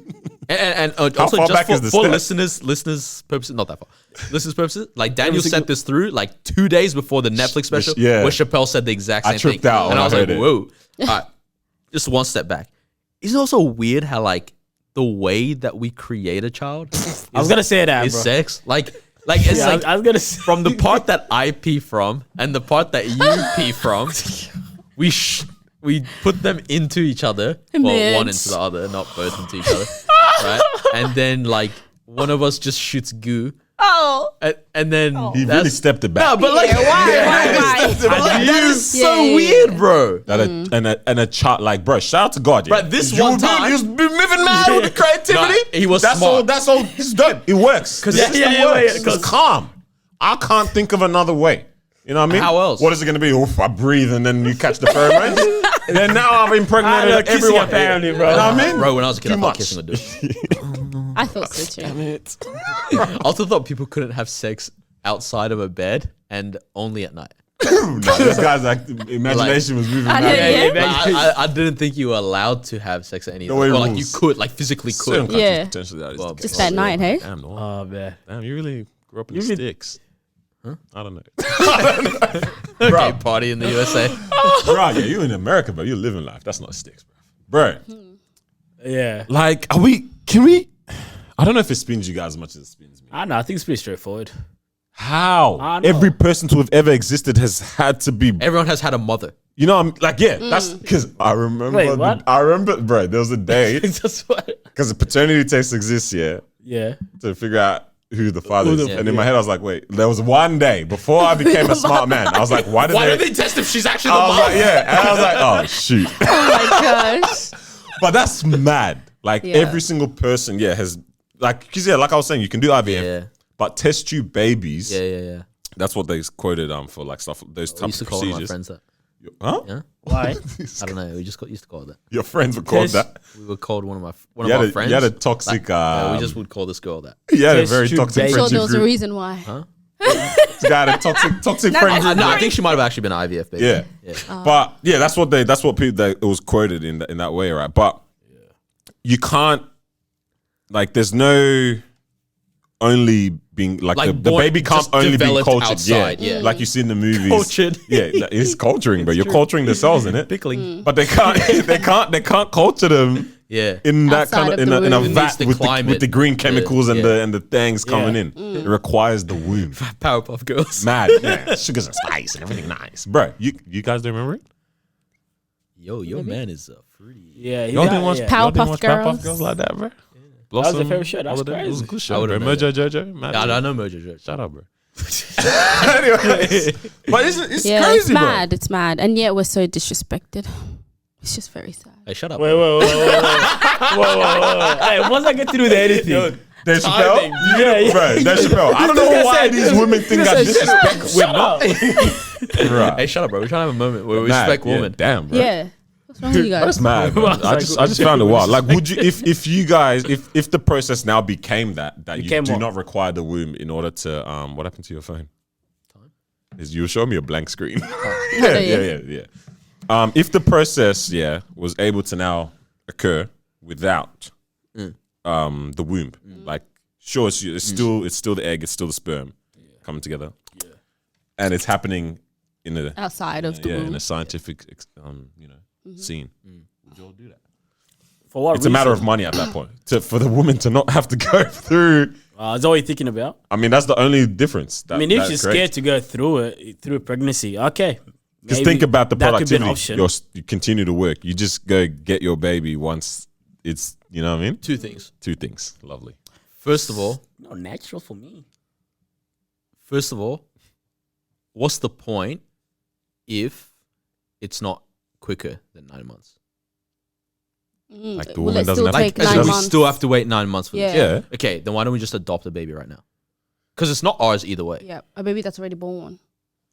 [SPEAKER 1] and
[SPEAKER 4] How
[SPEAKER 1] also
[SPEAKER 4] far
[SPEAKER 1] just
[SPEAKER 4] back is the
[SPEAKER 1] for
[SPEAKER 4] step?
[SPEAKER 1] listeners' purposes, not that far. Listeners' purposes, like Daniel sent this through like 2 days before the Netflix special,
[SPEAKER 4] yeah.
[SPEAKER 1] where Chappelle said the exact same
[SPEAKER 4] I tripped
[SPEAKER 1] thing,
[SPEAKER 4] out
[SPEAKER 1] and
[SPEAKER 4] when
[SPEAKER 1] I
[SPEAKER 4] I
[SPEAKER 1] was like,
[SPEAKER 4] heard it.
[SPEAKER 1] whoa. All right, just one step back. Isn't it also weird how like the way that we create a child?
[SPEAKER 2] I was gonna say that,
[SPEAKER 1] is
[SPEAKER 2] bro.
[SPEAKER 1] sex, like it's
[SPEAKER 2] Yeah,
[SPEAKER 1] like
[SPEAKER 2] I was gonna say
[SPEAKER 1] from the part that I pee from and the part that you pee from, we put them into each other. Well, one
[SPEAKER 3] Mix.
[SPEAKER 1] into the other, not both into each other. Right? And then like one of us just shoots goo.
[SPEAKER 3] Oh.
[SPEAKER 1] And then
[SPEAKER 4] He really stepped it back.
[SPEAKER 1] No, but like
[SPEAKER 3] Why?
[SPEAKER 1] but like, that is so
[SPEAKER 3] Yeah.
[SPEAKER 1] weird, bro.
[SPEAKER 4] And a child, like, bro, shout out to God. Yeah.
[SPEAKER 1] But this one time-
[SPEAKER 4] you was moving mad with the creativity.
[SPEAKER 1] Nah, he was
[SPEAKER 4] that's
[SPEAKER 1] smart.
[SPEAKER 4] all. That's all. It's dope. It works. Because
[SPEAKER 1] Yeah, yeah,
[SPEAKER 4] works.
[SPEAKER 1] yeah,
[SPEAKER 4] It's calm. I can't think of another way. You know what I mean?
[SPEAKER 1] How else?
[SPEAKER 4] What is it going to be? Oof, I breathe and then you catch the pheromones. And then now I've impregnated
[SPEAKER 2] kissing
[SPEAKER 4] everyone.
[SPEAKER 2] apparently, bro.
[SPEAKER 4] You know what I mean?
[SPEAKER 1] Bro, when I was a kid,
[SPEAKER 4] Too
[SPEAKER 1] I thought
[SPEAKER 4] much.
[SPEAKER 1] kissing would do it.
[SPEAKER 3] I thought so too.
[SPEAKER 1] I also thought people couldn't have sex outside of a bed and only at night.
[SPEAKER 4] No, this guy's like, imagination was moving
[SPEAKER 3] I
[SPEAKER 4] mad.
[SPEAKER 3] didn't-
[SPEAKER 1] Like, I didn't think you were allowed to have sex at any
[SPEAKER 4] No
[SPEAKER 1] time.
[SPEAKER 4] way
[SPEAKER 1] Or like you
[SPEAKER 4] rules.
[SPEAKER 1] could, like physically
[SPEAKER 4] Certain
[SPEAKER 1] could.
[SPEAKER 4] countries
[SPEAKER 3] Yeah.
[SPEAKER 4] potentially that is
[SPEAKER 1] Well,
[SPEAKER 4] the case.
[SPEAKER 3] Just at night, hey?
[SPEAKER 4] Damn, no.
[SPEAKER 2] oh man,
[SPEAKER 4] Damn, you really grew up in the
[SPEAKER 2] You
[SPEAKER 4] sticks. Huh? I don't know.
[SPEAKER 1] Gay party in the USA.
[SPEAKER 4] Bro, yeah, you in America, but you're living life. That's not sticks, bro.
[SPEAKER 2] yeah.
[SPEAKER 4] Like, I don't know if it spins you guys as much as it spins me.
[SPEAKER 2] I know. I think it's pretty straightforward.
[SPEAKER 4] How?
[SPEAKER 2] I know.
[SPEAKER 4] Every person to have ever existed has had to be,
[SPEAKER 1] Everyone has had a mother.
[SPEAKER 4] you know, I'm like, yeah, that's because I remember,
[SPEAKER 2] Wait, what?
[SPEAKER 4] bro, there was a day,
[SPEAKER 2] That's what.
[SPEAKER 4] because the paternity test exists, yeah,
[SPEAKER 2] Yeah.
[SPEAKER 4] to figure out who the father is.
[SPEAKER 2] the-
[SPEAKER 4] And in my head, I was like, wait, there was one day before I became a smart man. I was like, why did they
[SPEAKER 1] test if she's actually the
[SPEAKER 4] I was
[SPEAKER 1] mom?
[SPEAKER 4] like, yeah. And I was like, oh, shoot.
[SPEAKER 3] Oh my gosh.
[SPEAKER 4] But that's mad. Like,
[SPEAKER 3] Yeah.
[SPEAKER 4] every single person, has, like, because, like I was saying, you can do IVF,
[SPEAKER 1] Yeah.
[SPEAKER 4] but test tube babies,
[SPEAKER 1] Yeah.
[SPEAKER 4] that's what they quoted for, like, stuff, those
[SPEAKER 1] I
[SPEAKER 4] type
[SPEAKER 1] used
[SPEAKER 4] of
[SPEAKER 1] to call one of my
[SPEAKER 4] procedures.
[SPEAKER 1] friends that.
[SPEAKER 4] Huh?
[SPEAKER 1] Yeah.
[SPEAKER 2] Why?
[SPEAKER 1] I don't know. We just used to call it that.
[SPEAKER 4] Your friends were called
[SPEAKER 2] Test-
[SPEAKER 4] that.
[SPEAKER 1] We were called one of my
[SPEAKER 4] You had,
[SPEAKER 1] friends.
[SPEAKER 4] you had a toxic,
[SPEAKER 1] we just would call this girl that.
[SPEAKER 4] you had a
[SPEAKER 2] Test
[SPEAKER 4] very
[SPEAKER 2] tube
[SPEAKER 4] toxic
[SPEAKER 2] baby.
[SPEAKER 3] Sure, there
[SPEAKER 4] friendship
[SPEAKER 3] was a
[SPEAKER 4] group.
[SPEAKER 3] reason why.
[SPEAKER 4] This guy had a toxic friendship
[SPEAKER 1] No, I
[SPEAKER 4] group.
[SPEAKER 1] think she might have actually been an IVF baby.
[SPEAKER 4] Yeah. But yeah, that's what people that it was quoted in that way, right? But you can't, like, there's no only being like the baby can't only be cultured.
[SPEAKER 1] Outside,
[SPEAKER 4] Like you see in the movies.
[SPEAKER 1] Cultured.
[SPEAKER 4] Yeah, it's culturing, but you're culturing the cells in it.
[SPEAKER 1] Pickling.
[SPEAKER 4] But they can't culture them.
[SPEAKER 1] Yeah.
[SPEAKER 4] In that
[SPEAKER 3] Outside
[SPEAKER 4] kind of
[SPEAKER 3] of
[SPEAKER 4] in a
[SPEAKER 3] the
[SPEAKER 4] vat with the green chemicals and the things coming in. It requires the womb.
[SPEAKER 1] Powerpuff Girls.
[SPEAKER 4] Mad. Yeah. Sugars and spice and everything nice. Bro, you guys don't remember it?
[SPEAKER 1] Yo, your man is fruity.
[SPEAKER 2] Yeah,
[SPEAKER 4] Y'all didn't watch
[SPEAKER 3] Powerpuff
[SPEAKER 4] Powerpuff Girls like that, bro?
[SPEAKER 2] That was the favorite show. That's crazy.
[SPEAKER 4] It was a good show.
[SPEAKER 1] I would've known
[SPEAKER 4] Mojo Jojo. Mad.
[SPEAKER 1] I know Mojo Jojo.
[SPEAKER 4] Shut up, bro. Anyways, but it's crazy,
[SPEAKER 3] it's
[SPEAKER 4] bro.
[SPEAKER 3] mad. It's mad, and yet we're so disrespected. It's just very sad.
[SPEAKER 1] Hey, shut up.
[SPEAKER 2] Wait. Hey, once I get through the anything.
[SPEAKER 4] Dave Chappelle?
[SPEAKER 2] Yeah.
[SPEAKER 4] Bro, Dave Chappelle. I don't know why these women think I disrespect women. Right.
[SPEAKER 1] Hey, shut up, bro. We're trying to have a moment where we respect women.
[SPEAKER 4] Damn, bro.
[SPEAKER 3] Yeah. What's wrong with you guys?
[SPEAKER 4] That's mad. Bro. I just found it wild. Like, would you, if you guys, if the process now became that you do not require the womb in order to, what happened to your phone? Is you show me a blank screen. Yeah. If the process, was able to now occur without the womb, like, sure, it's still the egg, it's still the sperm coming together, and it's happening in the
[SPEAKER 3] Outside of the womb.
[SPEAKER 4] in a scientific, scene. Would you all do that?
[SPEAKER 2] For what
[SPEAKER 4] It's a matter of money at that point. For the woman to not have to go through.
[SPEAKER 2] Is that what you're thinking about?
[SPEAKER 4] I mean, that's the only difference.
[SPEAKER 2] If she's scared to go through a pregnancy, okay.
[SPEAKER 4] Just think about the productivity.
[SPEAKER 2] Option.
[SPEAKER 4] You continue to work. You just go get your baby once it's, you know what I mean?
[SPEAKER 1] Two things.
[SPEAKER 4] Lovely.
[SPEAKER 1] First of all,
[SPEAKER 2] no, natural for me.
[SPEAKER 1] What's the point if it's not quicker than 9 months?
[SPEAKER 4] Like the
[SPEAKER 3] Will
[SPEAKER 4] woman
[SPEAKER 3] it
[SPEAKER 4] doesn't
[SPEAKER 3] still
[SPEAKER 4] have
[SPEAKER 3] take
[SPEAKER 4] to.
[SPEAKER 3] 9
[SPEAKER 1] We
[SPEAKER 3] months?
[SPEAKER 1] still have to wait 9 months for this.
[SPEAKER 4] Yeah.
[SPEAKER 1] Okay, then why don't we just adopt a baby right now? Because it's not ours either way.
[SPEAKER 3] Yeah, a baby that's already born.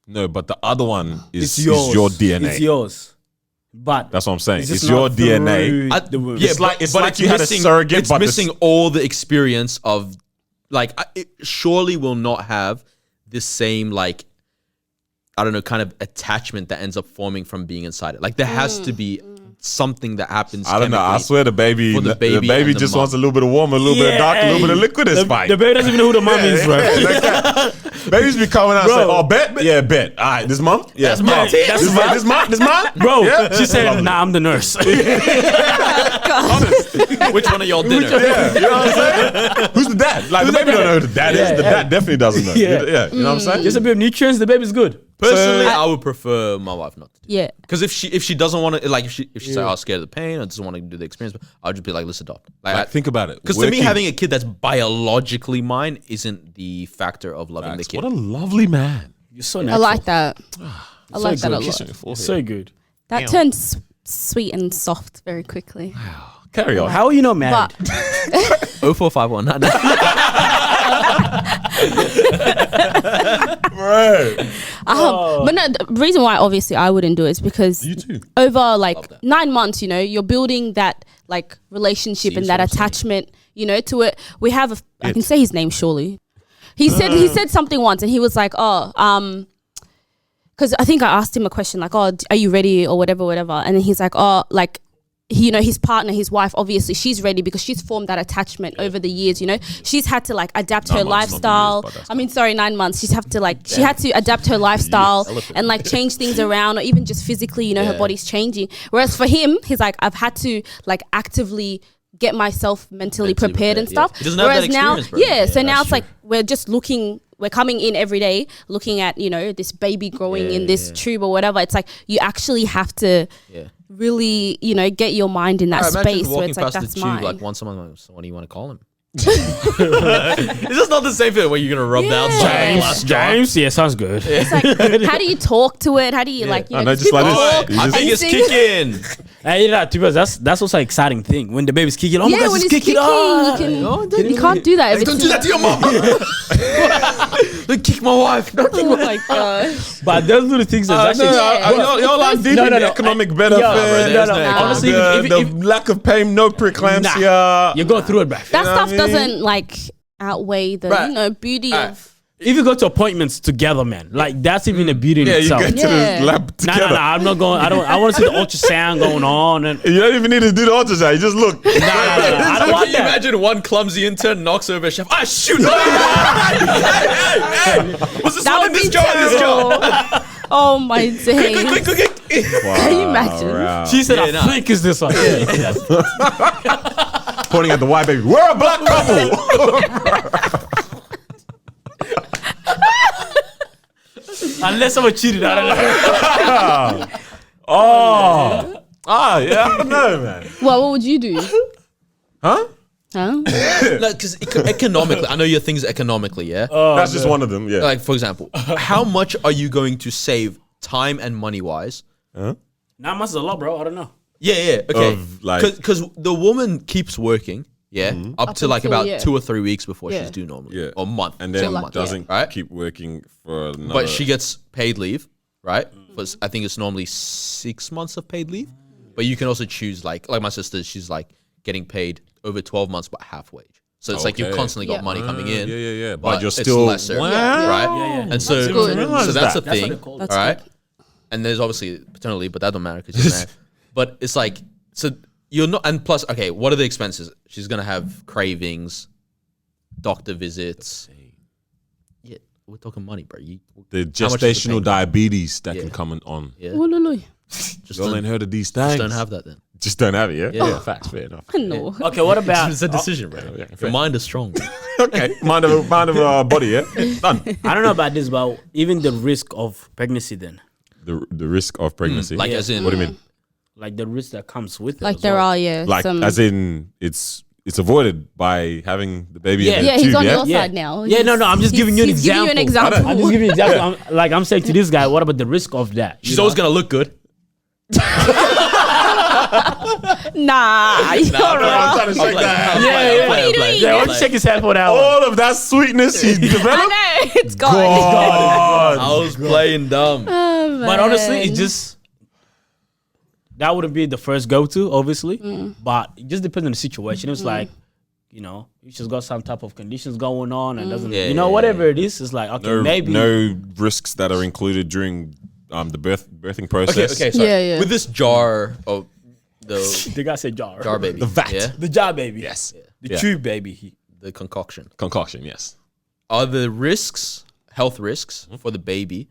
[SPEAKER 4] No, but the other one is
[SPEAKER 2] It's yours.
[SPEAKER 4] your DNA.
[SPEAKER 2] It's yours. But
[SPEAKER 4] That's what I'm saying.
[SPEAKER 2] it's
[SPEAKER 4] It's
[SPEAKER 2] just
[SPEAKER 4] your
[SPEAKER 2] not
[SPEAKER 4] DNA.
[SPEAKER 2] through the womb.
[SPEAKER 1] Yeah,
[SPEAKER 4] It's like
[SPEAKER 1] but
[SPEAKER 4] you had a surrogate,
[SPEAKER 1] It's
[SPEAKER 4] but
[SPEAKER 1] missing all the experience of, like, it surely will not have the same, like, I don't know, kind of attachment that ends up forming from being inside it. Like, there has to be something that happens.
[SPEAKER 4] I don't know. I swear the baby
[SPEAKER 1] For the baby and the
[SPEAKER 4] just
[SPEAKER 1] mom.
[SPEAKER 4] wants a little bit of warm, a little bit of dark, a little bit of liquid. It's fine.
[SPEAKER 2] The baby doesn't even know who the mom is, bro.
[SPEAKER 4] Babies be coming out and say, "Oh, bet, yeah, bet. All right, this month, yeah,
[SPEAKER 1] That's mom.
[SPEAKER 4] this month,
[SPEAKER 2] Bro, she said, "Nah, I'm the nurse."
[SPEAKER 1] Which one of y'all dinner?
[SPEAKER 4] Yeah, you know what I'm saying? Who's the dad? Like the baby don't know who the dad is. The dad definitely doesn't know. Yeah, you know what I'm saying?
[SPEAKER 2] Just a bit of nutrients, the baby's good.
[SPEAKER 1] Personally, I would prefer my wife not to do.
[SPEAKER 3] Yeah.
[SPEAKER 1] Because if she doesn't want to, like, if she's like, scared of the pain or doesn't want to do the experience, I'll just be like, let's adopt.
[SPEAKER 4] Like, think about it.
[SPEAKER 1] Because to me, having a kid that's biologically mine isn't the factor of loving the kid.
[SPEAKER 4] What a lovely man.
[SPEAKER 2] You're so
[SPEAKER 3] I
[SPEAKER 2] natural.
[SPEAKER 3] like that. I like that a
[SPEAKER 2] good.
[SPEAKER 3] lot.
[SPEAKER 2] So good.
[SPEAKER 3] That turns sweet and soft very quickly.
[SPEAKER 4] Carry on.
[SPEAKER 2] How are you not married?
[SPEAKER 3] But
[SPEAKER 1] 0451.
[SPEAKER 4] Right.
[SPEAKER 3] but no, the reason why obviously I wouldn't do it is because
[SPEAKER 4] You too.
[SPEAKER 3] over like 9 months, you're building that like relationship and that attachment, to it. We have I can say his name surely. He said something once and he was like, because I think I asked him a question like, oh, are you ready or whatever, and then he's like, oh, like, his partner, his wife, obviously she's ready because she's formed that attachment over the years, she's had to like adapt her lifestyle. 9 months. She had to adapt her lifestyle and like change things around, or even just physically, her body's changing. Whereas for him, he's like, I've had to like actively get myself mentally prepared and stuff.
[SPEAKER 1] He doesn't have that experience, bro.
[SPEAKER 3] So now it's like we're coming in every day looking at, this baby growing in this tube or whatever. It's like you actually have to really, get your mind in that space where it's like, that's mine.
[SPEAKER 1] Like once someone goes, so what do you want to call him? This is not the same thing where you're gonna rub down
[SPEAKER 2] James, yeah, sounds good.
[SPEAKER 3] It's like, how do you talk to it? How do you like,
[SPEAKER 4] just let it.
[SPEAKER 1] I think it's kicking.
[SPEAKER 2] Hey, that's also an exciting thing when the baby's kicking. Oh my God,
[SPEAKER 3] when
[SPEAKER 2] it's kicking!
[SPEAKER 3] you can't do that.
[SPEAKER 1] Don't do that to your mom. Don't kick my wife.
[SPEAKER 3] Oh my god!
[SPEAKER 2] But those little things are actually.
[SPEAKER 4] Y'all like deep in the economic benefit.
[SPEAKER 2] Honestly,
[SPEAKER 4] the lack of pain, no preeclampsia.
[SPEAKER 2] You're going through it, bruh.
[SPEAKER 3] That stuff doesn't like outweigh the beauty of.
[SPEAKER 2] If you go to appointments together, man, like that's even a beauty in itself.
[SPEAKER 4] You get to the lab together.
[SPEAKER 2] No, I'm not going. I want to see the ultrasound going on, and
[SPEAKER 4] you don't even need to do the ultrasound. You just look.
[SPEAKER 2] I don't want
[SPEAKER 1] Can you
[SPEAKER 2] that.
[SPEAKER 1] imagine one clumsy intern knocks over a chef? Ah, shoot! Hey, was this
[SPEAKER 3] That
[SPEAKER 1] one
[SPEAKER 3] would
[SPEAKER 1] in this
[SPEAKER 3] be
[SPEAKER 1] jar? This jar?
[SPEAKER 3] terrible. Oh my days.
[SPEAKER 1] Quick.
[SPEAKER 3] Can you imagine?
[SPEAKER 4] Wow.
[SPEAKER 2] She said,
[SPEAKER 1] Yeah,
[SPEAKER 2] "I
[SPEAKER 1] nah.
[SPEAKER 2] think is this one."
[SPEAKER 4] Pointing at the white baby. We're a black couple.
[SPEAKER 2] Unless someone cheated, I don't know.
[SPEAKER 4] Yeah, I don't know, man.
[SPEAKER 3] Well, what would you do?
[SPEAKER 4] Huh?
[SPEAKER 3] Huh?
[SPEAKER 1] Because economically, I know your things economically, yeah?
[SPEAKER 4] That's just one of them, yeah.
[SPEAKER 1] Like, for example, how much are you going to save time and money-wise?
[SPEAKER 2] 9 months is a lot, bro. I don't know.
[SPEAKER 1] Yeah, okay.
[SPEAKER 4] Of, like-
[SPEAKER 1] Because the woman keeps working, yeah, up to like
[SPEAKER 3] until,
[SPEAKER 1] about 2 or 3 weeks before
[SPEAKER 3] Yeah.
[SPEAKER 1] she's due normally.
[SPEAKER 4] Yeah.
[SPEAKER 1] Or a month.
[SPEAKER 4] And then
[SPEAKER 3] like,
[SPEAKER 4] doesn't
[SPEAKER 1] Right?
[SPEAKER 4] keep working for another.
[SPEAKER 1] But she gets paid leave, right? I think it's normally 6 months of paid leave. But you can also choose, like my sister, she's like getting paid over 12 months, but half wage. So it's like you've
[SPEAKER 4] Okay.
[SPEAKER 1] constantly got
[SPEAKER 3] Yeah.
[SPEAKER 1] money coming in.
[SPEAKER 4] Yeah.
[SPEAKER 1] But
[SPEAKER 4] you're
[SPEAKER 1] it's
[SPEAKER 4] still
[SPEAKER 1] lesser,
[SPEAKER 4] Wow.
[SPEAKER 1] right?
[SPEAKER 2] Yeah.
[SPEAKER 1] And so,
[SPEAKER 3] That's good.
[SPEAKER 1] so that's a
[SPEAKER 2] That's what
[SPEAKER 1] thing,
[SPEAKER 2] they call it.
[SPEAKER 3] That's
[SPEAKER 1] all right? And there's obviously paternal leave, but that don't matter because you're married. But it's like, so you're not, and plus, okay, what are the expenses? She's going to have cravings, doctor visits. Yeah, we're talking money, bro.
[SPEAKER 4] The
[SPEAKER 1] How much is the
[SPEAKER 4] gestational
[SPEAKER 1] payment?
[SPEAKER 4] diabetes that
[SPEAKER 1] Yeah.
[SPEAKER 4] can come on.
[SPEAKER 1] Yeah.
[SPEAKER 3] Oh, no.
[SPEAKER 1] Just
[SPEAKER 4] Y'all
[SPEAKER 1] don't,
[SPEAKER 4] ain't heard of these
[SPEAKER 1] just
[SPEAKER 4] things.
[SPEAKER 1] don't have that then.
[SPEAKER 4] Just don't have it, yeah?
[SPEAKER 1] Yeah.
[SPEAKER 4] Facts, fair enough.
[SPEAKER 3] No.
[SPEAKER 2] Okay, what about?
[SPEAKER 1] It's a decision, bro.
[SPEAKER 4] yeah,
[SPEAKER 1] Your mind is strong.
[SPEAKER 4] Okay, mind of body, yeah? Done.
[SPEAKER 2] I don't know about this, but even the risk of pregnancy, then,
[SPEAKER 4] The risk of pregnancy.
[SPEAKER 1] Like, as in,
[SPEAKER 4] what do you mean?
[SPEAKER 2] like the risk that comes with it.
[SPEAKER 3] Like
[SPEAKER 2] as
[SPEAKER 3] there
[SPEAKER 2] well.
[SPEAKER 3] are, yeah.
[SPEAKER 4] Like,
[SPEAKER 3] some,
[SPEAKER 4] as in, it's avoided by having the baby
[SPEAKER 2] Yeah.
[SPEAKER 4] in the
[SPEAKER 3] yeah, he's
[SPEAKER 4] tube,
[SPEAKER 3] on
[SPEAKER 4] yeah?
[SPEAKER 3] your
[SPEAKER 2] Yeah.
[SPEAKER 3] side now.
[SPEAKER 2] Yeah, no, I'm just giving you an
[SPEAKER 3] he's giving you an
[SPEAKER 2] example.
[SPEAKER 3] example.
[SPEAKER 2] I'm just giving you an example. I'm saying to this guy, what about the risk of that?
[SPEAKER 1] she's always going to look good.
[SPEAKER 3] Nah, you're wrong.
[SPEAKER 4] trying to check that.
[SPEAKER 2] Yeah.
[SPEAKER 3] What are you doing?
[SPEAKER 2] Yeah, why don't you check his head for that one?
[SPEAKER 4] All of that sweetness he developed.
[SPEAKER 3] I know, it's gone.
[SPEAKER 4] God.
[SPEAKER 1] I was playing dumb.
[SPEAKER 3] Oh,
[SPEAKER 2] But honestly,
[SPEAKER 3] man.
[SPEAKER 2] it just that wouldn't be the first go-to, obviously.
[SPEAKER 3] Mm.
[SPEAKER 2] But it just depends on the situation. It's like, you know, if she's got some type of conditions going on and doesn't,
[SPEAKER 1] Yeah,
[SPEAKER 2] you know,
[SPEAKER 1] yeah,
[SPEAKER 2] whatever it is, it's like, okay, maybe.
[SPEAKER 4] No risks that are included during the birthing process.
[SPEAKER 1] Okay, sorry.
[SPEAKER 3] Yeah, yeah.
[SPEAKER 1] With this jar of the
[SPEAKER 2] The guy said jar.
[SPEAKER 1] jar baby.
[SPEAKER 4] The vat.
[SPEAKER 1] Yeah?
[SPEAKER 2] The jar baby.
[SPEAKER 4] Yes.
[SPEAKER 2] The
[SPEAKER 4] Yeah.
[SPEAKER 2] tube baby.
[SPEAKER 1] The concoction.
[SPEAKER 4] Concoction, yes.
[SPEAKER 1] Are the risks, health risks for the baby,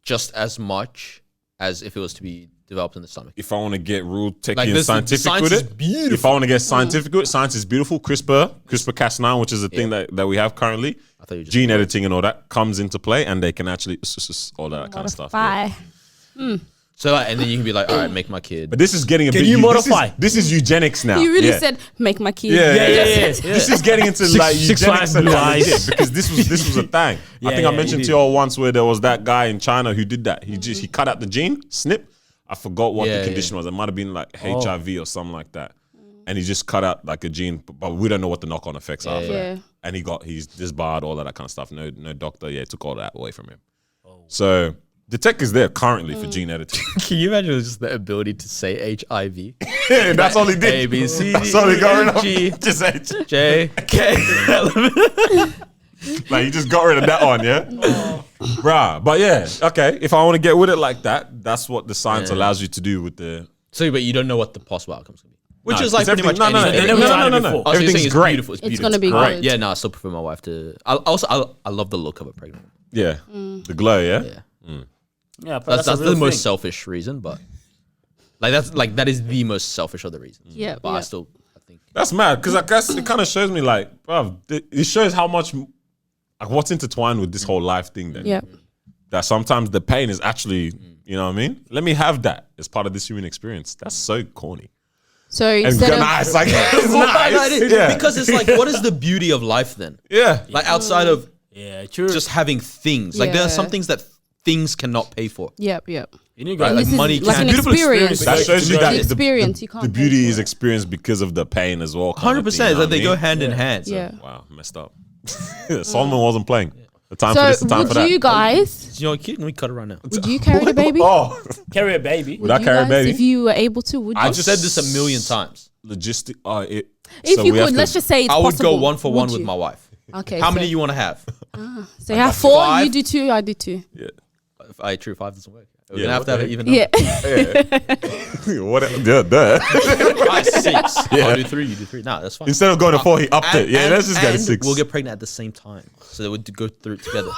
[SPEAKER 1] just as much as if it was to be developed in the stomach?
[SPEAKER 4] If I want to get real techy
[SPEAKER 1] Like
[SPEAKER 4] and
[SPEAKER 1] this- the
[SPEAKER 4] scientific
[SPEAKER 1] science
[SPEAKER 4] with
[SPEAKER 1] is
[SPEAKER 4] it,
[SPEAKER 1] beautiful.
[SPEAKER 4] if I want to get scientific with it, science is beautiful. CRISPR-Cas9, which is a thing that we have currently,
[SPEAKER 1] I thought you just
[SPEAKER 4] gene editing and all that comes into play, and they can actually all that kind of stuff. yeah.
[SPEAKER 3] Bye.
[SPEAKER 1] So, like, and then you can be like, all right, make my kid.
[SPEAKER 4] But this is getting a
[SPEAKER 2] Can
[SPEAKER 4] bit.
[SPEAKER 2] you
[SPEAKER 4] this is-
[SPEAKER 2] modify?
[SPEAKER 4] This is eugenics now.
[SPEAKER 3] You really
[SPEAKER 4] Yeah.
[SPEAKER 3] said, make my kid.
[SPEAKER 4] Yeah.
[SPEAKER 2] Yeah.
[SPEAKER 4] This is getting into like
[SPEAKER 2] Six
[SPEAKER 4] eugenics
[SPEAKER 2] Flags
[SPEAKER 4] and
[SPEAKER 2] Blue
[SPEAKER 4] that
[SPEAKER 2] Eyes.
[SPEAKER 4] legit, because this was a thing.
[SPEAKER 2] Yeah,
[SPEAKER 4] I think I
[SPEAKER 2] yeah,
[SPEAKER 4] mentioned
[SPEAKER 2] you
[SPEAKER 4] to y'all once where there was that guy in China who did that. He cut out the gene, snip. I forgot what
[SPEAKER 1] Yeah,
[SPEAKER 4] the condition was. It might have been like
[SPEAKER 2] Oh.
[SPEAKER 4] HIV or something like that. And he just cut out like a gene, but we don't know what the knock-on effects are. For
[SPEAKER 3] Yeah.
[SPEAKER 4] that. And he's disbarred, all of that kind of stuff. No doctor, took all that away from him. So the tech is there currently for gene editing.
[SPEAKER 1] Can you imagine just the ability to say HIV?
[SPEAKER 4] Yeah, that's all he did.
[SPEAKER 1] A, B, C,
[SPEAKER 4] That's all he got rid of.
[SPEAKER 1] G,
[SPEAKER 4] Just H.
[SPEAKER 1] J, K.
[SPEAKER 4] Like you just got rid of that one, yeah? Bruh. But yeah, okay. If I want to get with it like that, that's what the science
[SPEAKER 1] Yeah.
[SPEAKER 4] allows you to do with the
[SPEAKER 1] So, but you don't know what the possible outcomes can be. Which
[SPEAKER 4] No,
[SPEAKER 1] is like
[SPEAKER 4] it's
[SPEAKER 1] pretty much
[SPEAKER 4] everything- no,
[SPEAKER 1] anything.
[SPEAKER 2] They never tried it
[SPEAKER 4] no.
[SPEAKER 2] before.
[SPEAKER 1] I was gonna
[SPEAKER 4] Everything's
[SPEAKER 1] say it's
[SPEAKER 4] great.
[SPEAKER 1] beautiful. It's beautiful.
[SPEAKER 3] gonna be
[SPEAKER 1] great.
[SPEAKER 3] good.
[SPEAKER 1] Yeah, no, I still prefer my wife to. I love the look of a pregnant woman.
[SPEAKER 4] Yeah. The glow, yeah?
[SPEAKER 1] Yeah,
[SPEAKER 2] Yeah, but
[SPEAKER 1] that's
[SPEAKER 2] a
[SPEAKER 1] the
[SPEAKER 2] real
[SPEAKER 1] most
[SPEAKER 2] thing.
[SPEAKER 1] selfish reason, but that is the most selfish of the reasons.
[SPEAKER 3] Yeah,
[SPEAKER 1] but
[SPEAKER 3] yeah.
[SPEAKER 1] I still think
[SPEAKER 4] That's mad because I guess it kind of shows me like, bruv, it shows how much like what's intertwined with this whole life thing then.
[SPEAKER 3] Yeah.
[SPEAKER 4] That sometimes the pain is actually, you know what I mean? Let me have that as part of this human experience. That's so corny.
[SPEAKER 3] So
[SPEAKER 4] And
[SPEAKER 3] instead of
[SPEAKER 4] nice, like it's
[SPEAKER 1] No,
[SPEAKER 4] nice.
[SPEAKER 1] it is,
[SPEAKER 4] Yeah.
[SPEAKER 1] because it's like, what is the beauty of life then?
[SPEAKER 4] Yeah.
[SPEAKER 1] Like outside of
[SPEAKER 2] Yeah, true.
[SPEAKER 1] just having things, like there are
[SPEAKER 3] Yeah.
[SPEAKER 1] some things that things cannot pay for.
[SPEAKER 3] yep.
[SPEAKER 2] you need to
[SPEAKER 1] Right,
[SPEAKER 2] go.
[SPEAKER 1] like
[SPEAKER 3] This is
[SPEAKER 1] money
[SPEAKER 3] like
[SPEAKER 1] can-
[SPEAKER 3] an
[SPEAKER 2] Beautiful
[SPEAKER 3] experience.
[SPEAKER 2] experience.
[SPEAKER 4] That shows you
[SPEAKER 3] The
[SPEAKER 4] that
[SPEAKER 3] experience, you can't
[SPEAKER 4] the
[SPEAKER 3] pay
[SPEAKER 4] beauty
[SPEAKER 3] for
[SPEAKER 4] is
[SPEAKER 3] it.
[SPEAKER 4] experienced because of the pain as well.
[SPEAKER 1] 100%. Like they go hand in hand.
[SPEAKER 3] Yeah.
[SPEAKER 4] Wow, messed up. Solomon wasn't playing. The time
[SPEAKER 3] So
[SPEAKER 4] for this, the time for
[SPEAKER 3] would
[SPEAKER 4] that.
[SPEAKER 3] you guys,
[SPEAKER 1] You know what, cute? Let me cut it right now.
[SPEAKER 3] would you carry the baby?
[SPEAKER 4] Oh,
[SPEAKER 2] Carry a baby.
[SPEAKER 4] would I
[SPEAKER 3] You
[SPEAKER 4] carry a
[SPEAKER 3] guys,
[SPEAKER 4] baby?
[SPEAKER 3] if you were able to? Would you?
[SPEAKER 1] I've said this a million times.
[SPEAKER 4] Logistic.
[SPEAKER 3] If
[SPEAKER 4] so
[SPEAKER 3] you
[SPEAKER 4] we have
[SPEAKER 3] could,
[SPEAKER 4] to-
[SPEAKER 3] let's just say it's
[SPEAKER 1] I would
[SPEAKER 3] possible.
[SPEAKER 1] go one for one
[SPEAKER 3] Would
[SPEAKER 1] with
[SPEAKER 3] you?
[SPEAKER 1] my wife.
[SPEAKER 3] Okay.
[SPEAKER 1] How many do you want to have?
[SPEAKER 3] So you have 4, 5? You do 2, I do 2.
[SPEAKER 1] Yeah. True, 5 doesn't work. We're
[SPEAKER 4] Yeah,
[SPEAKER 1] going to have an even
[SPEAKER 3] Yeah.
[SPEAKER 4] What? Yeah, duh.
[SPEAKER 1] 5, 6. I'll do 3, you do 3. Nah, that's fine.
[SPEAKER 4] Instead of going to 4, he upped it. Yeah, let's just get a 6.
[SPEAKER 1] We'll get pregnant at the same time. So they would go through it together.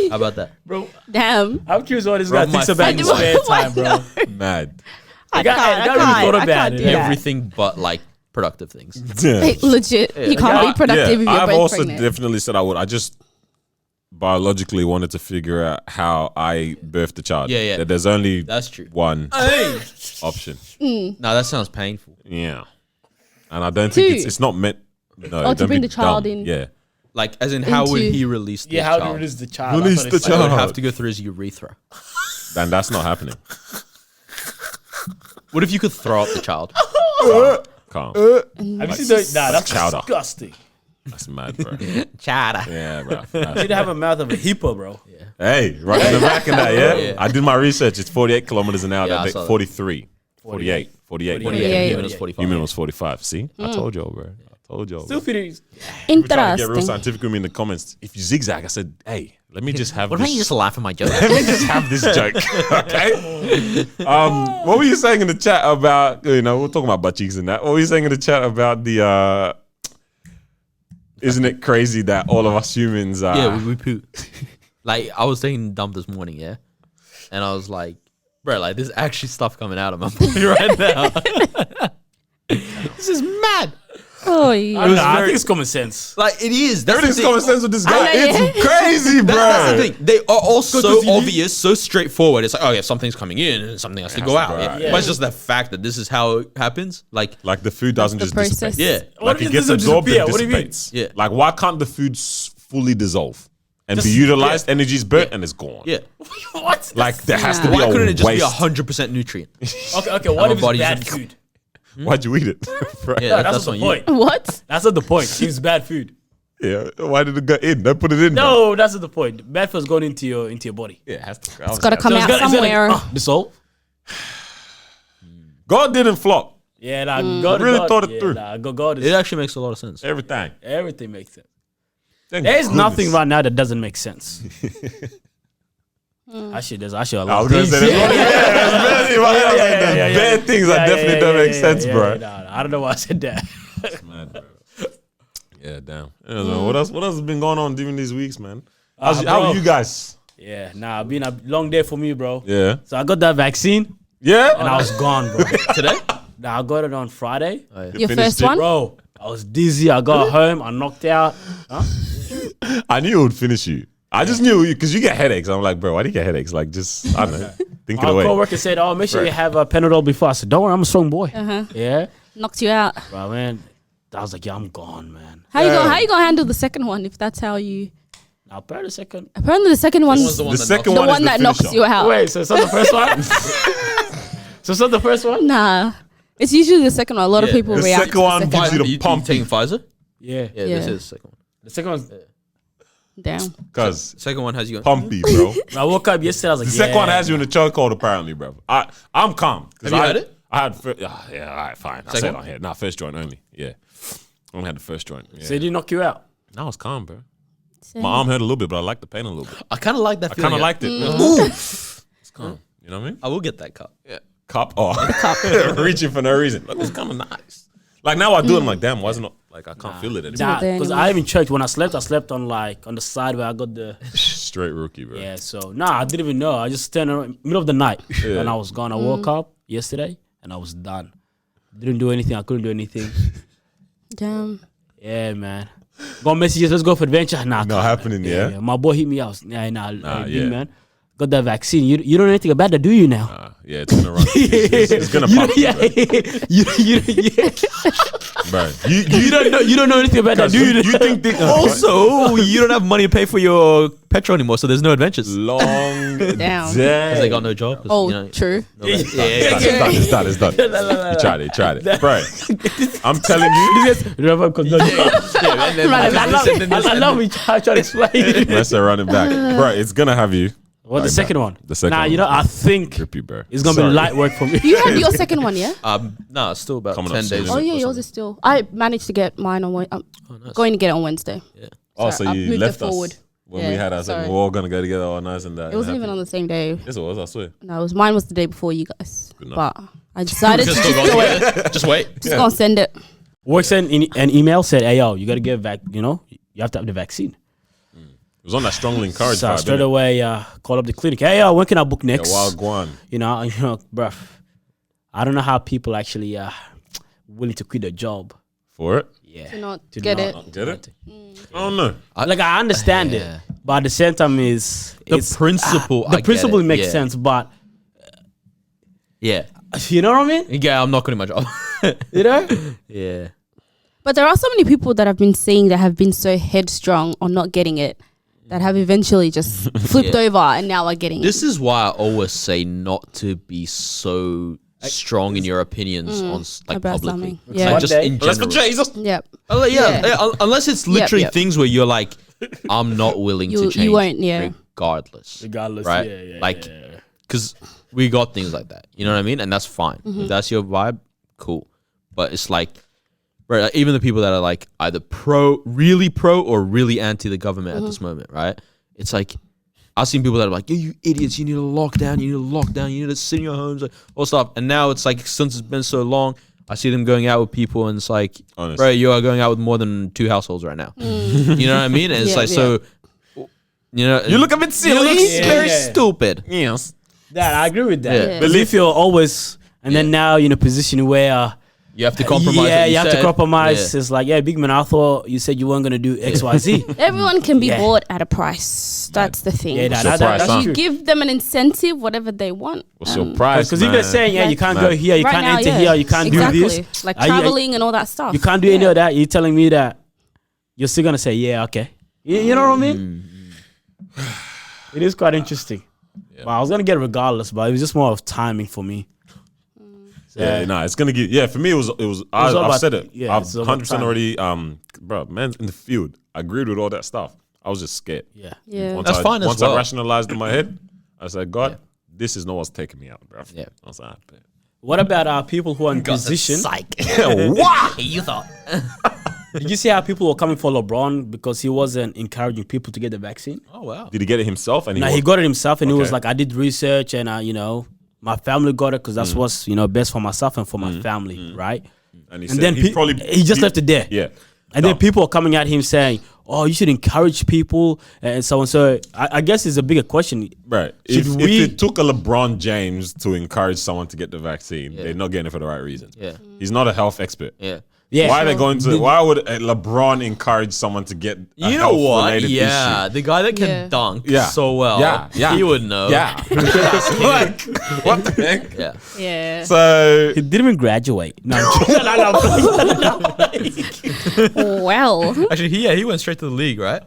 [SPEAKER 1] How about that?
[SPEAKER 2] Bro,
[SPEAKER 3] Damn.
[SPEAKER 2] I'm curious what this guy thinks about in his
[SPEAKER 3] I
[SPEAKER 2] spare time, bro.
[SPEAKER 4] Mad.
[SPEAKER 2] I can't do that.
[SPEAKER 1] Everything but like productive things.
[SPEAKER 4] Yeah.
[SPEAKER 3] Like, legit. You can't be productive if you're
[SPEAKER 4] I've
[SPEAKER 3] both
[SPEAKER 4] also
[SPEAKER 3] pregnant.
[SPEAKER 4] definitely said I would. I just biologically wanted to figure out how I birthed the child.
[SPEAKER 1] Yeah.
[SPEAKER 4] That there's only
[SPEAKER 1] That's true.
[SPEAKER 4] one option.
[SPEAKER 1] No, that sounds painful.
[SPEAKER 4] Yeah. And I don't think
[SPEAKER 3] Two.
[SPEAKER 4] it's not meant. No,
[SPEAKER 3] Oh, to
[SPEAKER 4] don't
[SPEAKER 3] bring
[SPEAKER 4] be
[SPEAKER 3] the child
[SPEAKER 4] dumb.
[SPEAKER 3] in.
[SPEAKER 4] Yeah.
[SPEAKER 1] Like, as in, how would
[SPEAKER 3] Into-
[SPEAKER 1] he release the
[SPEAKER 2] Yeah, how do
[SPEAKER 1] child?
[SPEAKER 2] you release the child?
[SPEAKER 4] Release
[SPEAKER 2] That's what
[SPEAKER 4] the
[SPEAKER 2] it's
[SPEAKER 1] Like, it would
[SPEAKER 4] child.
[SPEAKER 1] have to go through his urethra.
[SPEAKER 4] Then that's not happening.
[SPEAKER 1] What if you could throw up the child?
[SPEAKER 4] Calm.
[SPEAKER 2] Have you seen those? Nah, that's
[SPEAKER 4] chowder.
[SPEAKER 2] disgusting.
[SPEAKER 4] That's mad, bro.
[SPEAKER 1] Chada.
[SPEAKER 4] Yeah, bro.
[SPEAKER 2] You need to have a mouth of a hippo, bro.
[SPEAKER 4] Hey, right in the back of that, yeah?
[SPEAKER 1] Yeah.
[SPEAKER 4] I did my research. It's 48 kilometers an hour.
[SPEAKER 1] Yeah, I
[SPEAKER 4] That
[SPEAKER 1] saw that.
[SPEAKER 4] 43. 48. 48.
[SPEAKER 3] 48.
[SPEAKER 1] Human was 45.
[SPEAKER 4] Human was 45. See? I told y'all, bro. I told y'all.
[SPEAKER 2] Still
[SPEAKER 4] Bro.
[SPEAKER 2] feeling.
[SPEAKER 4] We're trying to get real
[SPEAKER 3] Interesting.
[SPEAKER 4] scientific with me in the comments. If you zigzag, I said, hey, let me just have
[SPEAKER 1] What
[SPEAKER 4] this.
[SPEAKER 1] about you just laugh at my joke?
[SPEAKER 4] Let me just have this joke, okay? What were you saying in the chat about? We're talking about butt cheeks and that. What were you saying in the chat about the? Isn't it crazy that all of us humans are?
[SPEAKER 1] Yeah, we poo. Like, I was taking a dump this morning, yeah? And I was like, bro, like, there's actually stuff coming out of my body right now. This is mad.
[SPEAKER 3] Oh, yeah.
[SPEAKER 2] I think it's common sense.
[SPEAKER 1] Like, it is. That's
[SPEAKER 4] Everything's
[SPEAKER 1] the
[SPEAKER 4] common
[SPEAKER 1] thing.
[SPEAKER 4] sense with this guy.
[SPEAKER 3] know, yeah.
[SPEAKER 4] It's crazy, bro.
[SPEAKER 1] That's the thing. They are all so
[SPEAKER 4] Because you need-
[SPEAKER 1] obvious, so straightforward. It's like, oh yeah, something's coming in and something has to go out.
[SPEAKER 4] out,
[SPEAKER 1] Yeah. But it's just the fact that this is how it happens. Like,
[SPEAKER 4] Like the food doesn't
[SPEAKER 3] the
[SPEAKER 4] just
[SPEAKER 3] process.
[SPEAKER 4] dissipate.
[SPEAKER 1] yeah.
[SPEAKER 4] Like
[SPEAKER 2] What
[SPEAKER 4] it
[SPEAKER 2] if it
[SPEAKER 4] gets
[SPEAKER 2] doesn't
[SPEAKER 4] absorbed and
[SPEAKER 2] disappear? What do you mean?
[SPEAKER 4] dissipates.
[SPEAKER 1] Yeah.
[SPEAKER 4] Like why can't the food fully dissolve and be
[SPEAKER 2] Just-
[SPEAKER 4] utilized? Energy's burnt and it's gone.
[SPEAKER 1] Yeah.
[SPEAKER 2] What?
[SPEAKER 4] Like there has to
[SPEAKER 3] Nah.
[SPEAKER 4] be
[SPEAKER 1] Why
[SPEAKER 4] a
[SPEAKER 1] couldn't it just
[SPEAKER 4] waste.
[SPEAKER 1] be 100% nutrient?
[SPEAKER 2] Okay. What
[SPEAKER 1] my
[SPEAKER 2] if it's
[SPEAKER 1] body's
[SPEAKER 2] bad
[SPEAKER 1] just-
[SPEAKER 2] food?
[SPEAKER 4] Why'd you eat it? Right.
[SPEAKER 1] Yeah,
[SPEAKER 2] That's
[SPEAKER 1] on
[SPEAKER 2] not the
[SPEAKER 1] you.
[SPEAKER 2] point.
[SPEAKER 3] What?
[SPEAKER 2] That's not the point. It's bad food.
[SPEAKER 4] Yeah. Why did it go in? Don't put it in. man.
[SPEAKER 2] No, that's not the point. Bad food's going into your body.
[SPEAKER 4] Yeah, it has to.
[SPEAKER 3] It's got to come
[SPEAKER 2] So it's
[SPEAKER 3] out
[SPEAKER 2] gonna- it's gonna-
[SPEAKER 3] somewhere.
[SPEAKER 2] dissolve.
[SPEAKER 4] God didn't flop
[SPEAKER 2] Yeah, God
[SPEAKER 4] really
[SPEAKER 2] God,
[SPEAKER 4] thought it
[SPEAKER 2] yeah,
[SPEAKER 4] through.
[SPEAKER 2] God
[SPEAKER 1] It
[SPEAKER 2] is
[SPEAKER 1] actually makes a lot of sense.
[SPEAKER 4] everything.
[SPEAKER 2] everything makes sense.
[SPEAKER 4] Thank
[SPEAKER 2] There's
[SPEAKER 4] goodness.
[SPEAKER 2] nothing right now that doesn't make sense. Actually, there's actually a
[SPEAKER 4] I
[SPEAKER 2] lot
[SPEAKER 4] was
[SPEAKER 2] of
[SPEAKER 4] gonna
[SPEAKER 2] things.
[SPEAKER 4] say there's bad things that definitely don't make sense, bro.
[SPEAKER 2] No, I don't know why I said that.
[SPEAKER 4] Mad, bro. Yeah, damn. What else has been going on during these weeks, man? How
[SPEAKER 2] bro.
[SPEAKER 4] are you guys?
[SPEAKER 2] Yeah, it's been a long day for me, bro.
[SPEAKER 4] Yeah.
[SPEAKER 2] So I got that vaccine
[SPEAKER 4] Yeah?
[SPEAKER 2] and I was gone, bro.
[SPEAKER 1] Today?
[SPEAKER 2] Now I got it on Friday.
[SPEAKER 3] Your
[SPEAKER 4] finished
[SPEAKER 3] first
[SPEAKER 4] it,
[SPEAKER 3] one?
[SPEAKER 2] Bro, I was dizzy. I got home. I knocked out.
[SPEAKER 4] I knew it would finish you. I just knew because you get headaches. I'm like, bro, why do you get headaches? Like, just, I don't know. Think it
[SPEAKER 2] Our
[SPEAKER 4] away.
[SPEAKER 2] co-worker said, "Oh, make sure you have a Panadol before." I said, "Don't worry, I'm a strong boy." Yeah,
[SPEAKER 3] Knocked you out.
[SPEAKER 2] bro, man. I was like, "Yeah, I'm gone, man."
[SPEAKER 3] How you gonna handle the second one if that's how you?
[SPEAKER 2] Now, per the second.
[SPEAKER 3] Apparently, the second one's
[SPEAKER 1] the one
[SPEAKER 4] The
[SPEAKER 1] that
[SPEAKER 4] second
[SPEAKER 3] the
[SPEAKER 4] one,
[SPEAKER 3] one
[SPEAKER 4] is
[SPEAKER 3] that
[SPEAKER 4] the
[SPEAKER 3] knocks
[SPEAKER 4] finisher.
[SPEAKER 3] you out.
[SPEAKER 2] Wait, so it's not the first one? So it's not the first one?
[SPEAKER 3] Nah, it's usually the second one. A lot of
[SPEAKER 1] Yeah.
[SPEAKER 3] people
[SPEAKER 4] The
[SPEAKER 3] react.
[SPEAKER 4] second
[SPEAKER 3] to the
[SPEAKER 4] one
[SPEAKER 3] second
[SPEAKER 4] gives you the
[SPEAKER 1] You
[SPEAKER 4] pump.
[SPEAKER 1] taking Pfizer?
[SPEAKER 2] Yeah.
[SPEAKER 1] Yeah, this
[SPEAKER 3] Yeah.
[SPEAKER 1] is the second one.
[SPEAKER 2] The second one.
[SPEAKER 3] Damn.
[SPEAKER 4] Because
[SPEAKER 1] Second one has you on.
[SPEAKER 4] pumpy, bro.
[SPEAKER 2] I woke up yesterday. I was like,
[SPEAKER 4] The second one has you in the chokehold, apparently, bro. I'm calm. 'Cause
[SPEAKER 1] Have you had it?
[SPEAKER 4] I had first. Yeah, all right, fine. I
[SPEAKER 1] Second
[SPEAKER 4] said
[SPEAKER 1] one?
[SPEAKER 4] on here. Nah, first joint only. Yeah. Only had the first joint. Yeah.
[SPEAKER 2] So did he knock you out?
[SPEAKER 4] Now I was calm, bro. My arm hurt a little bit, but I liked the pain a little bit.
[SPEAKER 1] I kind of like that
[SPEAKER 4] I
[SPEAKER 1] feeling.
[SPEAKER 4] kind of liked it.
[SPEAKER 1] Ooh.
[SPEAKER 4] It's calm. You know what I mean?
[SPEAKER 1] I will get that cup.
[SPEAKER 4] Yeah. Cup. Oh, reaching for no reason. Like, it's kind of nice. Like now I do it. I'm like, damn, why is it not? Like I can't feel it anymore.
[SPEAKER 2] Nah,
[SPEAKER 3] there
[SPEAKER 2] because
[SPEAKER 3] anymore.
[SPEAKER 2] I even checked when I slept on like on the side where I got the
[SPEAKER 4] Straight rookie, bro.
[SPEAKER 2] yeah. So I didn't even know. I just stand around middle of the night
[SPEAKER 4] Yeah.
[SPEAKER 2] and I was gone. I woke up yesterday and I was done. Didn't do anything. I couldn't do anything.
[SPEAKER 3] Damn.
[SPEAKER 2] Yeah, man. Got messages. Let's go for adventure. Nah,
[SPEAKER 4] Not happening, yeah?
[SPEAKER 2] My boy hit me out. Nah,
[SPEAKER 4] yeah.
[SPEAKER 2] man. Got that vaccine. You don't know anything about that, do you now?
[SPEAKER 4] Yeah, it's gonna run. It's gonna pop,
[SPEAKER 2] yeah,
[SPEAKER 4] bro. Bro,
[SPEAKER 2] you don't know anything about that, do you?
[SPEAKER 4] you think they
[SPEAKER 1] Also, you don't have money to pay for your petrol anymore, so there's no adventures.
[SPEAKER 4] long
[SPEAKER 3] Damn.
[SPEAKER 4] day.
[SPEAKER 1] They got no job. 'cause,
[SPEAKER 3] Oh,
[SPEAKER 1] you know,
[SPEAKER 3] true.
[SPEAKER 1] no rent.
[SPEAKER 4] It's done. You tried it. Bro, I'm telling you.
[SPEAKER 2] I love me. I try to explain.
[SPEAKER 4] Unless they're running back. Bro, it's gonna have you.
[SPEAKER 2] What the second one?
[SPEAKER 4] The second one.
[SPEAKER 2] You know, I think
[SPEAKER 4] Trippy, bro.
[SPEAKER 2] it's gonna be light work for me.
[SPEAKER 3] You had your second one, yeah?
[SPEAKER 1] No, it's still about
[SPEAKER 4] Coming
[SPEAKER 1] 10
[SPEAKER 4] up soon,
[SPEAKER 1] days.
[SPEAKER 4] isn't
[SPEAKER 3] Oh
[SPEAKER 4] it?
[SPEAKER 3] yeah, yours is still. I managed to get mine on.
[SPEAKER 1] Nice.
[SPEAKER 3] Going to get it on Wednesday.
[SPEAKER 1] Yeah.
[SPEAKER 4] Oh,
[SPEAKER 3] So
[SPEAKER 4] so
[SPEAKER 3] I've
[SPEAKER 4] you
[SPEAKER 3] moved
[SPEAKER 4] left
[SPEAKER 3] it forward.
[SPEAKER 4] us when we had our second.
[SPEAKER 3] sorry.
[SPEAKER 4] We're all gonna go together all nice and that.
[SPEAKER 3] It wasn't even on the same day.
[SPEAKER 4] Yes, it was. I swear.
[SPEAKER 3] No, mine was the day before you guys.
[SPEAKER 4] Good enough.
[SPEAKER 3] But I decided to
[SPEAKER 1] Just
[SPEAKER 3] just
[SPEAKER 1] go
[SPEAKER 3] do it.
[SPEAKER 1] together. Just wait.
[SPEAKER 3] Just gonna send it.
[SPEAKER 2] Work sent an email said, "Hey yo, you gotta get you know, you have to have the vaccine."
[SPEAKER 4] It was on that strongly encouraged
[SPEAKER 2] So
[SPEAKER 4] vibe.
[SPEAKER 2] straight
[SPEAKER 4] innit?
[SPEAKER 2] away, call up the clinic. Hey yo, when can I book next?
[SPEAKER 4] Yeah, wild guan.
[SPEAKER 2] You know, bruh. I don't know how people actually willing to quit their job.
[SPEAKER 4] For it.
[SPEAKER 2] Yeah.
[SPEAKER 3] To not
[SPEAKER 2] To
[SPEAKER 3] get
[SPEAKER 2] not-
[SPEAKER 3] it.
[SPEAKER 4] Get it? I don't know.
[SPEAKER 2] Like I understand
[SPEAKER 1] Yeah.
[SPEAKER 2] it, but at the same time, is
[SPEAKER 1] The principle, I
[SPEAKER 2] the
[SPEAKER 1] get
[SPEAKER 2] principle
[SPEAKER 1] it,
[SPEAKER 2] makes
[SPEAKER 1] yeah.
[SPEAKER 2] sense, but
[SPEAKER 1] Yeah.
[SPEAKER 2] you know what I mean?
[SPEAKER 1] Yeah, I'm not quitting my job.
[SPEAKER 2] You know?
[SPEAKER 1] Yeah.
[SPEAKER 3] But there are so many people that I've been seeing that have been so headstrong on not getting it that have eventually just flipped
[SPEAKER 1] Yeah.
[SPEAKER 3] over and now are getting
[SPEAKER 1] This is why I always say not to be so strong in your opinions on like
[SPEAKER 3] about
[SPEAKER 1] publicly.
[SPEAKER 3] something. Yeah.
[SPEAKER 1] Like just
[SPEAKER 2] One day-
[SPEAKER 1] in
[SPEAKER 4] Let's go,
[SPEAKER 1] general.
[SPEAKER 4] Jesus.
[SPEAKER 3] it. Yep.
[SPEAKER 1] Yeah. Unless it's literally
[SPEAKER 3] yep.
[SPEAKER 1] things where you're like, I'm not willing to
[SPEAKER 3] You
[SPEAKER 1] change.
[SPEAKER 3] won't, yeah.
[SPEAKER 1] Regardless.
[SPEAKER 2] Regardless,
[SPEAKER 1] Right?
[SPEAKER 2] yeah,
[SPEAKER 1] Like,
[SPEAKER 2] yeah.
[SPEAKER 1] because we got things like that. You know what I mean? And that's fine. If that's your vibe, cool. But it's like, right, like even the people that are like either really pro or really anti the government at this moment, right? It's like, I've seen people that are like, yo, you idiots, you need to lock down, you need to sit in your homes, like, all stuff. And now it's like, since it's been so long, I see them going out with people and it's like,
[SPEAKER 4] Honest.
[SPEAKER 1] bro, you are going out with more than 2 households right now. You know what I mean? And it's
[SPEAKER 3] Yeah,
[SPEAKER 1] like,
[SPEAKER 3] yeah.
[SPEAKER 1] so, you know.
[SPEAKER 4] You look a bit
[SPEAKER 1] You look
[SPEAKER 4] silly.
[SPEAKER 1] very
[SPEAKER 2] Yeah.
[SPEAKER 1] stupid.
[SPEAKER 4] Yes.
[SPEAKER 2] That I agree with that.
[SPEAKER 1] Yeah.
[SPEAKER 2] But if you're always and then now you're in a position where
[SPEAKER 1] You have to compromise.
[SPEAKER 2] yeah,
[SPEAKER 1] what
[SPEAKER 2] you have to
[SPEAKER 1] said.
[SPEAKER 2] compromise.
[SPEAKER 1] Yeah.
[SPEAKER 2] It's like, yeah, big man, I thought you said you weren't gonna do X, Y, Z.
[SPEAKER 3] Everyone can be
[SPEAKER 2] Yeah.
[SPEAKER 3] bought at a price. That's the thing.
[SPEAKER 2] Yeah,
[SPEAKER 4] What's your price,
[SPEAKER 2] that's
[SPEAKER 4] huh?
[SPEAKER 2] true.
[SPEAKER 3] You give them an incentive, whatever they want.
[SPEAKER 4] What's your price?
[SPEAKER 2] Because if they're
[SPEAKER 4] man?
[SPEAKER 2] saying, yeah, you can't
[SPEAKER 3] Like-
[SPEAKER 2] go here, you
[SPEAKER 3] Right
[SPEAKER 2] can't
[SPEAKER 3] now,
[SPEAKER 2] enter
[SPEAKER 3] yeah.
[SPEAKER 2] here, you can't
[SPEAKER 3] exactly.
[SPEAKER 2] do this,
[SPEAKER 3] Like
[SPEAKER 2] Are you-
[SPEAKER 3] traveling and all that stuff.
[SPEAKER 2] you can't do any of that. You're telling me that you're still gonna say, yeah, okay. You know what I mean? It is quite interesting. Well, I was gonna get it regardless, but it was just more of timing for me.
[SPEAKER 4] Yeah, no, it's gonna get. Yeah, for me, it was.
[SPEAKER 2] all
[SPEAKER 4] I've
[SPEAKER 2] about-
[SPEAKER 4] said it.
[SPEAKER 2] yeah,
[SPEAKER 4] I've
[SPEAKER 2] it's all about
[SPEAKER 4] 100%
[SPEAKER 2] time.
[SPEAKER 4] already. Bro, man, in the field, I agreed with all that stuff. I was just scared.
[SPEAKER 2] Yeah.
[SPEAKER 3] Yeah.
[SPEAKER 1] That's fine as
[SPEAKER 4] Once
[SPEAKER 1] well.
[SPEAKER 4] I rationalized in my head, I said, God, this is not what's taking me out, bro.
[SPEAKER 1] Yeah.
[SPEAKER 4] I was like, bet.
[SPEAKER 2] What about people who are in position?
[SPEAKER 1] What? You thought?
[SPEAKER 2] Did you see how people were coming for LeBron because he wasn't encouraging people to get the vaccine?
[SPEAKER 1] Oh wow.
[SPEAKER 4] Did he get it himself? And
[SPEAKER 2] No, he got it himself, and he was
[SPEAKER 4] Okay.
[SPEAKER 2] like, I did research, and you know, my family got it because that's what's best for myself and for my family, right?
[SPEAKER 4] And he
[SPEAKER 2] And
[SPEAKER 4] said
[SPEAKER 2] then he just left it there.
[SPEAKER 4] Yeah.
[SPEAKER 2] And then people are coming at him saying, "Oh, you should encourage people," and so on. So I guess it's a bigger question.
[SPEAKER 4] Right.
[SPEAKER 2] Should
[SPEAKER 4] If
[SPEAKER 2] we-
[SPEAKER 4] it took a LeBron James to encourage someone to get the vaccine, they're not getting it for the right reasons.
[SPEAKER 1] Yeah.
[SPEAKER 4] He's not a health expert.
[SPEAKER 1] Yeah.
[SPEAKER 2] Yeah,
[SPEAKER 4] Why are they going to? Why would LeBron encourage someone to get? A
[SPEAKER 1] You know what?
[SPEAKER 4] health-related
[SPEAKER 1] Yeah,
[SPEAKER 4] issue?
[SPEAKER 1] the guy that can
[SPEAKER 3] Yeah.
[SPEAKER 1] dunk
[SPEAKER 4] Yeah.
[SPEAKER 1] so well.
[SPEAKER 4] Yeah.
[SPEAKER 1] He would know.
[SPEAKER 4] Yeah. like, what the heck?
[SPEAKER 1] Yeah.
[SPEAKER 3] Yeah.
[SPEAKER 4] So
[SPEAKER 2] He didn't even graduate. No,
[SPEAKER 3] Well.
[SPEAKER 1] Actually, he went straight to the league, right?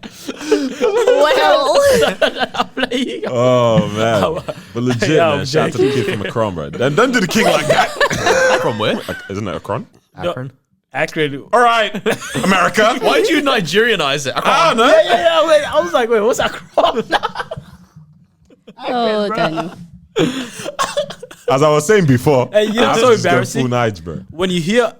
[SPEAKER 3] Well.
[SPEAKER 4] oh man, but legit,
[SPEAKER 2] Yeah,
[SPEAKER 4] man. Shout out to the kid from Akron, bro. Don't do the king like that.
[SPEAKER 1] From where?
[SPEAKER 4] Isn't that Akron?
[SPEAKER 1] Akron.
[SPEAKER 2] Akron.
[SPEAKER 4] All right, America.
[SPEAKER 1] Why did you Nigerianize it?
[SPEAKER 4] I don't know.
[SPEAKER 2] Yeah, wait. I was like, wait, what's that?
[SPEAKER 3] Oh, Daniel.
[SPEAKER 4] As I was saying before,
[SPEAKER 2] Hey, you know,
[SPEAKER 4] I
[SPEAKER 2] so
[SPEAKER 4] just go
[SPEAKER 2] embarrassing.
[SPEAKER 4] full Nige, bro.
[SPEAKER 2] When you hear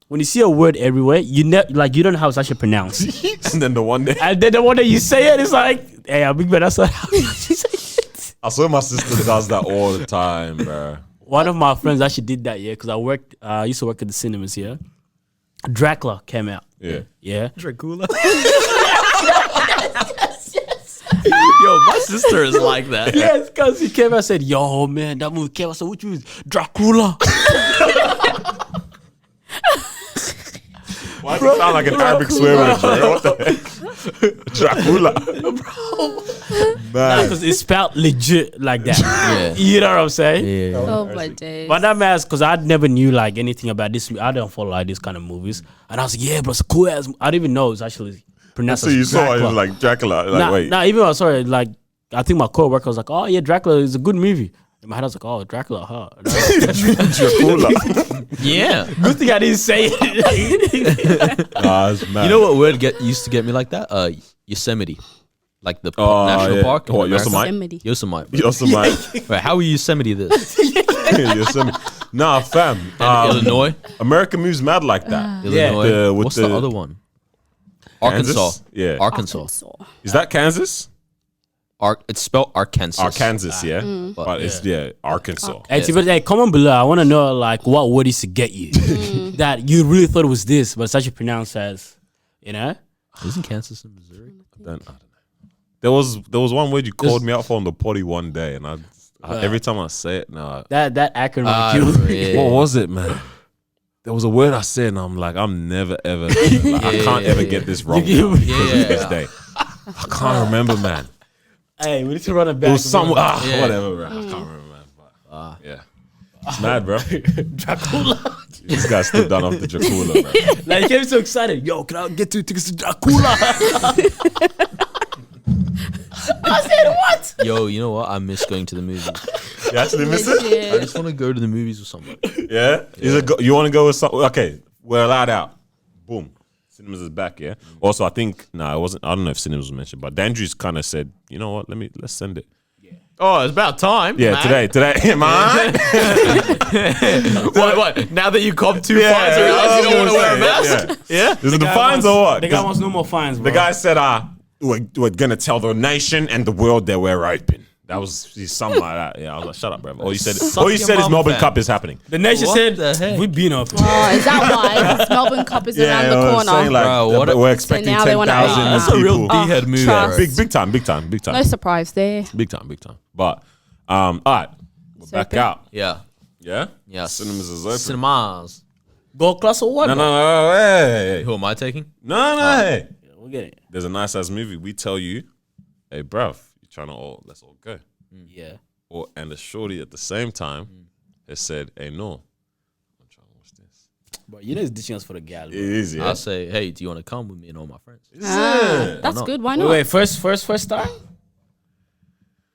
[SPEAKER 2] when you see a word everywhere, you you don't know how it's actually pronounced.
[SPEAKER 4] And then the one day,
[SPEAKER 2] And then the one that you say it, it's like, hey, I'm big man, that's not how you say it.
[SPEAKER 4] I swear my sister does that all the time, bro.
[SPEAKER 2] One of my friends actually did that, yeah, because I used to work at the cinemas here. Dracula came out.
[SPEAKER 4] Yeah.
[SPEAKER 2] Yeah.
[SPEAKER 1] Dracula. Yo, my sister is like that.
[SPEAKER 2] Yes, because he came out and said, yo, man, that movie came out. I said, what you mean? Dracula.
[SPEAKER 4] Why does it sound like an Arabic swear word, bro? What the heck? Dracula. Man.
[SPEAKER 2] Because it's spelled legit like that.
[SPEAKER 1] Yeah.
[SPEAKER 2] You know what I'm saying?
[SPEAKER 1] Yeah.
[SPEAKER 3] Oh, my days.
[SPEAKER 2] But that man, because I never knew like anything about this. I don't follow like this kind of movies. And I was like, yeah, bro, it's a cool ass. I didn't even know it's actually pronounced
[SPEAKER 4] So
[SPEAKER 2] as
[SPEAKER 4] you saw it,
[SPEAKER 2] Dracula.
[SPEAKER 4] it was like Dracula. Like, wait.
[SPEAKER 2] Nah, even I saw it, like, I think my co-worker was like, oh, yeah, Dracula is a good movie. In my head, I was like, oh, Dracula, huh?
[SPEAKER 4] Dracula.
[SPEAKER 1] Yeah.
[SPEAKER 2] Good thing I didn't say it.
[SPEAKER 4] Nah, it's mad.
[SPEAKER 1] You know what word used to get me like that? Yosemite. like the national park.
[SPEAKER 4] What, Yosemite?
[SPEAKER 1] Yosemite. Wait, how are Yosemite this?
[SPEAKER 4] Yosemite. Nah, fam.
[SPEAKER 1] Illinois?
[SPEAKER 4] America moves mad like that.
[SPEAKER 1] Illinois. What's the other one?
[SPEAKER 4] Kansas?
[SPEAKER 1] Arkansas.
[SPEAKER 4] Yeah.
[SPEAKER 3] Arkansas.
[SPEAKER 4] Is that Kansas?
[SPEAKER 1] It's spelled Arkansas.
[SPEAKER 4] Arkansas, yeah. But it's, Arkansas.
[SPEAKER 2] Hey, comment below. I want to know, like, what word is to get you? That you really thought it was this, but it's actually pronounced as, you know?
[SPEAKER 1] Isn't Kansas in Missouri?
[SPEAKER 4] I don't know. There was one word you called me out for on the potty one day, and I every time I say it,
[SPEAKER 2] that acronym killed me.
[SPEAKER 4] What was it, man? There was a word I said, and I'm like, I'm never ever, like, I can't ever get this wrong because of this day. I can't remember, man.
[SPEAKER 2] Hey, we need to run it back.
[SPEAKER 4] It was somewhere, whatever, bro. I can't remember, man. But, yeah, it's mad, bro.
[SPEAKER 2] Dracula.
[SPEAKER 4] This guy's still done off the Dracula, bro.
[SPEAKER 2] Like, he came so excited. Yo, can I get 2 tickets to Dracula? I said, what?
[SPEAKER 1] Yo, you know what? I miss going to the movies.
[SPEAKER 4] You actually miss it?
[SPEAKER 1] I just want to go to the movies with someone.
[SPEAKER 4] Yeah? You want to go with someone? Okay, we're allowed out. Boom. Cinemas is back, yeah? Also, I think, it wasn't. I don't know if cinemas was mentioned, but Dandrews kind of said, you know what? Let's send it.
[SPEAKER 1] Oh, it's about time.
[SPEAKER 4] Yeah,
[SPEAKER 1] man.
[SPEAKER 4] today, man.
[SPEAKER 1] What? Now that you cop 2 fines, you realize you don't want to wear a mask? Yeah?
[SPEAKER 4] Is it the fines or what?
[SPEAKER 2] The guy wants no more fines, bro.
[SPEAKER 4] The guy said, we're going to tell the nation and the world that we're open. That was something like that. Yeah, I was like, shut up, bro. All you said is Melbourne Cup is happening.
[SPEAKER 2] The nation said, we've been open.
[SPEAKER 3] Oh, is that why? This Melbourne Cup is around the corner.
[SPEAKER 4] Saying, like, bro, we're expecting 10,000
[SPEAKER 1] That's a real D-head move.
[SPEAKER 4] Big time.
[SPEAKER 3] No surprise there.
[SPEAKER 4] Big time. But, all right. We're back out.
[SPEAKER 1] Yeah.
[SPEAKER 4] Yeah?
[SPEAKER 1] Yeah.
[SPEAKER 4] Cinemas is open.
[SPEAKER 1] Cinemas.
[SPEAKER 2] Gold class or what?
[SPEAKER 4] No. Hey.
[SPEAKER 1] Who am I taking?
[SPEAKER 4] No. Hey.
[SPEAKER 2] We'll get it.
[SPEAKER 4] There's a nice ass movie. We tell you, hey, bruv, you're trying to let's all go.
[SPEAKER 2] Yeah.
[SPEAKER 4] And the shorty at the same time has said, hey, no, I'm trying to watch this.
[SPEAKER 2] But you know it's ditching us for the gal.
[SPEAKER 4] It is, yeah.
[SPEAKER 1] I'll say, hey, do you want to come with me and all my friends?
[SPEAKER 3] That's good. Why not?
[SPEAKER 2] Wait, first time?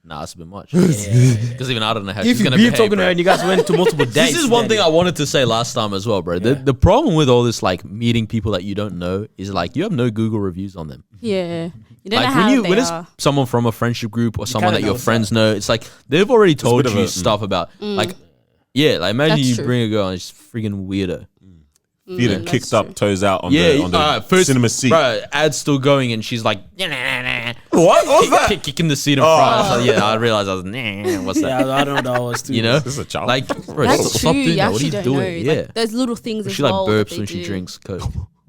[SPEAKER 1] Nah, it's a bit much. Because even I don't know how she's
[SPEAKER 2] If
[SPEAKER 1] going to
[SPEAKER 2] you're
[SPEAKER 1] behave.
[SPEAKER 2] talking to her and you guys went to multiple dates.
[SPEAKER 1] This is one thing I wanted to say last time as well, bro. The problem with all this, like, meeting people that you don't know is, like, you have no Google reviews on them.
[SPEAKER 3] Yeah. You don't
[SPEAKER 1] Like,
[SPEAKER 3] know how
[SPEAKER 1] when it's someone from a friendship group or someone that your friends know, it's like they've already told you stuff about, like, imagine you bring a girl and she's freaking weirdo.
[SPEAKER 4] Feet are kicked up, toes out on the first, cinema seat.
[SPEAKER 1] Bro, ad's still going and she's like,
[SPEAKER 4] what was that?
[SPEAKER 1] Kicking the seat in front. So, I realized I was, what's that?
[SPEAKER 2] Yeah, I don't know what I was doing.
[SPEAKER 1] You know?
[SPEAKER 4] This is a child.
[SPEAKER 1] Like, bro,
[SPEAKER 3] That's
[SPEAKER 1] stop
[SPEAKER 3] true.
[SPEAKER 1] doing
[SPEAKER 3] You
[SPEAKER 1] that. What are you
[SPEAKER 3] actually
[SPEAKER 1] doing?
[SPEAKER 3] don't know.
[SPEAKER 1] Yeah.
[SPEAKER 3] Like, there's little things as
[SPEAKER 1] She like
[SPEAKER 3] well.
[SPEAKER 1] burps when she drinks Coke.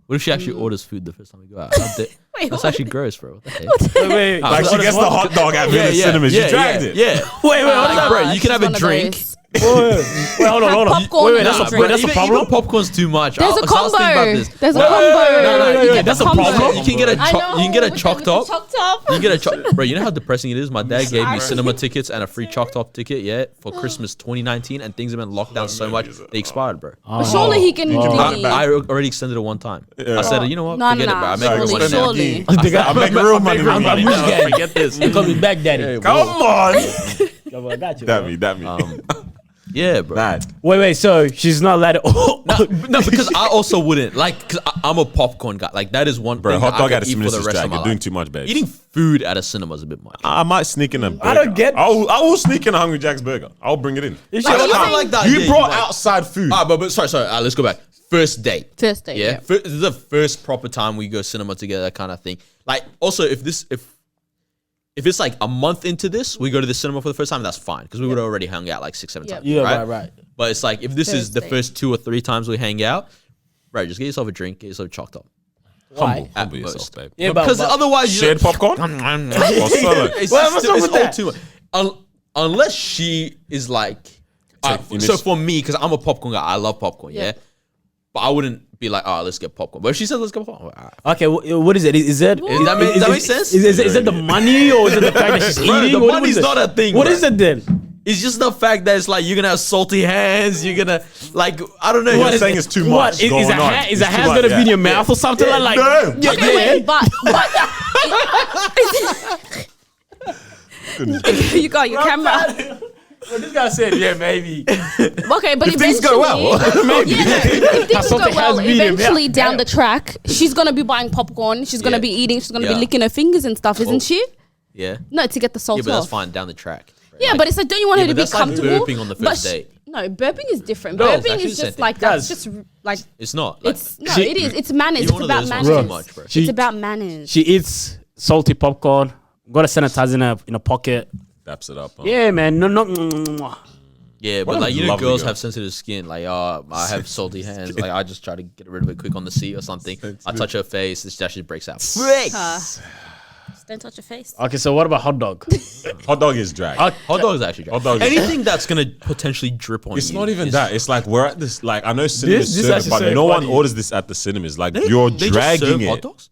[SPEAKER 1] What if she actually orders food the first time we go out? That's actually gross, bro. What the heck?
[SPEAKER 2] Wait.
[SPEAKER 4] Like, she gets the hot dog at Village Cinemas. You dragged it.
[SPEAKER 1] Yeah.
[SPEAKER 2] Wait,
[SPEAKER 1] Like, bro, you can have a drink.
[SPEAKER 2] Wait, hold on.
[SPEAKER 3] Popcorn
[SPEAKER 2] Wait, that's a problem.
[SPEAKER 1] Even popcorn's too much.
[SPEAKER 3] There's a
[SPEAKER 1] I was thinking about
[SPEAKER 3] combo.
[SPEAKER 1] this.
[SPEAKER 3] There's a combo.
[SPEAKER 1] No,
[SPEAKER 3] You get
[SPEAKER 2] that's
[SPEAKER 3] the
[SPEAKER 2] a
[SPEAKER 3] combo.
[SPEAKER 2] problem.
[SPEAKER 1] You can get a choc top.
[SPEAKER 3] Choc top.
[SPEAKER 1] You can get a choc. Bro, you know how depressing it is? My dad gave me cinema tickets and a free choc top ticket, for Christmas 2019, and things have been locked down so much they expired, bro.
[SPEAKER 3] But surely he can.
[SPEAKER 1] I already extended it one time. I said, you know what? Forget it, bro. I make real money now.
[SPEAKER 3] Surely.
[SPEAKER 4] I make real money.
[SPEAKER 2] Forget this. You call me back, daddy.
[SPEAKER 4] Come on.
[SPEAKER 2] I got you.
[SPEAKER 4] That me.
[SPEAKER 1] Yeah, bro.
[SPEAKER 4] Bad.
[SPEAKER 2] Wait. So she's not allowed to.
[SPEAKER 1] No, because I also wouldn't because I'm a popcorn guy. Like that is one
[SPEAKER 4] Bro,
[SPEAKER 1] thing
[SPEAKER 4] hot
[SPEAKER 1] that
[SPEAKER 4] dog
[SPEAKER 1] I
[SPEAKER 4] at a
[SPEAKER 1] could eat for
[SPEAKER 4] cinema
[SPEAKER 1] the
[SPEAKER 4] is
[SPEAKER 1] rest of
[SPEAKER 4] drag.
[SPEAKER 1] my
[SPEAKER 4] You're doing
[SPEAKER 1] life.
[SPEAKER 4] too much, babe.
[SPEAKER 1] Eating food at a cinema is a bit much.
[SPEAKER 4] I might sneak in a burger.
[SPEAKER 2] I don't get.
[SPEAKER 4] I will sneak in a Hungry Jack's burger. I'll bring it in.
[SPEAKER 1] I don't like that.
[SPEAKER 4] You brought outside food.
[SPEAKER 1] But sorry. Let's go back. First date.
[SPEAKER 3] Yeah.
[SPEAKER 1] This is the first proper time we go cinema together, kind of thing. Like, also, if it's like a month into this, we go to the cinema for the first time, that's fine because we would have already hung out like 6-7 times.
[SPEAKER 2] Yeah, right.
[SPEAKER 1] But it's like if this is the first 2 or 3 times we hang out, right? Just get yourself a drink, get yourself a choc top.
[SPEAKER 4] Humble yourself, babe.
[SPEAKER 2] Yeah,
[SPEAKER 1] Because otherwise,
[SPEAKER 4] shared popcorn. Or solo.
[SPEAKER 1] It's
[SPEAKER 2] what's wrong with
[SPEAKER 1] all
[SPEAKER 2] that?
[SPEAKER 1] too much. Unless she is like, so for me, because I'm a popcorn guy, I love popcorn. Yeah. But I wouldn't be like, let's get popcorn. But if she said, let's get popcorn,
[SPEAKER 2] Okay, what is it? Is that
[SPEAKER 1] does that make sense?
[SPEAKER 2] Is it the money or is it the fact that she's eating?
[SPEAKER 1] The money's not a thing.
[SPEAKER 2] What is it then?
[SPEAKER 1] It's just the fact that it's like you're gonna have salty hands. You're gonna like I don't know.
[SPEAKER 4] What is saying is too much.
[SPEAKER 2] Is a hand gonna be in your mouth or something like?
[SPEAKER 4] No.
[SPEAKER 3] Okay, wait, but you got your camera.
[SPEAKER 2] Well, this guy said, yeah, maybe.
[SPEAKER 3] Okay, but
[SPEAKER 4] If things go well,
[SPEAKER 3] maybe. If things go well,
[SPEAKER 2] medium,
[SPEAKER 3] eventually down the track, she's gonna be buying popcorn. She's gonna be eating. She's gonna be licking her fingers and stuff, isn't she?
[SPEAKER 1] Yeah.
[SPEAKER 3] No, to get the salt
[SPEAKER 1] Yeah, but
[SPEAKER 3] off.
[SPEAKER 1] that's fine down the track. Right?
[SPEAKER 3] Yeah, but it's like, don't you want her to be
[SPEAKER 1] that's like
[SPEAKER 3] comfortable?
[SPEAKER 1] burping on the
[SPEAKER 3] But
[SPEAKER 1] first date.
[SPEAKER 3] No, burping is different.
[SPEAKER 1] No, it's
[SPEAKER 3] burping
[SPEAKER 1] actually
[SPEAKER 3] is
[SPEAKER 1] the same
[SPEAKER 3] just
[SPEAKER 1] thing.
[SPEAKER 3] like that's
[SPEAKER 2] Guys,
[SPEAKER 3] just like
[SPEAKER 1] It's not. Like,
[SPEAKER 3] it is. It's manners.
[SPEAKER 1] Either
[SPEAKER 3] It's
[SPEAKER 1] one of
[SPEAKER 3] about
[SPEAKER 1] those ones
[SPEAKER 3] manners.
[SPEAKER 1] too much, bro.
[SPEAKER 3] It's about manners.
[SPEAKER 2] She eats salty popcorn. Got a sanitizer in a pocket.
[SPEAKER 4] Daps it up. Huh?
[SPEAKER 2] Yeah, man. No.
[SPEAKER 1] Yeah,
[SPEAKER 4] What
[SPEAKER 1] but
[SPEAKER 4] a
[SPEAKER 1] like, you know,
[SPEAKER 4] lovely
[SPEAKER 1] girls
[SPEAKER 4] girl.
[SPEAKER 1] have sensitive skin. Like, I have salty hands. Like, I just try to get rid of it quick on the seat or something. I touch her face, this actually breaks out.
[SPEAKER 3] Just don't touch your face.
[SPEAKER 2] Okay, so what about hot dog?
[SPEAKER 4] Hot dog is drag.
[SPEAKER 1] Hot dog is actually
[SPEAKER 4] Hot dog is-
[SPEAKER 1] anything that's gonna potentially drip on
[SPEAKER 4] It's
[SPEAKER 1] you.
[SPEAKER 4] not even
[SPEAKER 1] is-
[SPEAKER 4] that. It's like we're at this. Like I know cinemas
[SPEAKER 2] this
[SPEAKER 4] serve it,
[SPEAKER 2] actually
[SPEAKER 4] but
[SPEAKER 2] so
[SPEAKER 4] no one
[SPEAKER 2] funny.
[SPEAKER 4] orders this at the cinemas. Like
[SPEAKER 1] They-
[SPEAKER 4] you're
[SPEAKER 1] they just
[SPEAKER 4] dragging
[SPEAKER 1] serve
[SPEAKER 4] it.
[SPEAKER 1] hot dogs?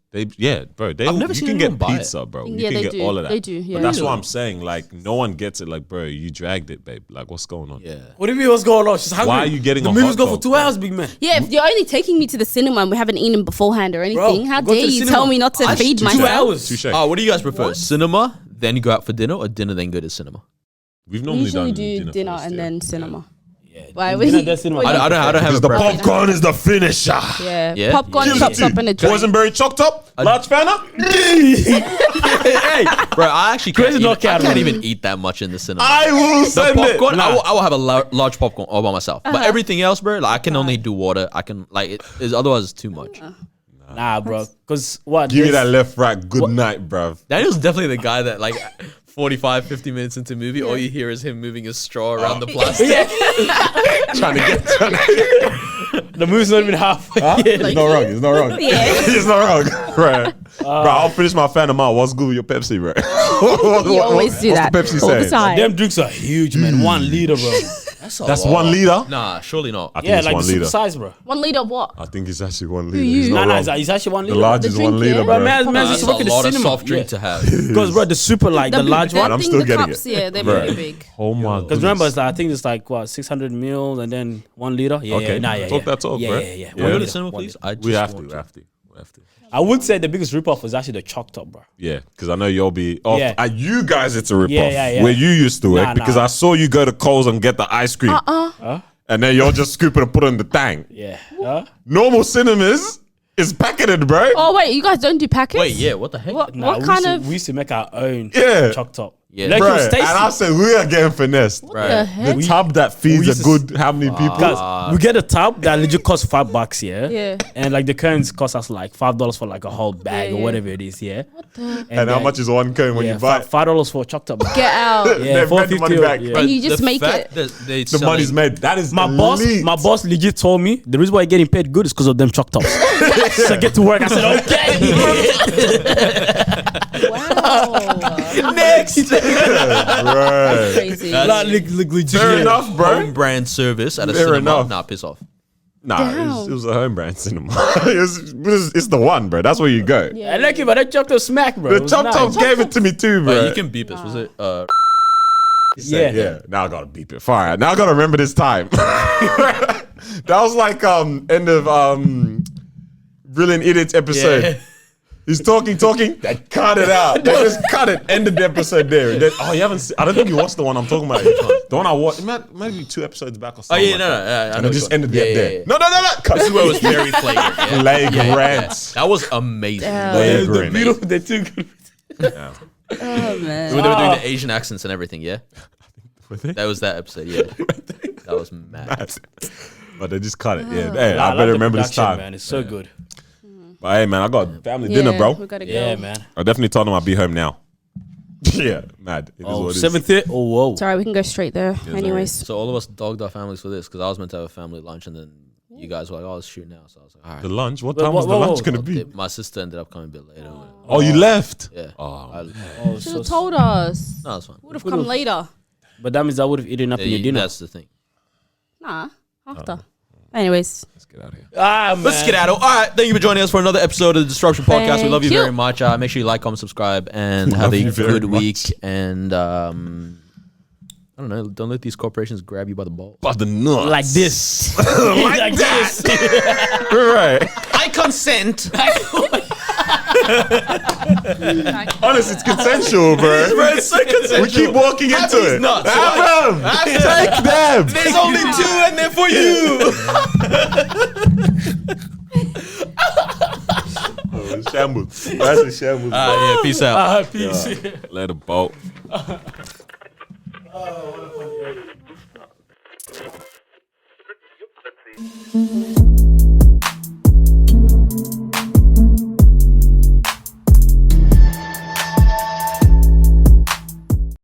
[SPEAKER 4] Bro. They,
[SPEAKER 1] I've never
[SPEAKER 4] you
[SPEAKER 1] seen
[SPEAKER 4] can
[SPEAKER 1] anyone
[SPEAKER 4] get
[SPEAKER 1] buy it.
[SPEAKER 4] pizza, bro.
[SPEAKER 3] Yeah,
[SPEAKER 4] you can
[SPEAKER 3] they
[SPEAKER 4] get
[SPEAKER 3] do.
[SPEAKER 4] all of that.
[SPEAKER 3] They do, yeah.
[SPEAKER 4] But that's what
[SPEAKER 1] Really?
[SPEAKER 4] I'm saying. Like no one gets it. Like, bro, you dragged it, babe. Like what's going on?
[SPEAKER 1] Yeah.
[SPEAKER 2] What do you mean? What's going on? She's hungry.
[SPEAKER 4] Why are you getting
[SPEAKER 2] the
[SPEAKER 4] a
[SPEAKER 2] movies
[SPEAKER 4] hot
[SPEAKER 2] go for
[SPEAKER 4] dog,
[SPEAKER 2] 2
[SPEAKER 4] bro?
[SPEAKER 2] hours, big man.
[SPEAKER 3] Yeah, if you're only taking me to the cinema and we haven't eaten beforehand or anything, how
[SPEAKER 2] go to
[SPEAKER 3] dare
[SPEAKER 2] the
[SPEAKER 3] you
[SPEAKER 2] cinema.
[SPEAKER 3] tell me not to feed
[SPEAKER 2] Touche.
[SPEAKER 3] myself?
[SPEAKER 2] 2 hours.
[SPEAKER 4] Touche.
[SPEAKER 1] What do you guys prefer? Cinema, then go out for dinner, or dinner then go to cinema?
[SPEAKER 4] We've
[SPEAKER 3] We
[SPEAKER 4] normally
[SPEAKER 3] usually
[SPEAKER 4] done
[SPEAKER 3] do dinner
[SPEAKER 4] first,
[SPEAKER 3] and
[SPEAKER 4] yeah.
[SPEAKER 3] then cinema.
[SPEAKER 2] Yeah.
[SPEAKER 3] Why?
[SPEAKER 2] Dinner, then cinema.
[SPEAKER 1] I don't have
[SPEAKER 4] Because
[SPEAKER 1] a
[SPEAKER 4] the
[SPEAKER 1] preference.
[SPEAKER 4] popcorn is the finisher.
[SPEAKER 3] Yeah,
[SPEAKER 1] Yeah?
[SPEAKER 3] popcorn,
[SPEAKER 1] Gives
[SPEAKER 3] chopped up, and a drink.
[SPEAKER 4] Boysenberry chopped up. Large fanner.
[SPEAKER 1] Hey, bro, I actually
[SPEAKER 2] Crazy
[SPEAKER 1] can't,
[SPEAKER 2] knockout,
[SPEAKER 1] I can't
[SPEAKER 2] man.
[SPEAKER 1] even eat that much in the cinema.
[SPEAKER 4] I will
[SPEAKER 1] The
[SPEAKER 4] send it.
[SPEAKER 1] popcorn, I will have a large popcorn all by myself.
[SPEAKER 3] Uh-huh.
[SPEAKER 1] But everything else, bro, like I can only do water. I can like it is otherwise it's too much.
[SPEAKER 2] Nah, bro. Because what?
[SPEAKER 4] Give me
[SPEAKER 2] there's-
[SPEAKER 4] that left, right. Good night, bruv.
[SPEAKER 1] Daniel's definitely the guy that like 45, 50 minutes into the movie, all you hear is him moving his straw around the plastic.
[SPEAKER 4] Trying to get.
[SPEAKER 2] The movie's not even halfway.
[SPEAKER 4] It's not wrong. It's not wrong.
[SPEAKER 3] Yeah.
[SPEAKER 4] It's not wrong, bro. Bro, I'll finish my fan amount. What's good with your Pepsi, bro?
[SPEAKER 3] You always do that
[SPEAKER 4] What's the Pepsi
[SPEAKER 3] all the
[SPEAKER 4] saying?
[SPEAKER 3] time.
[SPEAKER 2] Them drinks are huge, man. 1 liter, bro.
[SPEAKER 4] That's 1 liter.
[SPEAKER 1] Nah, surely not.
[SPEAKER 4] I think
[SPEAKER 2] Yeah,
[SPEAKER 4] it's
[SPEAKER 2] like
[SPEAKER 4] 1
[SPEAKER 2] the super
[SPEAKER 4] liter.
[SPEAKER 2] size, bro.
[SPEAKER 3] 1 liter of what?
[SPEAKER 4] I think it's actually 1 liter.
[SPEAKER 3] you?
[SPEAKER 4] He's
[SPEAKER 2] Nah,
[SPEAKER 4] not
[SPEAKER 2] nah,
[SPEAKER 4] wrong.
[SPEAKER 2] it's actually 1
[SPEAKER 4] The
[SPEAKER 2] liter.
[SPEAKER 4] large
[SPEAKER 3] The
[SPEAKER 4] is
[SPEAKER 3] drink,
[SPEAKER 4] 1 liter,
[SPEAKER 3] yeah.
[SPEAKER 2] Bro,
[SPEAKER 4] bro.
[SPEAKER 2] man,
[SPEAKER 1] That's
[SPEAKER 2] just
[SPEAKER 1] a
[SPEAKER 2] work at the
[SPEAKER 1] lot of
[SPEAKER 2] cinema.
[SPEAKER 1] soft drink to have.
[SPEAKER 2] Because, bro, the super, like, the large one.
[SPEAKER 4] I'm still getting
[SPEAKER 3] cups,
[SPEAKER 4] it.
[SPEAKER 3] Yeah, they're
[SPEAKER 4] Bro.
[SPEAKER 3] pretty big.
[SPEAKER 4] Oh my god.
[SPEAKER 2] Because remember, it's like, I think it's like, what, 600 mil and then 1 liter? Yeah,
[SPEAKER 4] Okay.
[SPEAKER 2] nah, yeah,
[SPEAKER 4] Talk
[SPEAKER 2] yeah.
[SPEAKER 4] that talk,
[SPEAKER 2] yeah,
[SPEAKER 4] bro.
[SPEAKER 2] Yeah, yeah,
[SPEAKER 4] Yeah.
[SPEAKER 1] Can we go to
[SPEAKER 2] 1
[SPEAKER 1] the
[SPEAKER 2] liter,
[SPEAKER 1] cinema,
[SPEAKER 2] 1
[SPEAKER 1] please?
[SPEAKER 2] liter.
[SPEAKER 1] I just
[SPEAKER 4] We have
[SPEAKER 1] want
[SPEAKER 4] to. We have to.
[SPEAKER 2] I would say the biggest ripoff was actually the Chalk Top, bro.
[SPEAKER 4] Yeah, because I know you'll be off.
[SPEAKER 2] Yeah.
[SPEAKER 4] At you guys, it's a ripoff.
[SPEAKER 2] Yeah.
[SPEAKER 4] Where you used to work,
[SPEAKER 2] Nah,
[SPEAKER 4] because
[SPEAKER 2] nah.
[SPEAKER 4] I saw you go to Coles and get the ice cream. And then you're just scooping and putting in the tank.
[SPEAKER 2] Yeah. Huh?
[SPEAKER 4] Normal cinemas is packeted, bro.
[SPEAKER 3] Oh wait, you guys don't do packets?
[SPEAKER 1] Wait, yeah, what the heck?
[SPEAKER 3] What,
[SPEAKER 2] Nah,
[SPEAKER 3] what
[SPEAKER 2] we
[SPEAKER 3] kind
[SPEAKER 2] used to,
[SPEAKER 3] of?
[SPEAKER 2] we used to make our own
[SPEAKER 4] Yeah.
[SPEAKER 2] Chalk Top.
[SPEAKER 1] Yeah.
[SPEAKER 2] Like, it
[SPEAKER 4] Bro,
[SPEAKER 2] was
[SPEAKER 4] and
[SPEAKER 2] tasty.
[SPEAKER 4] I said we are getting finessed.
[SPEAKER 3] What
[SPEAKER 1] Right.
[SPEAKER 3] the heck?
[SPEAKER 4] The tub that feeds
[SPEAKER 2] we
[SPEAKER 4] a
[SPEAKER 2] used to
[SPEAKER 4] good how many people?
[SPEAKER 2] Guys, we get a tub that legit costs $5, yeah?
[SPEAKER 3] Yeah.
[SPEAKER 2] And like the cones cost us like $5 for like a whole bag
[SPEAKER 3] Yeah,
[SPEAKER 2] or
[SPEAKER 3] yeah.
[SPEAKER 2] whatever it is, yeah?
[SPEAKER 4] And how much is one cone when
[SPEAKER 2] yeah,
[SPEAKER 4] you buy it?
[SPEAKER 2] $5 for a Chalk Top.
[SPEAKER 3] Get out.
[SPEAKER 2] Yeah,
[SPEAKER 4] They've got the money
[SPEAKER 2] $4.50.
[SPEAKER 4] back.
[SPEAKER 2] Yeah.
[SPEAKER 3] And you just
[SPEAKER 1] The
[SPEAKER 3] make
[SPEAKER 1] fact
[SPEAKER 3] it.
[SPEAKER 1] that they
[SPEAKER 4] The money's made. That is
[SPEAKER 2] My
[SPEAKER 4] elite.
[SPEAKER 2] boss legit told me the reason why you're getting paid good is because of them Chalk Tops. So I get to work. I said, okay.
[SPEAKER 3] Wow.
[SPEAKER 1] Next.
[SPEAKER 4] Right.
[SPEAKER 3] Crazy.
[SPEAKER 2] Like, legit.
[SPEAKER 4] Fair enough, bro.
[SPEAKER 1] Home brand service at a
[SPEAKER 4] Fair
[SPEAKER 1] cinema.
[SPEAKER 4] enough.
[SPEAKER 1] Nah, piss off.
[SPEAKER 4] Nah, it was a home brand cinema. it's the one, bro. That's where you go.
[SPEAKER 2] I like it, but that Chalk Top smack, bro. It
[SPEAKER 4] The
[SPEAKER 2] was
[SPEAKER 4] Chop
[SPEAKER 2] nice.
[SPEAKER 4] Top gave it to me too, bro.
[SPEAKER 1] Right, you can beep us. Was it?
[SPEAKER 2] Yeah.
[SPEAKER 4] Now I gotta beep it. Fire. Now I gotta remember this time. That was like end of Brilliant Idiots episode.
[SPEAKER 1] Yeah.
[SPEAKER 4] He's talking. They cut it out. They just cut it. Ended the episode there. And then, you haven't seen, I don't think you watched the one I'm talking about. The one I watched, maybe 2 episodes back or
[SPEAKER 1] Oh
[SPEAKER 4] something.
[SPEAKER 1] yeah, no.
[SPEAKER 4] And
[SPEAKER 1] know
[SPEAKER 4] it just
[SPEAKER 1] which one.
[SPEAKER 4] ended there. No. Cut.
[SPEAKER 1] This is where it was very flagrant. Yeah.
[SPEAKER 4] Flagrant.
[SPEAKER 1] That was amazing.
[SPEAKER 4] Flagrant.
[SPEAKER 2] Beautiful, they're too good.
[SPEAKER 3] Oh man.
[SPEAKER 1] When they were doing the Asian accents and everything, yeah.
[SPEAKER 4] Were they?
[SPEAKER 1] That was that episode, yeah. That was mad.
[SPEAKER 4] But they just cut it. Yeah. Hey,
[SPEAKER 2] Nah,
[SPEAKER 4] I
[SPEAKER 2] love
[SPEAKER 4] better
[SPEAKER 2] the
[SPEAKER 4] remember this
[SPEAKER 2] production,
[SPEAKER 4] time.
[SPEAKER 2] man. It's so good.
[SPEAKER 4] But hey, man, I got family
[SPEAKER 3] Yeah,
[SPEAKER 4] dinner, bro.
[SPEAKER 3] We gotta go.
[SPEAKER 2] Yeah, man.
[SPEAKER 4] I definitely told them I'll be home now. Yeah, mad. It is
[SPEAKER 2] Oh,
[SPEAKER 4] what it is.
[SPEAKER 2] 7:30. Oh, whoa.
[SPEAKER 3] Sorry, we can go straight there. Anyways,
[SPEAKER 1] So all of us dogged our families for this because I was meant to have a family lunch and then you guys were like, "Oh, let's shoot now." So I was like, "All right."
[SPEAKER 4] The lunch? What
[SPEAKER 2] Wait,
[SPEAKER 4] time was the
[SPEAKER 2] whoa,
[SPEAKER 4] lunch
[SPEAKER 2] whoa.
[SPEAKER 4] going to be?
[SPEAKER 1] My sister ended up coming a bit later.
[SPEAKER 4] Oh, you left?
[SPEAKER 1] Yeah.
[SPEAKER 4] Oh,
[SPEAKER 2] Oh,
[SPEAKER 3] should have told us.
[SPEAKER 1] No, it's fine.
[SPEAKER 3] Would have come later.
[SPEAKER 2] But that means I would have eaten up in your dinner.
[SPEAKER 1] That's the thing.
[SPEAKER 3] Nah, after. Anyways,
[SPEAKER 4] let's get out of here.
[SPEAKER 2] Ah, man.
[SPEAKER 1] Let's get out of. All right, thank you for joining us for another episode of the Disruption Podcast. We love you
[SPEAKER 3] Thank you.
[SPEAKER 1] very much. Make sure you like, comment, subscribe, and have
[SPEAKER 4] Love
[SPEAKER 1] a
[SPEAKER 4] you very
[SPEAKER 1] good
[SPEAKER 4] much.
[SPEAKER 1] week. And I don't know. Don't let these corporations grab you by the balls.
[SPEAKER 4] But the nuts.
[SPEAKER 2] Like this.
[SPEAKER 4] Like
[SPEAKER 2] this.
[SPEAKER 4] Right.
[SPEAKER 1] I consent.
[SPEAKER 4] Honest, it's consensual, bro.
[SPEAKER 1] It's so consensual.
[SPEAKER 4] We keep walking
[SPEAKER 1] Have
[SPEAKER 4] into
[SPEAKER 1] these
[SPEAKER 4] it.
[SPEAKER 1] nuts.
[SPEAKER 4] Have them. Take them.
[SPEAKER 1] There's only 2 and they're for you.
[SPEAKER 4] Shambles. That's a shambles.
[SPEAKER 1] Yeah, peace out.
[SPEAKER 2] Peace.
[SPEAKER 4] Let it bolt.
[SPEAKER 2] What a funny